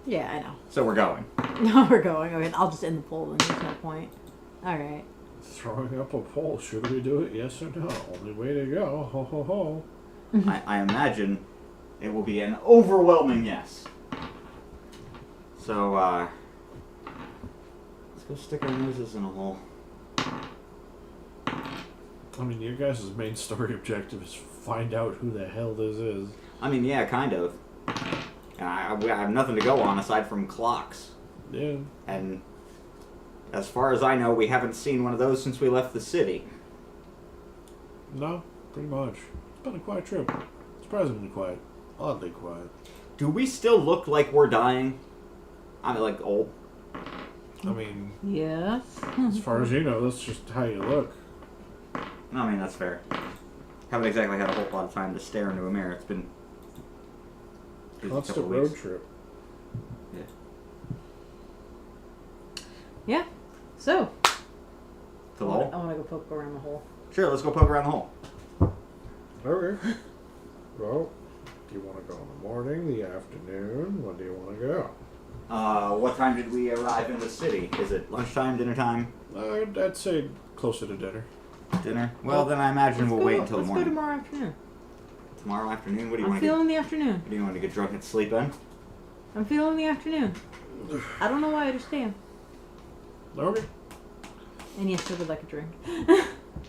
Yeah, I know. so we're going. No, we're going. Okay, I'll just end the poll then. There's no point. Alright. Throwing up a poll. Should we do it? Yes or no? Only way to go. Ho ho ho. I imagine it will be an overwhelming yes. So, let's go stick our noses in a hole. I mean, your guys' main story objective is find out who the hell this is. I mean, yeah, kind of. I have nothing to go on aside from clocks. Yeah. And as far as I know, we haven't seen one of those since we left the city. No, pretty much. It's been a quiet trip. Surprisingly quiet. Oddly quiet. Do we still look like we're dying? I mean, like, old. I mean, Yes. as far as you know, that's just how you look. I mean, that's fair. Haven't exactly had a whole lot of time to stare into a mirror. It's been a Constant couple road weeks. trip. Yeah. Yeah. So, To the I hole? want to go poke around the hole. Sure, let's go poke around the hole. Okay. Well, do you want to go in the morning, the afternoon? When do you want to go? What time did we arrive in the city? Is it lunchtime, dinner time, I'd say closer to dinner. dinner? Well, then I imagine we'll wait until the Let's go morning. tomorrow afternoon. Tomorrow afternoon? What do you I'm want to feeling the afternoon. What do you want to get drunk and sleep in? I'm feeling the afternoon. I don't know why I understand. Okay. And yes, I would like a drink.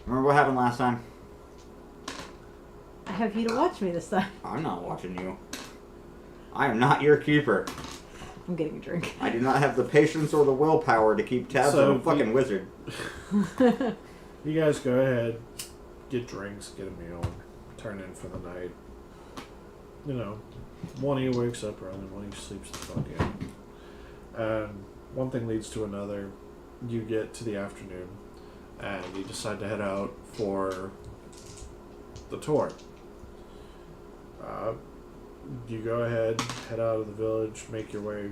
Remember what happened last time? I have you to watch me this time. I'm not watching you. I am not your keeper. I'm getting a drink. I do not have the patience or the willpower to keep tabs So on a fucking wizard. You guys go ahead, get drinks, get a meal, turn in for the night. You know, one of you wakes up early, one of you sleeps the fuck in. And one thing leads to another. You get to the afternoon, and you decide to head out for the tour. You go ahead, head out of the village, make your way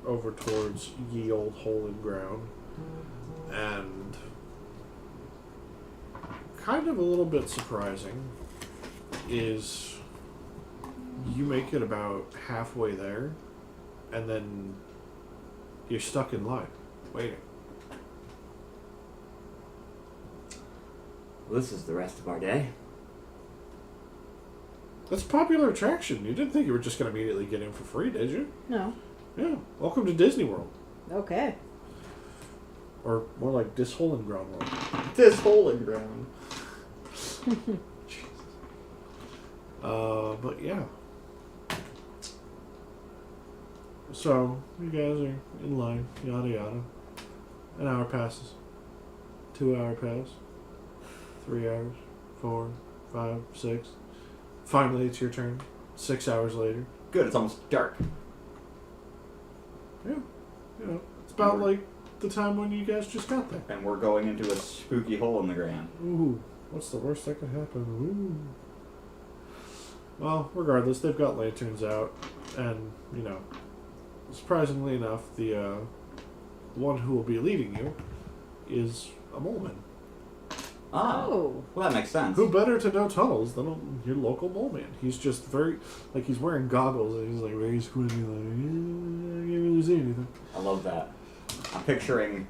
over towards ye old holy ground, and kind of a little bit surprising is you make it about halfway there, and then you're stuck in line, waiting. Well, this is the rest of our day. That's a popular attraction. You didn't think you were just going to immediately get in for free, did you? No. Yeah. Welcome to Disney World. Okay. Or more like Dis Hole and Ground World. This hole in ground. But yeah. So, you guys are in line, yada yada. An hour passes. 2 hour pass. 3 hours. 4, 5, 6. Finally, it's your turn. 6 hours later. Good, it's almost dark. Yeah. You know, it's about like the time when you guys just got there. And we're going into a spooky hole in the ground. Ooh, what's the worst that could happen? Ooh. Well, regardless, they've got lanterns out, and, you know, surprisingly enough, the one who will be leading you is a mole man. Oh. Well, that makes sense. Who better to know tunnels than your local mole man? He's just very, like, he's wearing goggles, and he's, like, very squinty, like, I can't really see anything. I love that. I'm picturing,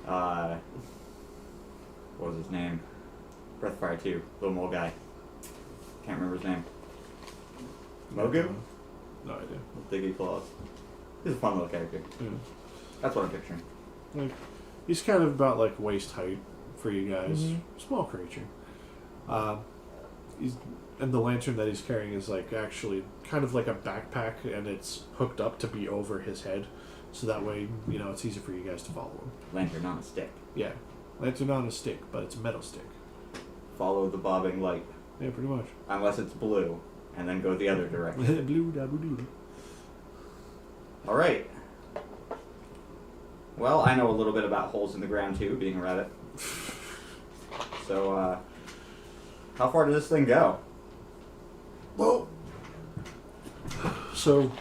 what was his name? Breath of Fire 2, little mole guy. Can't remember his name. Mogu? No idea. With Diggy Claws. He's a fun little character. Yeah. That's what I'm picturing. Like, he's kind of about, like, waist height for you guys. Mhm. Small creature. And the lantern that he's carrying is, like, actually kind of like a backpack, and it's hooked up to be over his head. So that way, you know, it's easy for you guys to follow him. Lantern on a stick. Yeah. Lantern on a stick, but it's a metal stick. Follow the bobbing light. Yeah, pretty much. Unless it's blue. And then go the other direction. Blue da doo. Alright. Well, I know a little bit about holes in the ground too, being a rabbit. So, how far does this thing go? Well, so,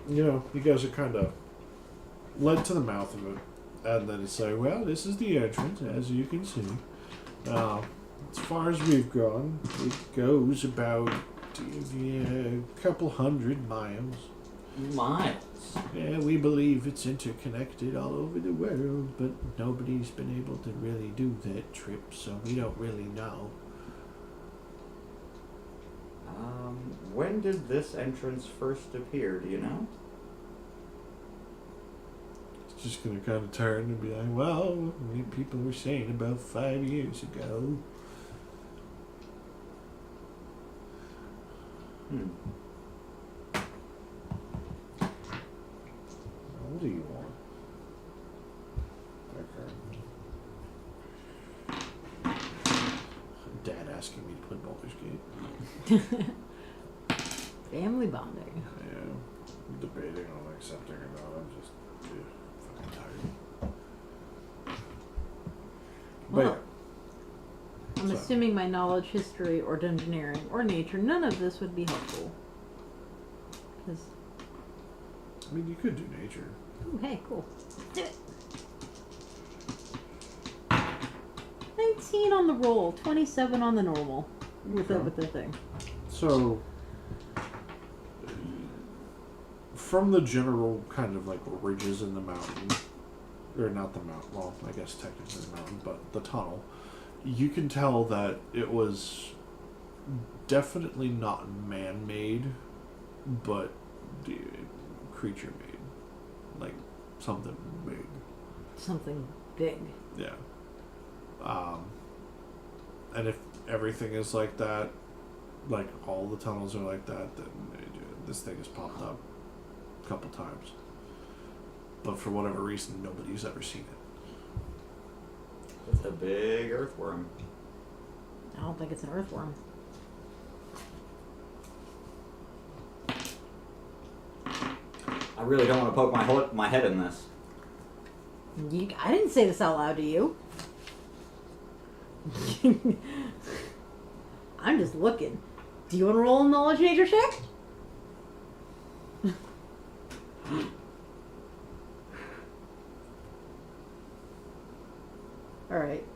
you know, you guys are kind of led to the mouth of it, and then it's like, well, this is the entrance, as you can see. As far as we've gone, it goes about a couple 100 miles. Miles. Yeah, we believe it's interconnected all over the world, but nobody's been able to really do that trip, so we don't really know. When did this entrance first appear, do you know? It's just gonna kind of turn and be like, well, people were saying about 5 years ago. What do you want? Okay. Dad asking me to play Baldur's Gate. Family bonding. Yeah. I'm debating on accepting or not. I'm just fucking tired. Well, But I'm So- assuming my knowledge, history, or dungeoneering, or nature, none of this would be helpful. Because, I mean, you could do nature. oh, hey, cool. 19 on the roll, 27 on the normal. With Okay. the thing. So, from the general kind of like ridges in the mountain, or not the mountain, well, I guess technically the mountain, but the tunnel, you can tell that it was definitely not man-made, but creature-made. Like, something big. Something big. Yeah. And if everything is like that, like all the tunnels are like that, then this thing has popped up a couple times. But for whatever reason, nobody's ever seen it. It's a big earthworm. I don't think it's an earthworm. I really don't want to poke my head in this. I didn't say this out loud to you. I'm just looking. Do you want to roll a knowledge nature check? Alright.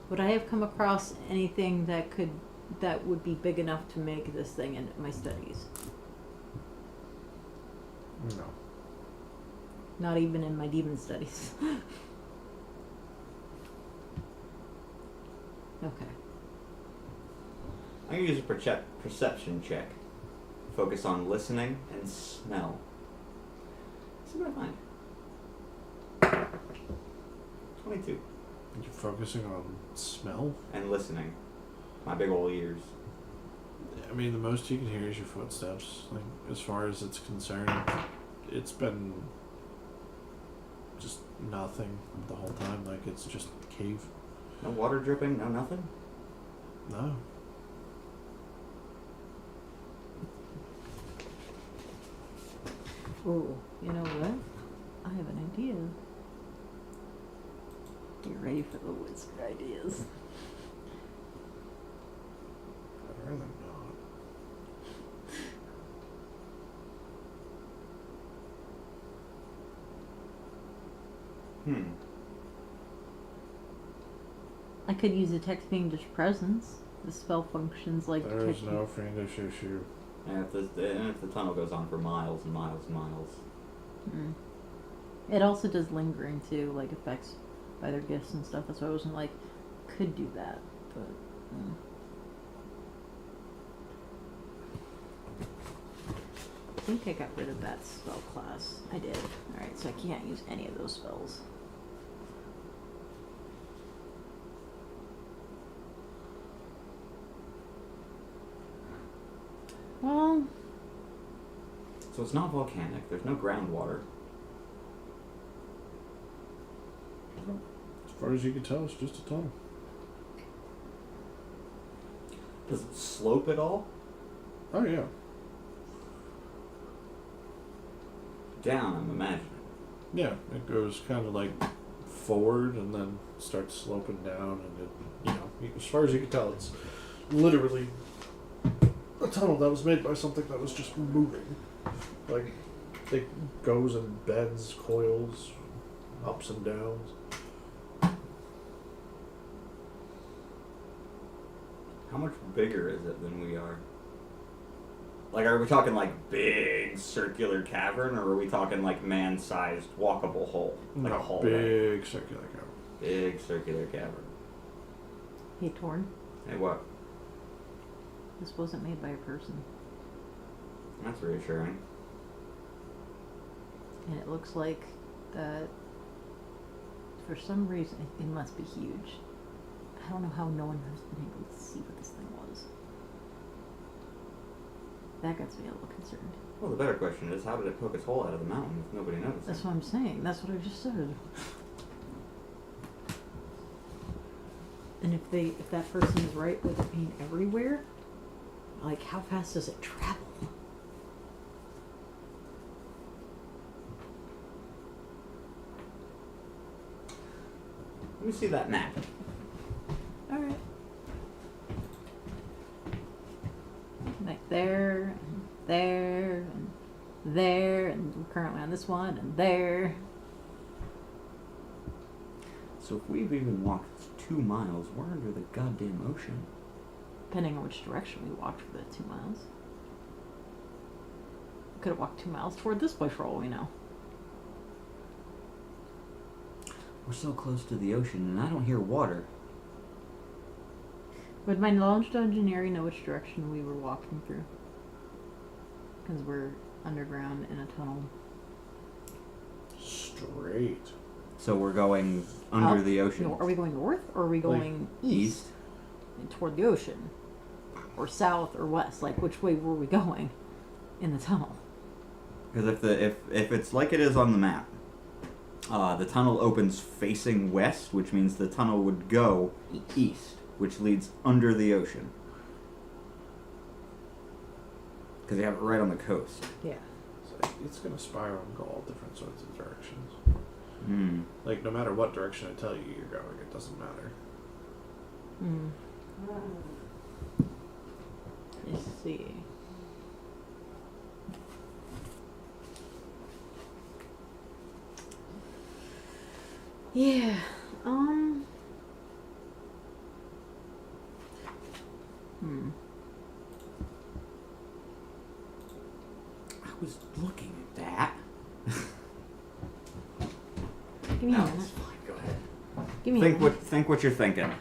Would I have come across anything that would be big enough to make this thing in my studies? No. Not even in my demon studies. Okay. I'm gonna use a perception check. Focus on listening and smell. See what I find. 22. You're focusing on smell? And listening. My big ol' ears. I mean, the most you can hear is your footsteps. Like, as far as it's concerned, it's been just nothing the whole time. Like, it's just a cave. No water dripping, no nothing? No. Oh, you know what? I have an idea. Get ready for the wizard ideas. I'd rather not. I could use detect fiendish presence. The spell functions like There's detect no fiendish issue. And if the tunnel goes on for miles and miles and miles. Mm. It also does lingering too, like effects by their gifts and stuff. That's why I wasn't like, could do that, but. I think I got rid of that spell class. I did. Alright, so I can't use any of those spells. Well, So it's not volcanic. There's no groundwater. As far as you can tell, it's just a tunnel. Does it slope at all? Oh, yeah. Down, I'm imagining. Yeah, it goes kind of like forward and then starts sloping down, and it, you know, as far as you can tell, it's literally a tunnel that was made by something that was just moving. Like, it goes and bends, coils, ups and downs. How much bigger is it than we are? Like, are we talking like big circular cavern, or are we talking like man-sized walkable hole? Like a hallway? Big circular cavern. Big circular cavern. hey Torn, Hey, what? this wasn't made by a person. That's reassuring. And it looks like that for some reason it must be huge. I don't know how no one has been able to see what this thing was. That gets me a little concerned. Well, the better question is, how did it poke its hole out of the mountain if nobody noticed? That's what I'm saying. That's what I just said. And if that person is right with it being everywhere, like how fast does it travel? Let me see that map. All right. Like there, and there, and there, and we're currently on this one, and there. So if we've even walked 2 miles, we're under the goddamn ocean. Depending on which direction we walked for the 2 miles. We could have walked 2 miles toward this way for all we know. We're so close to the ocean, and I don't hear water. Would my knowledge to engineering know which direction we were walking through? Because we're underground in a tunnel. Straight. So we're going under Up? the ocean. No, are we going north or are we going east toward the ocean? Or south or west? Like which way were we going in the tunnel? Because if it's like it is on the map, the tunnel opens facing west, which means the tunnel would go east, which leads under the ocean. Because they have it right on the coast. Yeah. It's going to spiral and go all different sorts of directions. Hmm. Like, no matter what direction I tell you you're going, it doesn't matter. Hmm. Let's see. Yeah. I was looking at that. Give me a No, minute. it's fine. Go ahead. Give me a minute. Think what you're thinking.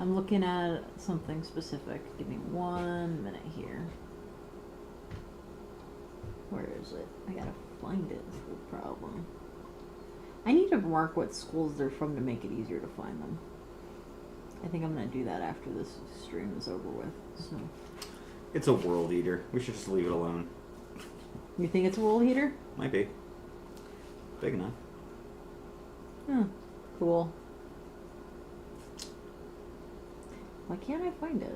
I'm looking at something specific. Give me 1 minute here. Where is it? I gotta find it. Is the problem. I need to mark what schools they're from to make it easier to find them. I think I'm gonna do that after this stream is over with. So, It's a world eater. We should just leave it alone. you think it's a wool heater? Might be. Big enough. Cool. Why can't I find it?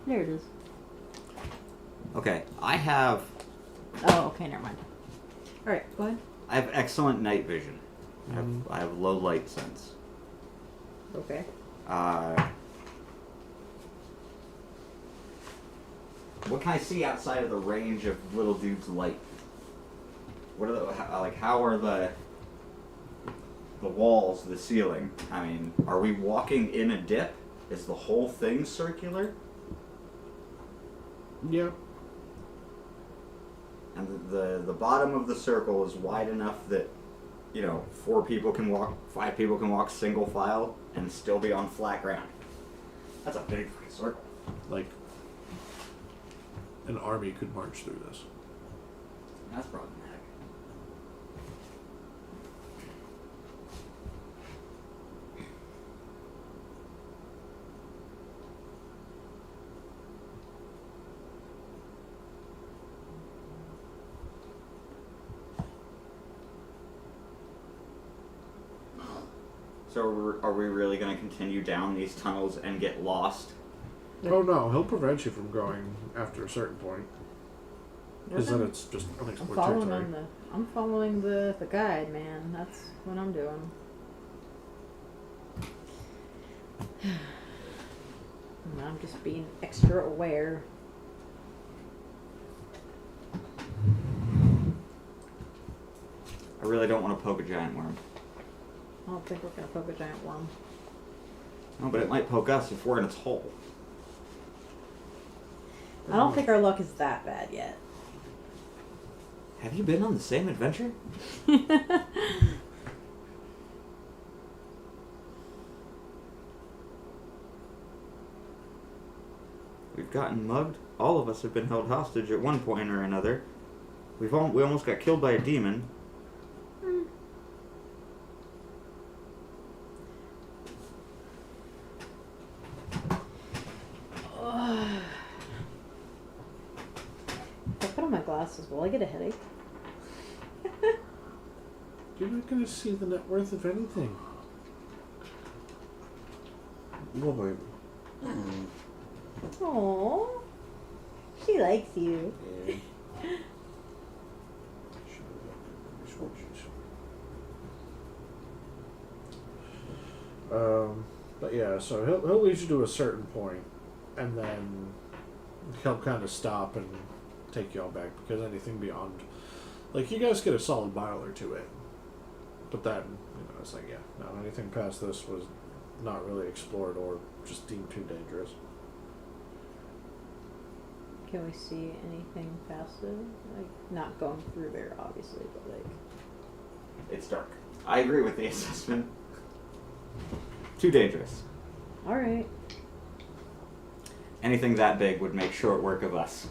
There it is. Okay, I have Oh, okay, never mind. Alright, go ahead. I have excellent night vision. I have low light sense. Okay. What can I see outside of the range of little dude's light? What are how are the walls, the ceiling? I mean, are we walking in a dip? Is the whole thing circular? Yeah. And the bottom of the circle is wide enough that, 4 people can walk, 5 people can walk single file and still be on flat ground. That's a big freaking circle. Like, an army could march through this. That's problematic. So are we really going to continue down these tunnels and get lost? Oh no, he'll prevent you from going after a certain point. Because then it's just unexplored territory. I'm following the guide, man. That's what I'm doing. And I'm just being extra aware. I really don't want to poke a giant worm. I don't think we're gonna poke a giant worm. No, but it might poke us if we're in its hole. I don't think our luck is that bad yet. Have you been on the same adventure? We've gotten mugged. All of us have been held hostage at one point or another. We almost got killed by a demon. If I put on my glasses, will I get a headache? You're not going to see the net worth of anything. Boy. Aww. She likes you. Yeah. But yeah, so he'll lead you to a certain point, and then he'll kind of stop and take y'all back, because anything beyond, like, you guys get a solid mile or two in, but then it's like, yeah, no, anything past this was not really explored or just deemed too dangerous. Can we see anything past it? Like, not going through there, obviously, but like... It's dark. I agree with the assessment. Too dangerous. Alright. Anything that big would make short work of us.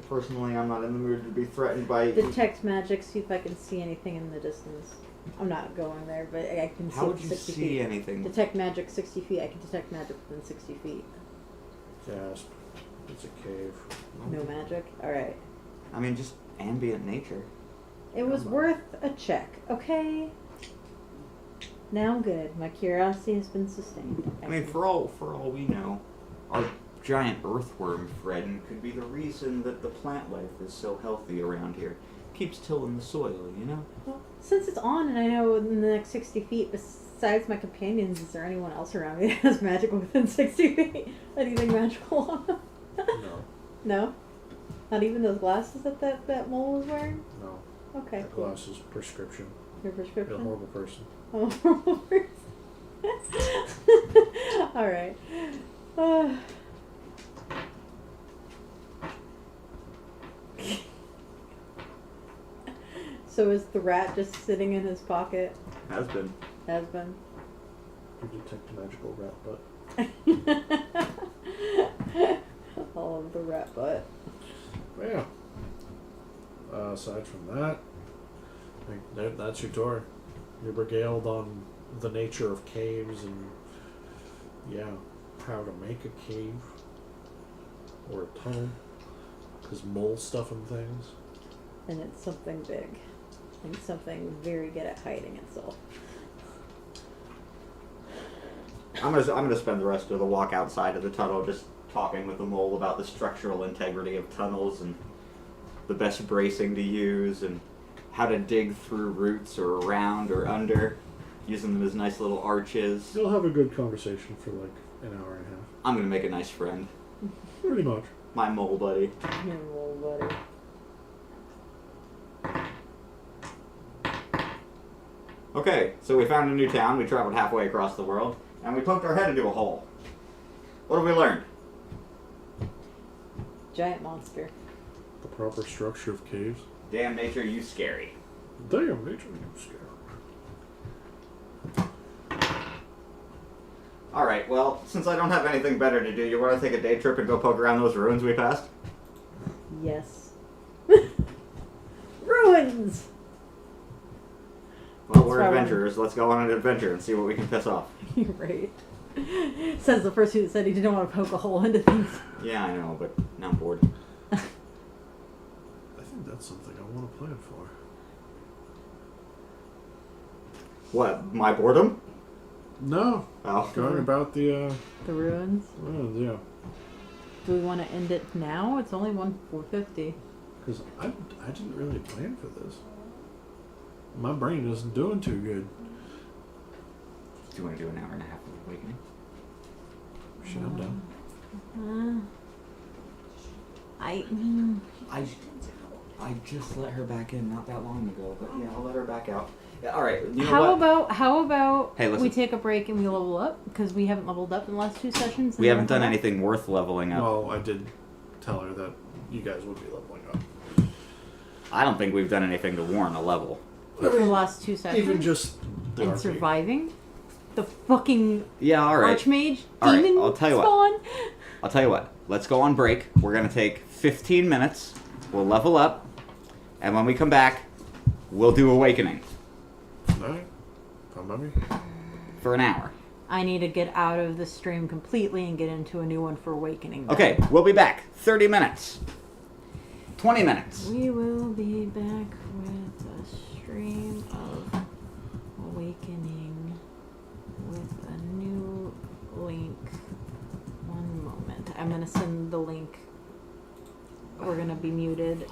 Personally, I'm not in the mood to be threatened by... Detect magic, see if I can see anything in the distance. I'm not going there, but I can see How up would to you 60 see feet. anything? Detect magic 60 feet. I can detect magic within 60 feet. Gasp. It's a cave. No magic? Alright. I mean, just ambient nature. It was worth a check, okay? Now I'm good. My curiosity has been sustained. I mean, for all we know, our giant earthworm friend could be the reason that the plant life is so healthy around here. Keeps tilling the soil, you know? Well, since it's on and I know in the next 60 feet, besides my companions, is there anyone else around me that has magic within 60 feet? Anything magical on them? No. No? Not even those glasses that mole was wearing? No. Okay, That cool. glass is prescription. Your You're a prescription? horrible person. Oh, All right. So is the rat just sitting in his pocket? Has been. Has been. You detect a magical rat butt. All of the rat butt. Yeah. Aside from that, that's your tour. You're regaled on the nature of caves and, yeah, how to make a cave or a tunnel. Because moles stuff and things. And it's something big. And something very good at hiding itself. I'm gonna spend the rest of the walk outside of the tunnel just talking with the mole about the structural integrity of tunnels and the best bracing to use and how to dig through roots or around or under, using them as nice little arches. You'll have a good conversation for like an hour and a half. I'm gonna make a nice friend. Pretty much. My mole buddy. Your little buddy. Okay, so we found a new town, we traveled halfway across the world, and we poked our head into a hole. What have we learned? Giant monster. The proper structure of caves. Damn nature, you scary. Damn, nature, you scare. Alright, well, since I don't have anything better to do, you want to take a day trip and go poke around those ruins we passed? Yes. Ruins! Well, we're That's right. adventurers. Let's go on an adventure and see what we can piss off. You're right. Says the person who said he didn't want to poke a hole into things. Yeah, I know, but now I'm bored. I think that's something I want to plan for. What, my boredom? No. Oh. Going about the, The ruins. ruins, yeah. Do we want to end it now? It's only 4:50. Because I didn't really plan for this. My brain isn't doing too good. Do you want to do an hour and a half of awakening? Shit, I'm done. I just let her back in not that long ago, but yeah, I'll let her back out. Yeah, all right. You know How what? about Hey, listen. we take a break and we level up because we haven't leveled up in the last 2 sessions. We and haven't then done come back? anything worth leveling up. Well, I did tell her that you guys would be leveling up. I don't think we've done anything to warrant a level. For the last 2 sessions. Even just the and RP. surviving the fucking Yeah, all right. Archmage All right, demon I'll tell you what. spawn. I'll tell you what. Let's go on break. We're gonna take 15 minutes. We'll level up, and when we come back, we'll do awakening Alright. Fine by me. for an hour. I need to get out of the stream completely and get into a new one for awakening. then. Okay, we'll be back. 30 minutes. 20 minutes. We will be back with a stream of awakening with a new link. One moment. I'm gonna send the link. We're gonna be muted.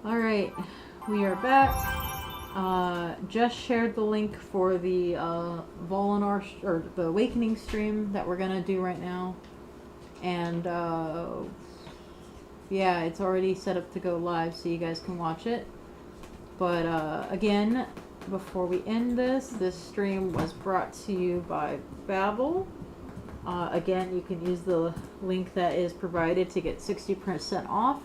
Alright, we are back. Just shared the link for the Volinar, or the Awakening stream that we're gonna do right now. And, yeah, it's already set up to go live so you guys can watch it. But, again, before we end this stream was brought to you by Babbel. Again, you can use the link that is provided to get 60% off.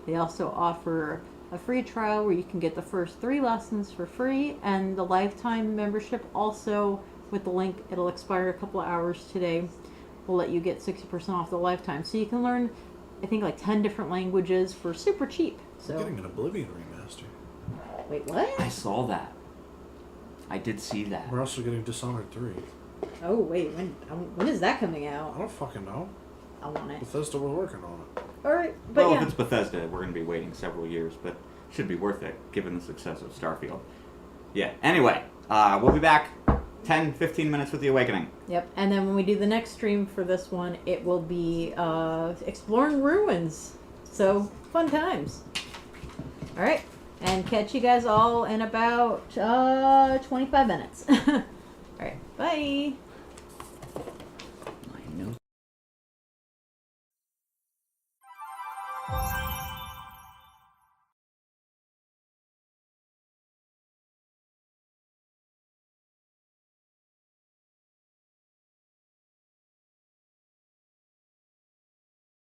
They also offer a free trial where you can get the first 3 lessons for free, and the lifetime membership also, with the link, it'll expire a couple of hours today, will let you get 60% off the lifetime. So you can learn, I think, like 10 different languages for super cheap. So I'm getting an Oblivion remaster. wait, what? I saw that. I did see that. We're also getting Dishonored 3. Oh wait, when is that coming out? I don't fucking know. I want it. Bethesda was working on it. All right, but Well, yeah. if it's Bethesda, we're going to be waiting several years, but should be worth it given the success of Starfield. Yeah. Anyway, we'll be back 10-15 minutes with the Awakening. Yep, and then when we do the next stream for this one, it will be exploring ruins. So, fun times. Alright, and catch you guys all in about 25 minutes. Alright, bye!